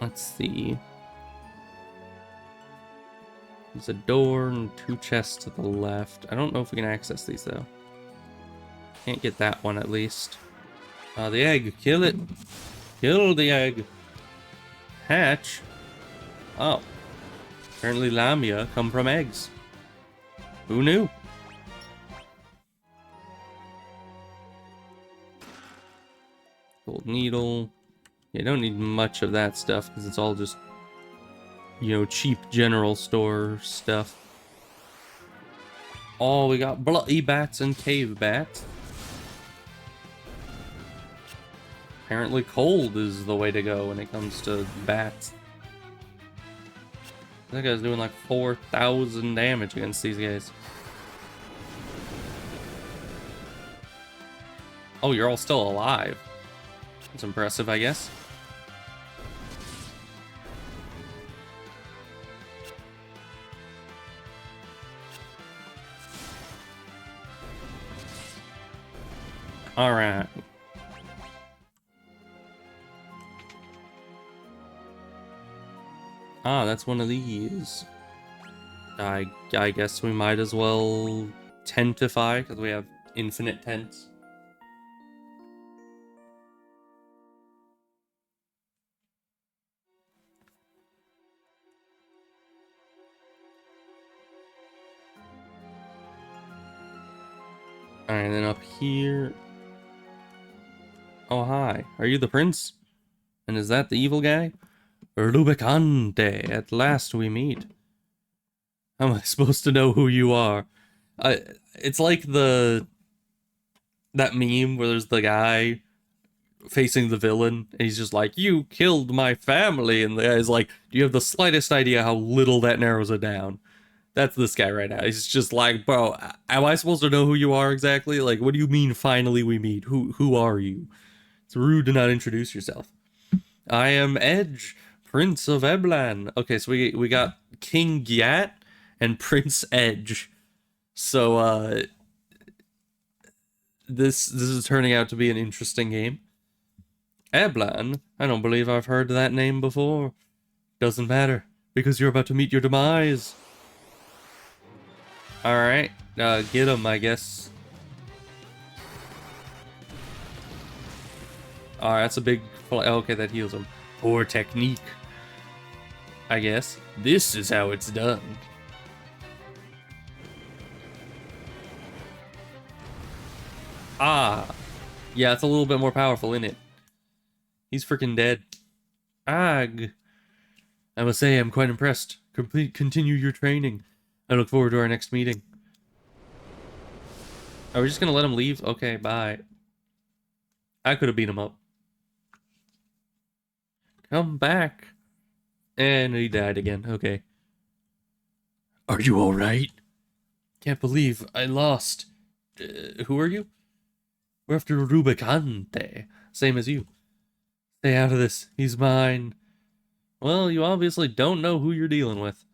Let's see. There's a door and 2 chests to the left. I don't know if we can access these though. Can't get that one at least. The egg. Kill it. Kill the egg. Hatch. Oh. Apparently lamia come from eggs. Who knew? Gold needle. Yeah, don't need much of that stuff because it's all just, you know, cheap general store stuff. Oh, we got bloody bats and cave bats. Apparently cold is the way to go when it comes to bats. That guy's doing like 4,000 damage against these guys. Oh, you're all still alive. That's impressive, I guess. Alright. Ah, that's one of these. I guess we might as well tentify, because we have infinite tents. Alright, then up here... Oh, hi. Are you the prince? And is that the evil guy? Rubicante, at last we meet. How am I supposed to know who you are? It's like that meme where there's the guy facing the villain, and he's just like, "You killed my family," and the guy's like, "Do you have the slightest idea how little that narrows it down?" That's this guy right now. He's just like, "Bro, am I supposed to know who you are exactly? Like, what do you mean finally we meet? Who are you? It's rude to not introduce yourself." I am Edge, Prince of Eblan. Okay, so we got King Gyat and Prince Edge. So this is turning out to be an interesting game. Eblan? I don't believe I've heard that name before. Doesn't matter, because you're about to meet your demise. Alright, get him, I guess. Alright, that's a big... Okay, that heals him. Poor technique, I guess. This is how it's done. Ah. Yeah, it's a little bit more powerful, isn't it? He's freaking dead. Ag. I must say, I'm quite impressed. Continue your training. I look forward to our next meeting. Are we just gonna let him leave? Okay, bye. I could have beat him up. Come back. And he died again. Okay. Are you alright? Can't believe I lost. Who are you? We're after Rubicante. Same as you. Stay out of this. He's mine. Well, you obviously don't know who you're dealing with.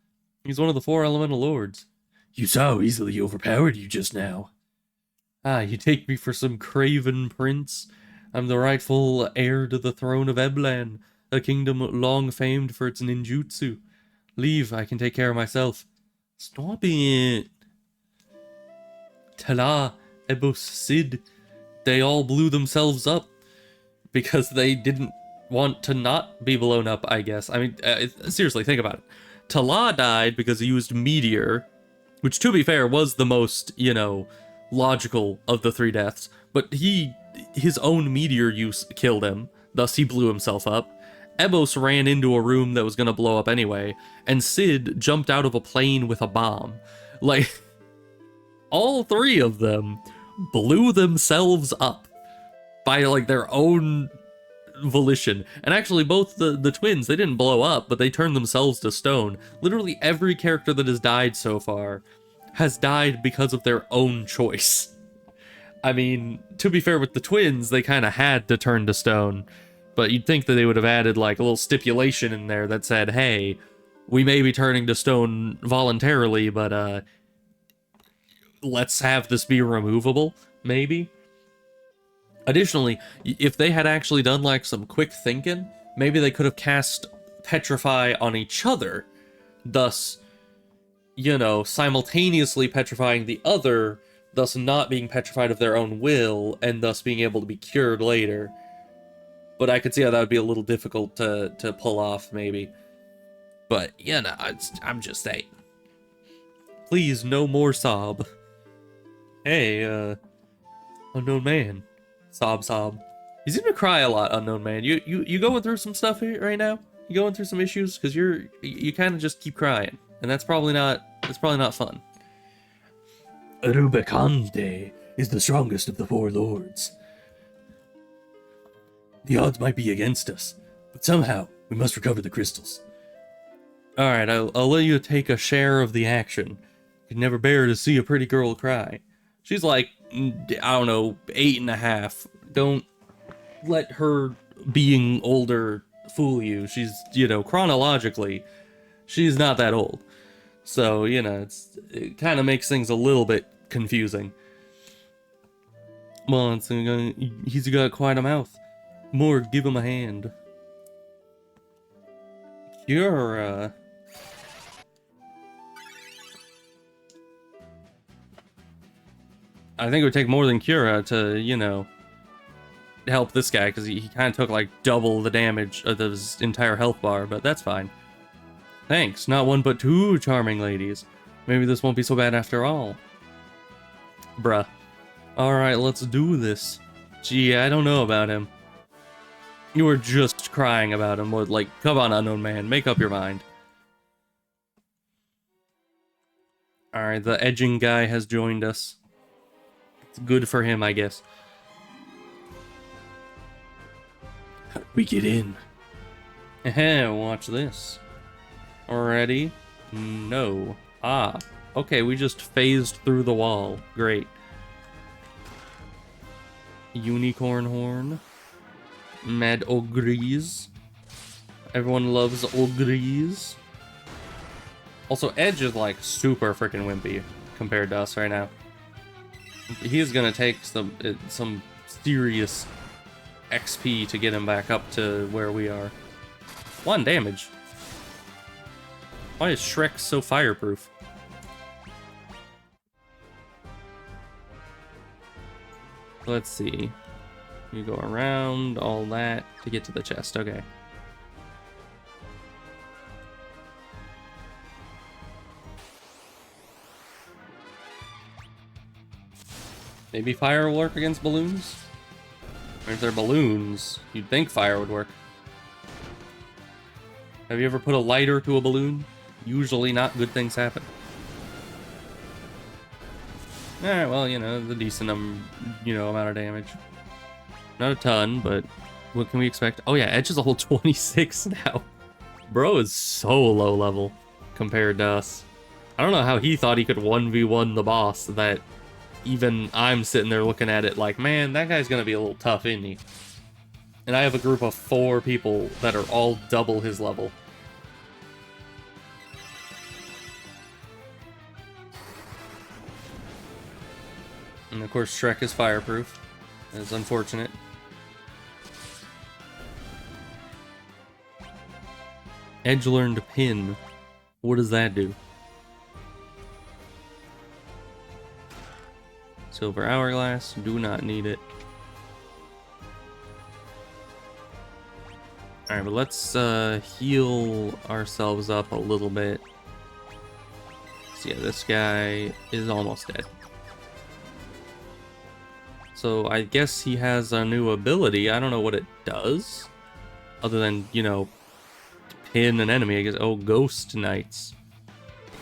He's one of the 4 elemental lords. You saw how easily he overpowered you just now. Ah, you take me for some craven prince? I'm the rightful heir to the throne of Eblan, a kingdom long famed for its ninjutsu. Leave, I can take care of myself. Stop it. Tala, Ebos, Sid, they all blew themselves up because they didn't want to not be blown up, I guess. I mean, seriously, think about it. Tala died because he used Meteor, which, to be fair, was the most, you know, logical of the 3 deaths, but his own Meteor use killed him, thus he blew himself up. Ebos ran into a room that was gonna blow up anyway, and Sid jumped out of a plane with a bomb. Like, all 3 of them blew themselves up by, like, their own volition. And actually, both the twins, they didn't blow up, but they turned themselves to stone. Literally every character that has died so far has died because of their own choice. I mean, to be fair with the twins, they kind of had to turn to stone, but you'd think that they would have added, like, a little stipulation in there that said, hey, we may be turning to stone voluntarily, but let's have this be removable, maybe. Additionally, if they had actually done, like, some quick thinking, maybe they could have cast Petrify on each other, thus, you know, simultaneously petrifying the other, thus not being petrified of their own will, and thus being able to be cured later. But I could see how that would be a little difficult to pull off, maybe. But, you know, I'm just saying. Please, no more sob. Hey, unknown man. Sob, sob. You seem to cry a lot, unknown man. You going through some stuff here right now? You going through some issues? Because you kind of just keep crying, and that's probably not fun. Rubicante is the strongest of the 4 lords. The odds might be against us, but somehow we must recover the crystals. Alright, I'll let you take a share of the action. I can never bear to see a pretty girl cry. She's like, I don't know, 8.5. Don't let her being older fool you. She's, you know, chronologically, she's not that old. So, you know, it kind of makes things a little bit confusing. Well, he's got quite a mouth. More, give him a hand. Cura. I think it would take more than Cura to, you know, help this guy, because he kind of took like double the damage of his entire health bar, but that's fine. Thanks, not one but two charming ladies. Maybe this won't be so bad after all. Bruh. Alright, let's do this. Gee, I don't know about him. You were just crying about him. Like, come on, unknown man, make up your mind. Alright, the edging guy has joined us. It's good for him, I guess. How do we get in? Watch this. Ready? No. Ah. Okay, we just phased through the wall. Great. Unicorn horn. Mad ogres. Everyone loves ogres. Also, Edge is like super freaking wimpy compared to us right now. He's gonna take some serious XP to get him back up to where we are. 1 damage. Why is Shrek so fireproof? Let's see. You go around all that to get to the chest. Okay. Maybe fire will work against balloons? Or if they're balloons, you'd think fire would work. Have you ever put a lighter to a balloon? Usually not good things happen. Alright, well, you know, the decent amount of damage. Not a ton, but what can we expect? Oh yeah, Edge is a whole 26 now. Bro is so low level compared to us. I don't know how he thought he could 1v1 the boss, that even I'm sitting there looking at it like, man, that guy's gonna be a little tough, isn't he? And I have a group of 4 people that are all double his level. And of course, Shrek is fireproof. That's unfortunate. Edge learned pin. What does that do? Silver hourglass. Do not need it. Alright, but let's heal ourselves up a little bit. So yeah, this guy is almost dead. So I guess he has a new ability. I don't know what it does. Other than, you know, pin an enemy. I guess, oh, Ghost Knights.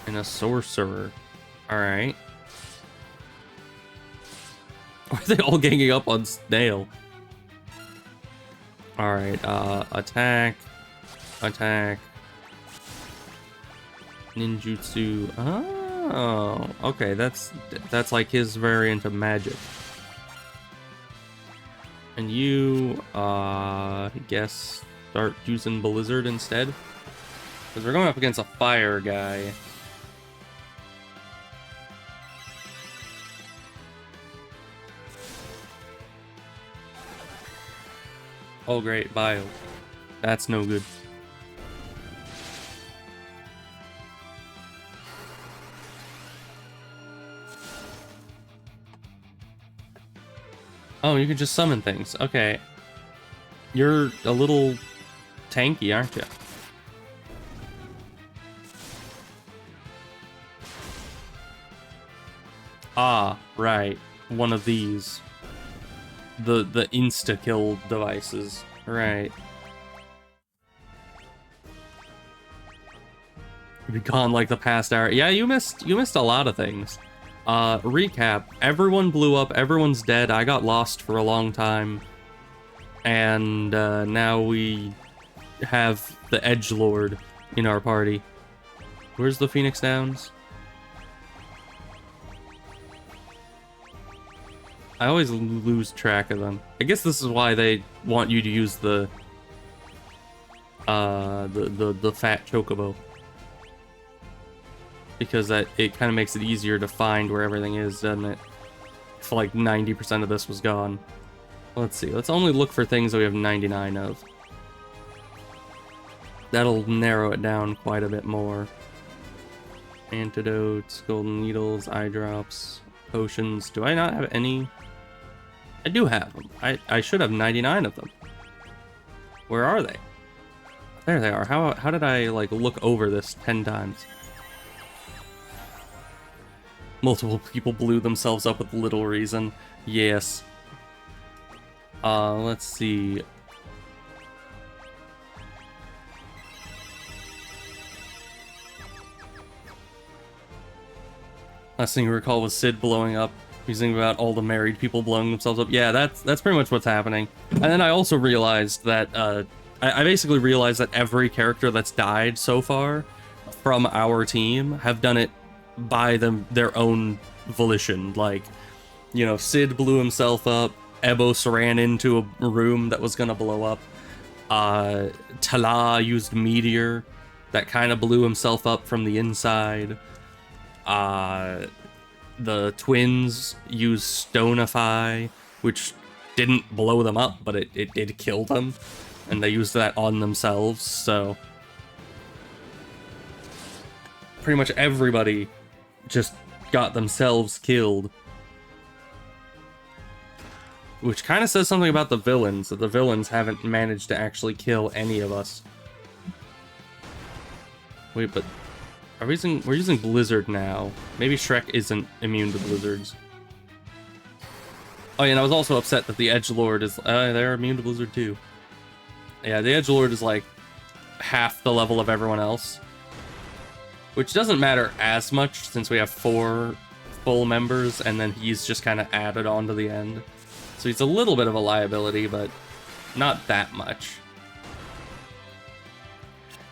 And a Sorcerer. Alright. Why are they all ganging up on Snail? Alright, attack. Attack. Ninjutsu. Oh, okay, that's like his variant of magic. And you, I guess, start using Blizzard instead? Because we're going up against a fire guy. Oh great, bio. That's no good. Oh, you can just summon things. Okay. You're a little tanky, aren't you? Ah, right. One of these. The insta-kill devices. Right. You've gone like the past hour. Yeah, you missed a lot of things. Recap. Everyone blew up, everyone's dead, I got lost for a long time. And now we have the Edgelord in our party. Where's the Phoenix Downs? I always lose track of them. I guess this is why they want you to use the fat chocobo. Because it kind of makes it easier to find where everything is, doesn't it? If like 90% of this was gone. Let's see, let's only look for things that we have 99 of. That'll narrow it down quite a bit more. Antidotes, golden needles, eye drops. potions. Do I not have any? I do have them. I should have 99 of them. Where are they? There they are. How did I, like, look over this 10 times? Multiple people blew themselves up with little reason. Yes. Let's see. Last thing you recall was Sid blowing up. Musing about all the married people blowing themselves up. Yeah, that's pretty much what's happening. And then I also realized that, I basically realized that every character that's died so far from our team have done it by their own volition. Like, you know, Sid blew himself up, Ebos ran into a room that was gonna blow up, Tala used Meteor that kind of blew himself up from the inside, the twins used Stonify, which didn't blow them up, but it did kill them, and they used that on themselves, so pretty much everybody just got themselves killed. Which kind of says something about the villains, that the villains haven't managed to actually kill any of us. Wait, but we're using Blizzard now. Maybe Shrek isn't immune to blizzards. Oh yeah, and I was also upset that the Edgelord is, they're immune to Blizzard too. Yeah, the Edgelord is like half the level of everyone else. Which doesn't matter as much since we have 4 full members and then he's just kind of added on to the end. So he's a little bit of a liability, but not that much.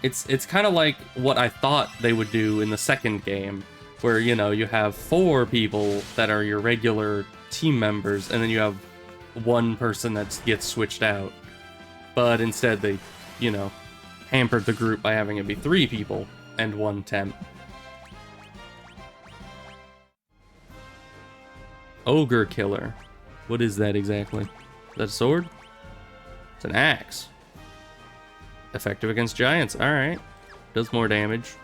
It's kind of like what I thought they would do in the second game, where, you know, you have 4 people that are your regular team members, and then you have 1 person that gets switched out. But instead they, you know, hampered the group by having it be 3 people and 1 temp. Ogre Killer. What is that exactly? Is that a sword? It's an axe. Effective against giants. Alright. Does more damage.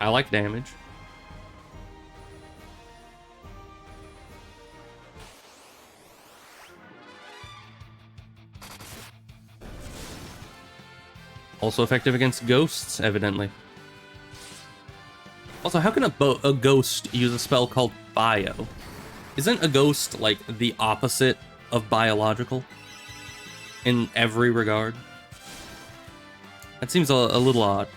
I like damage. Also effective against ghosts, evidently. Also, how can a ghost use a spell called Bio? Isn't a ghost, like, the opposite of biological? In every regard? That seems a little odd.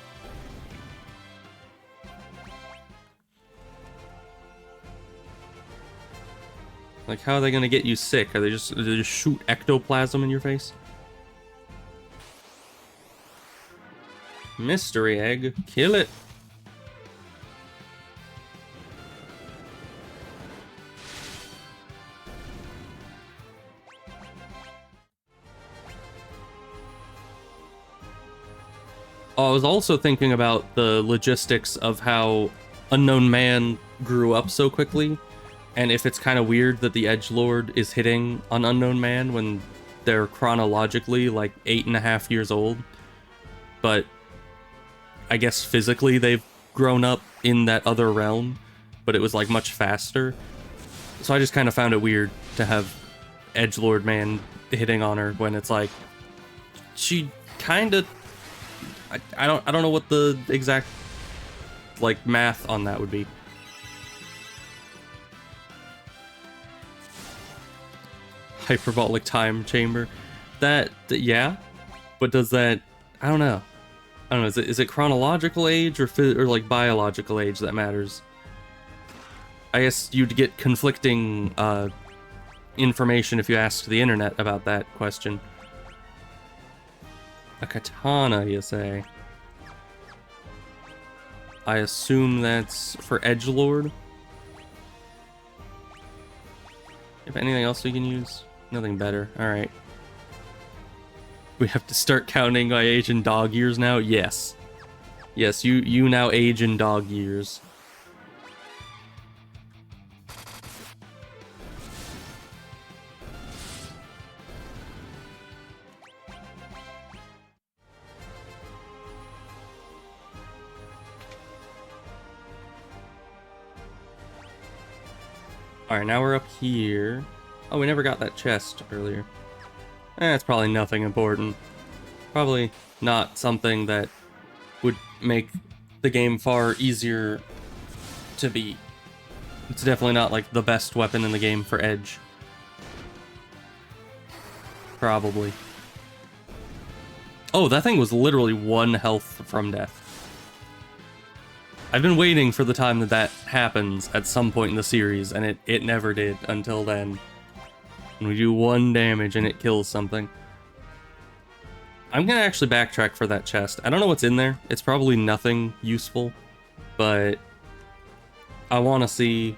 Like, how are they gonna get you sick? Do they just shoot ectoplasm in your face? Mystery egg. Kill it. I was also thinking about the logistics of how Unknown Man grew up so quickly, and if it's kind of weird that the Edgelord is hitting on Unknown Man when they're chronologically like 8.5 years old, but I guess physically they've grown up in that other realm, but it was like much faster. So I just kind of found it weird to have Edgelord Man hitting on her when it's like she kind of, I don't know what the exact like math on that would be. Hyperbolic time chamber. That yeah, but does that, I don't know. Is it chronological age or like biological age that matters? I guess you'd get conflicting information if you asked the internet about that question. A katana, you say? I assume that's for Edgelord. If anything else we can use? Nothing better. Alright. We have to start counting my age in dog years now? Yes. Yes, you now age in dog years. Alright, now we're up here. Oh, we never got that chest earlier. It's probably nothing important. Probably not something that would make the game far easier to beat. It's definitely not like the best weapon in the game for Edge. Probably. Oh, that thing was literally 1 health from death. I've been waiting for the time that that happens at some point in the series, and it never did until then. And we do 1 damage and it kills something. I'm gonna actually backtrack for that chest. I don't know what's in there. It's probably nothing useful, but I want to see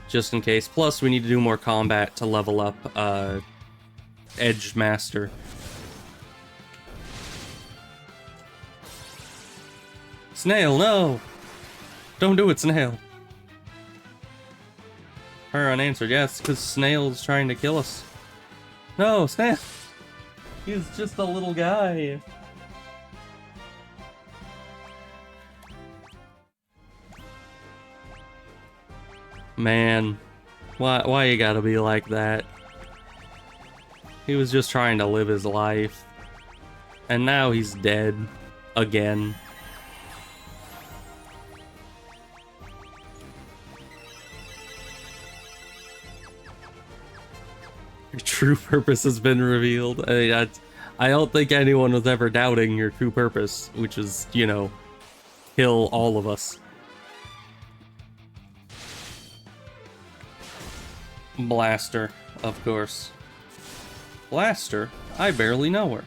just in case. Plus, we need to do more combat to level up Edge Master. Snail, no! Don't do it, Snail. Her unanswered. Yes, because Snail's trying to kill us. No, Snail! He's just a little guy. Man, why you gotta be like that? He was just trying to live his life. And now he's dead. Again. Your true purpose has been revealed. I don't think anyone was ever doubting your true purpose, which is, you know, kill all of us. Blaster, of course. Blaster? I barely know her.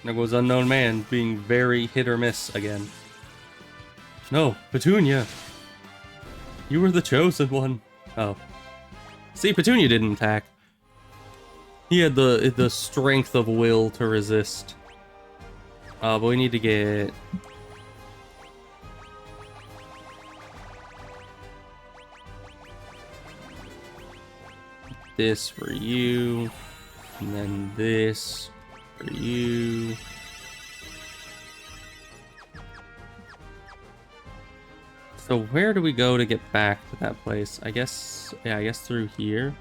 There goes Unknown Man being very hit or miss again. No, Petunia! You were the chosen one. Oh. See, Petunia didn't attack. He had the strength of will to resist. But we need to get... this for you. And then this for you. So where do we go to get back to that place? I guess, yeah, I guess through here.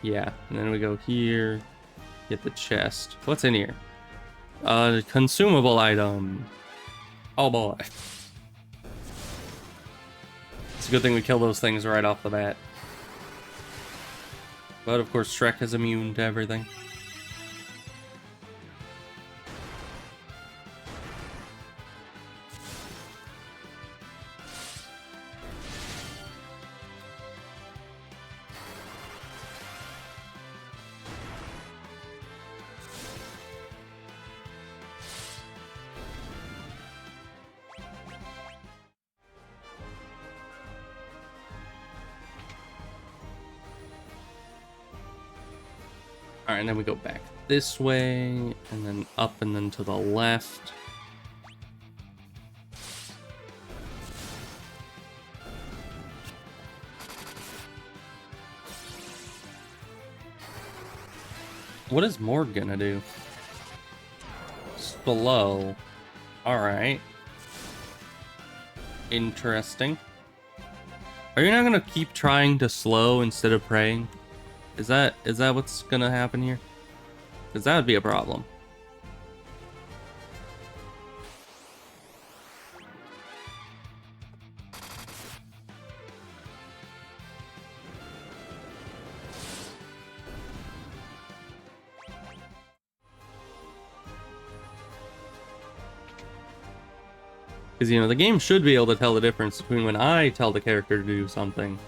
Yeah, and then we go here, get the chest. What's in here? Consumable item. Oh boy. It's a good thing we kill those things right off the bat. But of course Shrek is immune to everything. Alright, and then we go back this way, and then up and then to the left. What is Morg gonna do? Slow. Alright. Interesting. Are you not gonna keep trying to slow instead of praying? Is that what's gonna happen here? Because that would be a problem. Because, you know, the game should be able to tell the difference between when I tell the character to do something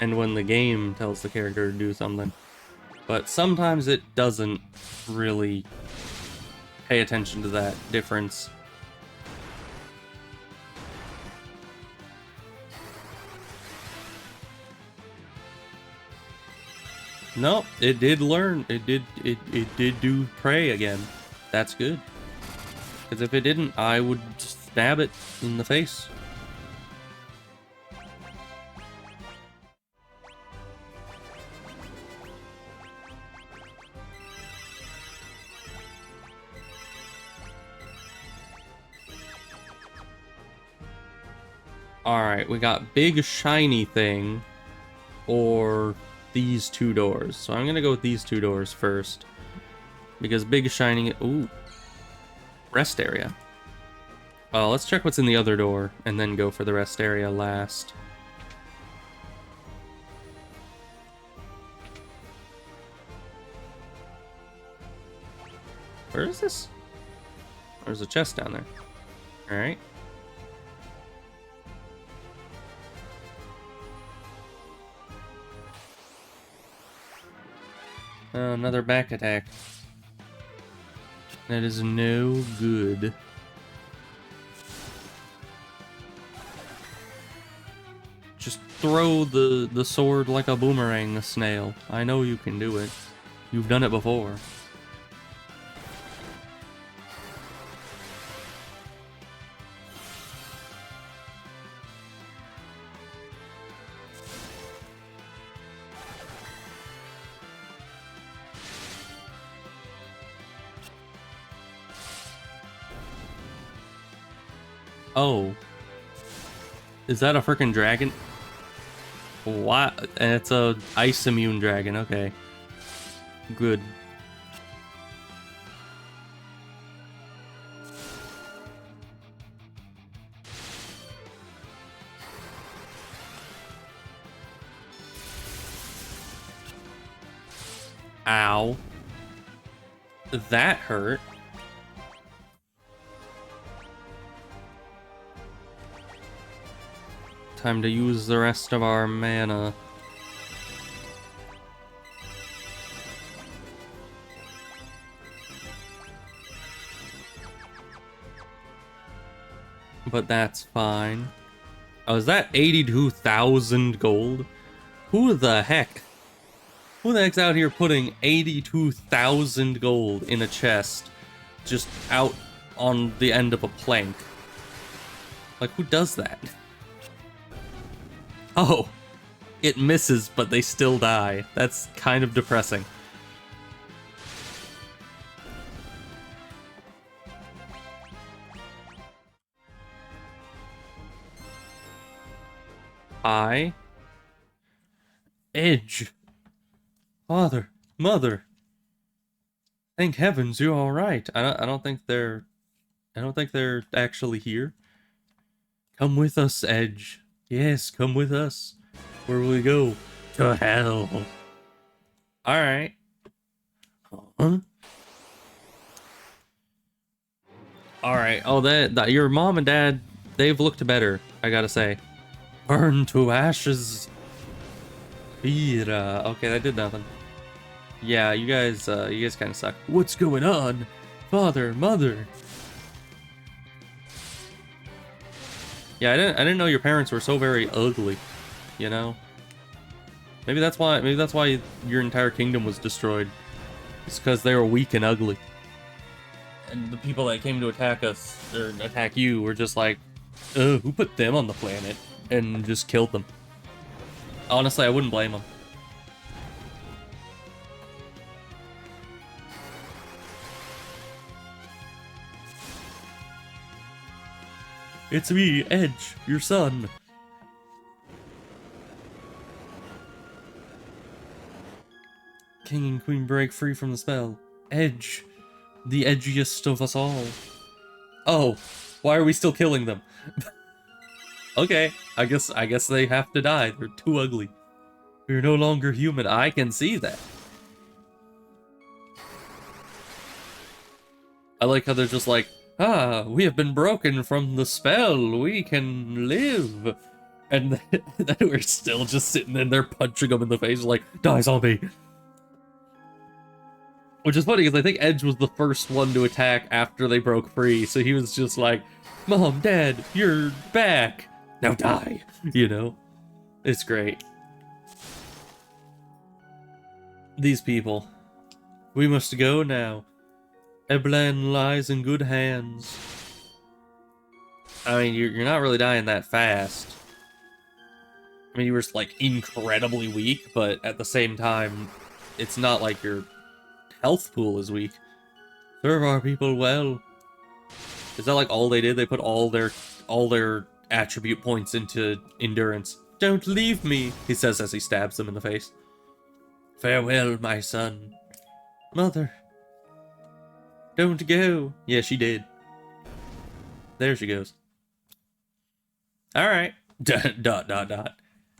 and when the game tells the character to do something. But sometimes it doesn't really pay attention to that difference. Nope, it did learn. It did do pray again. That's good. Because if it didn't, I would stab it in the face. Alright, we got big shiny thing or these two doors. So I'm gonna go with these two doors first. Because big shiny... Ooh. Rest area. Let's check what's in the other door and then go for the rest area last. Where is this? There's a chest down there. Alright. Another back attack. That is no good. Just throw the sword like a boomerang, snail. I know you can do it. You've done it before. Oh. Is that a freaking dragon? What? And it's a ice immune dragon, okay. Good. Ow. That hurt. Time to use the rest of our mana. But that's fine. Oh, is that 82,000 gold? Who the heck? Who the heck's out here putting 82,000 gold in a chest just out on the end of a plank? Like, who does that? Oh, it misses, but they still die. That's kind of depressing. Edge. Father, mother. Thank heavens you're all right. I don't think they're actually here. Come with us, Edge. Yes, come with us. Where will we go? To hell. Alright. Huh? Alright. Oh, that your mom and dad, they've looked better, I gotta say. Burn to ashes. Pira. Okay, that did nothing. Yeah, you guys kind of suck. What's going on? Father, mother. Yeah, I didn't know your parents were so very ugly, you know? Maybe that's why your entire kingdom was destroyed. It's because they were weak and ugly. And the people that came to attack us, or attack you, were just like, who put them on the planet? And just killed them. Honestly, I wouldn't blame them. It's me, Edge, your son. King and Queen break free from the spell. Edge, the edgiest of us all. Oh, why are we still killing them? Okay, I guess they have to die. They're too ugly. We're no longer human. I can see that. I like how they're just like, we have been broken from the spell. We can live. And then we're still just sitting in there punching them in the face like, die, zombie. Which is funny because I think Edge was the first one to attack after they broke free. So he was just like, Mom, Dad, you're back. Now die. You know? It's great. These people. We must go now. Eblan lies in good hands. I mean, you're not really dying that fast. I mean, you were like incredibly weak, but at the same time, it's not like your health pool is weak. Serve our people well. Is that like all they did? They put all their attribute points into endurance. Don't leave me, he says as he stabs him in the face. Farewell, my son. Mother. Don't go. Yeah, she did. There she goes. Alright. Dot.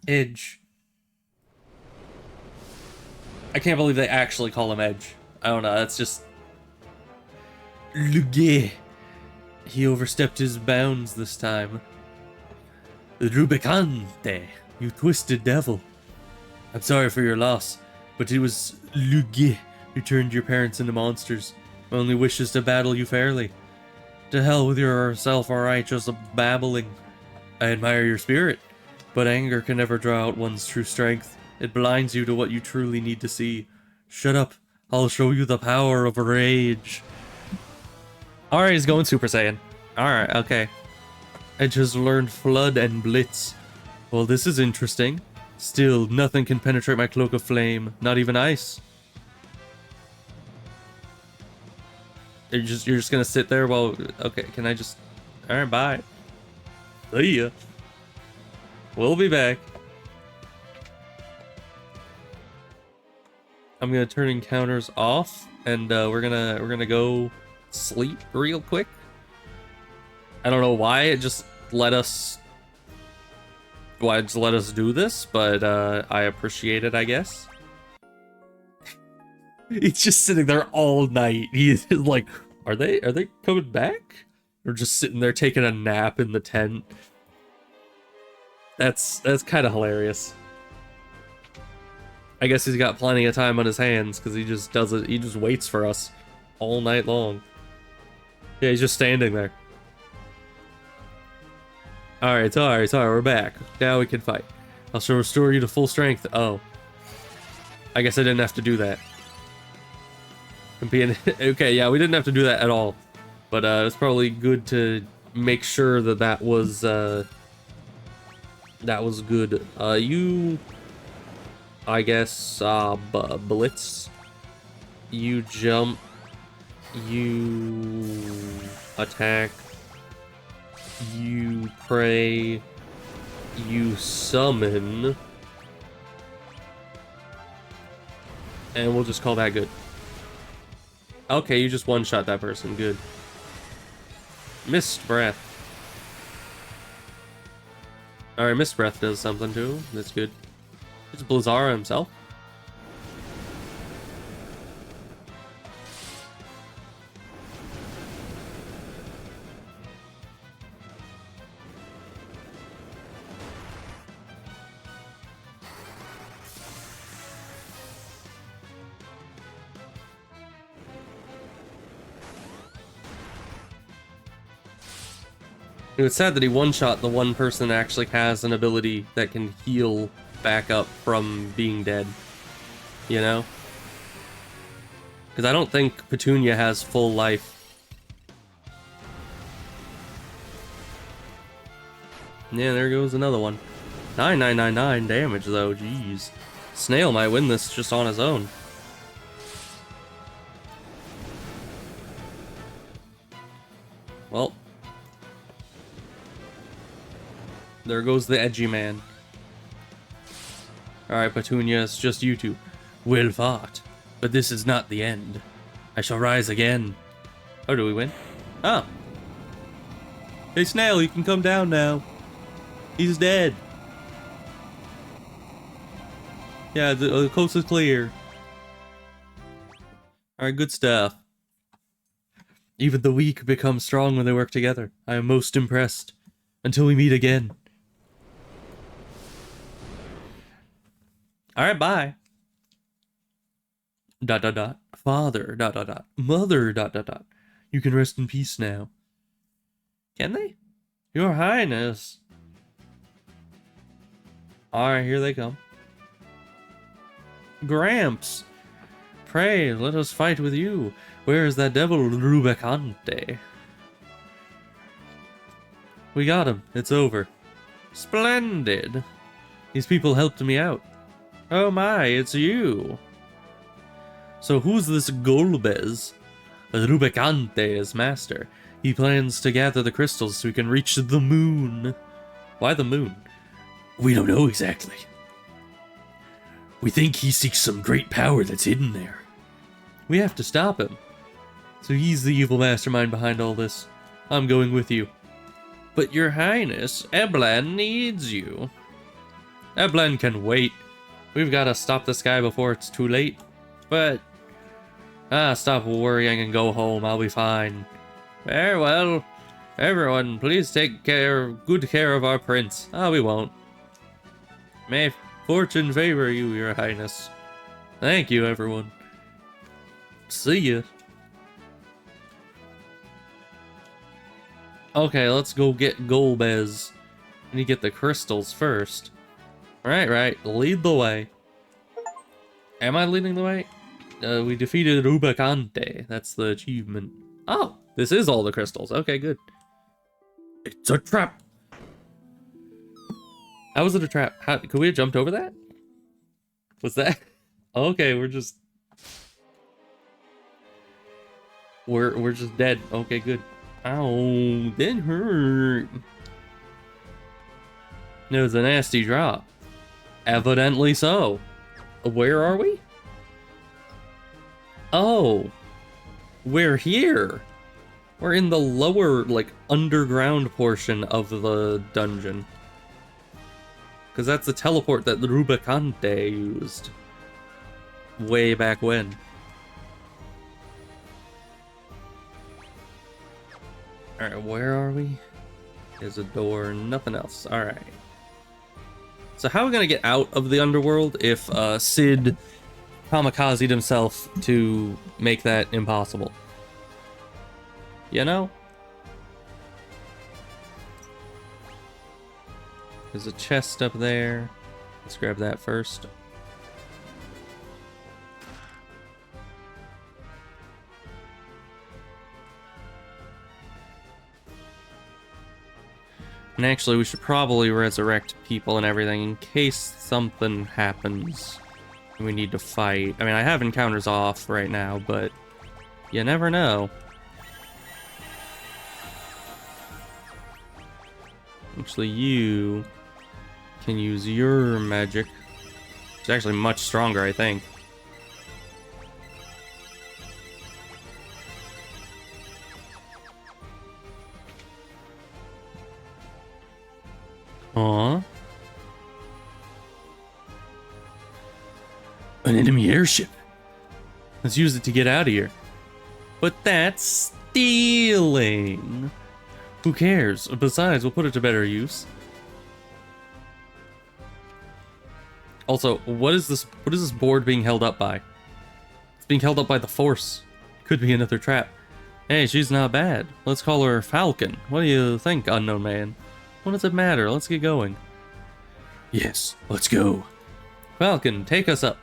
Edge. I can't believe they actually call him Edge. I don't know, that's just... Lugue. He overstepped his bounds this time. Rubicante, you twisted devil. I'm sorry for your loss, but it was Lugue who turned your parents into monsters. My only wish is to battle you fairly. To hell with your self-righteous babbling. I admire your spirit, but anger can never draw out one's true strength. It blinds you to what you truly need to see. Shut up. I'll show you the power of rage. Alright, he's going Super Saiyan. Alright, okay. Edge has learned Flood and Blitz. Well, this is interesting. Still, nothing can penetrate my cloak of flame. Not even ice. You're just gonna sit there while... Okay, can I just... Alright, bye. See ya. We'll be back. I'm gonna turn encounters off, and we're gonna go sleep real quick. I don't know why it just let us do this, but I appreciate it, I guess. He's just sitting there all night. He's like, are they coming back? Or just sitting there taking a nap in the tent? That's kind of hilarious. I guess he's got plenty of time on his hands because he just does it. He just waits for us all night long. Yeah, he's just standing there. Alright, we're back. Now we can fight. I'll restore you to full strength. Oh. I guess I didn't have to do that. Okay, yeah, we didn't have to do that at all. But it's probably good to make sure that that was good. You... I guess, Blitz. You jump. You attack. You pray. You summon. And we'll just call that good. Okay, you just one-shot that person. Good. Mist Breath. Alright, Mist Breath does something too. That's good. It's Blizzara himself. It's sad that he one-shot the one person that actually has an ability that can heal back up from being dead. You know? Because I don't think Petunia has full life. Yeah, there goes another one. 9999 damage though, jeez. Snail might win this just on his own. Well. There goes the edgy man. Alright, Petunia, it's just you two. Well fought. But this is not the end. I shall rise again. Oh, do we win? Oh. Hey, Snail, you can come down now. He's dead. Yeah, the coast is clear. Alright, good stuff. Even the weak become strong when they work together. I am most impressed. Until we meet again. Alright, bye. ... Father ... Mother ... You can rest in peace now. Can they? Your Highness. Alright, here they come. Gramps. Pray, let us fight with you. Where is that devil Rubicante? We got him. It's over. Splendid. These people helped me out. Oh my, it's you. So who's this Golbez? Rubicante is master. He plans to gather the crystals so he can reach the moon. Why the moon? We don't know exactly. We think he seeks some great power that's hidden there. We have to stop him. So he's the evil mastermind behind all this. I'm going with you. But your highness, Eblan needs you. Eblan can wait. We've got to stop this guy before it's too late. But... stop worrying and go home. I'll be fine. Farewell. Everyone, please take good care of our prince. We won't. May fortune favor you, your highness. Thank you, everyone. See ya. Okay, let's go get Golbez. We need to get the crystals first. Right. Lead the way. Am I leading the way? We defeated Rubicante. That's the achievement. Oh, this is all the crystals. Okay, good. It's a trap. How was it a trap? Could we have jumped over that? Was that? Okay, we're just dead. Okay, good. Ow, that hurt. It was a nasty drop. Evidently so. Where are we? Oh, we're here. We're in the lower, like, underground portion of the dungeon. Because that's the teleport that the Rubicante used. Way back when. Alright, where are we? There's a door, nothing else. Alright. So how are we gonna get out of the underworld if Sid kamikazed himself to make that impossible? You know? There's a chest up there. Let's grab that first. And actually, we should probably resurrect people and everything in case something happens and we need to fight. I mean, I have encounters off right now, but you never know. Actually, you can use your magic. It's actually much stronger, I think. Aww. An enemy airship. Let's use it to get out of here. But that's stealing. Who cares? Besides, we'll put it to better use. Also, what is this board being held up by? It's being held up by the Force. Could be another trap. Hey, she's not bad. Let's call her Falcon. What do you think, unknown man? What does it matter? Let's get going. Yes, let's go. Falcon, take us up.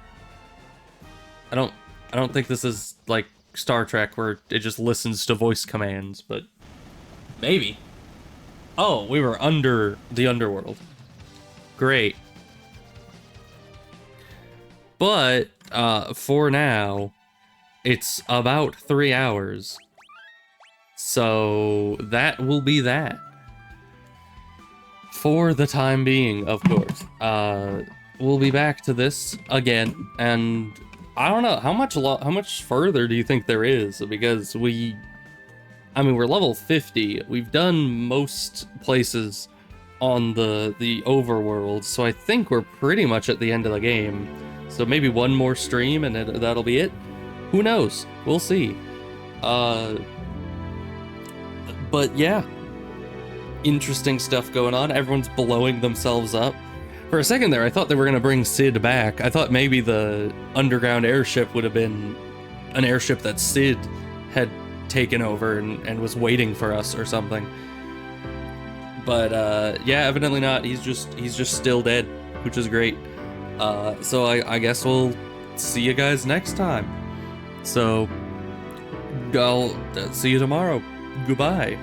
I don't think this is like Star Trek where it just listens to voice commands, but maybe. Oh, we were under the underworld. Great. But for now, it's about 3 hours. So that will be that. For the time being, of course. We'll be back to this again, and I don't know, how much further do you think there is? Because we're level 50. We've done most places on the overworld, so I think we're pretty much at the end of the game. So maybe one more stream and that'll be it. Who knows? We'll see. But yeah. Interesting stuff going on. Everyone's blowing themselves up. For a second there, I thought they were going to bring Sid back. I thought maybe the underground airship would have been an airship that Sid had taken over and was waiting for us or something. But yeah, evidently not. He's just still dead, which is great. So I guess we'll see you guys next time. So I'll see you tomorrow. Goodbye.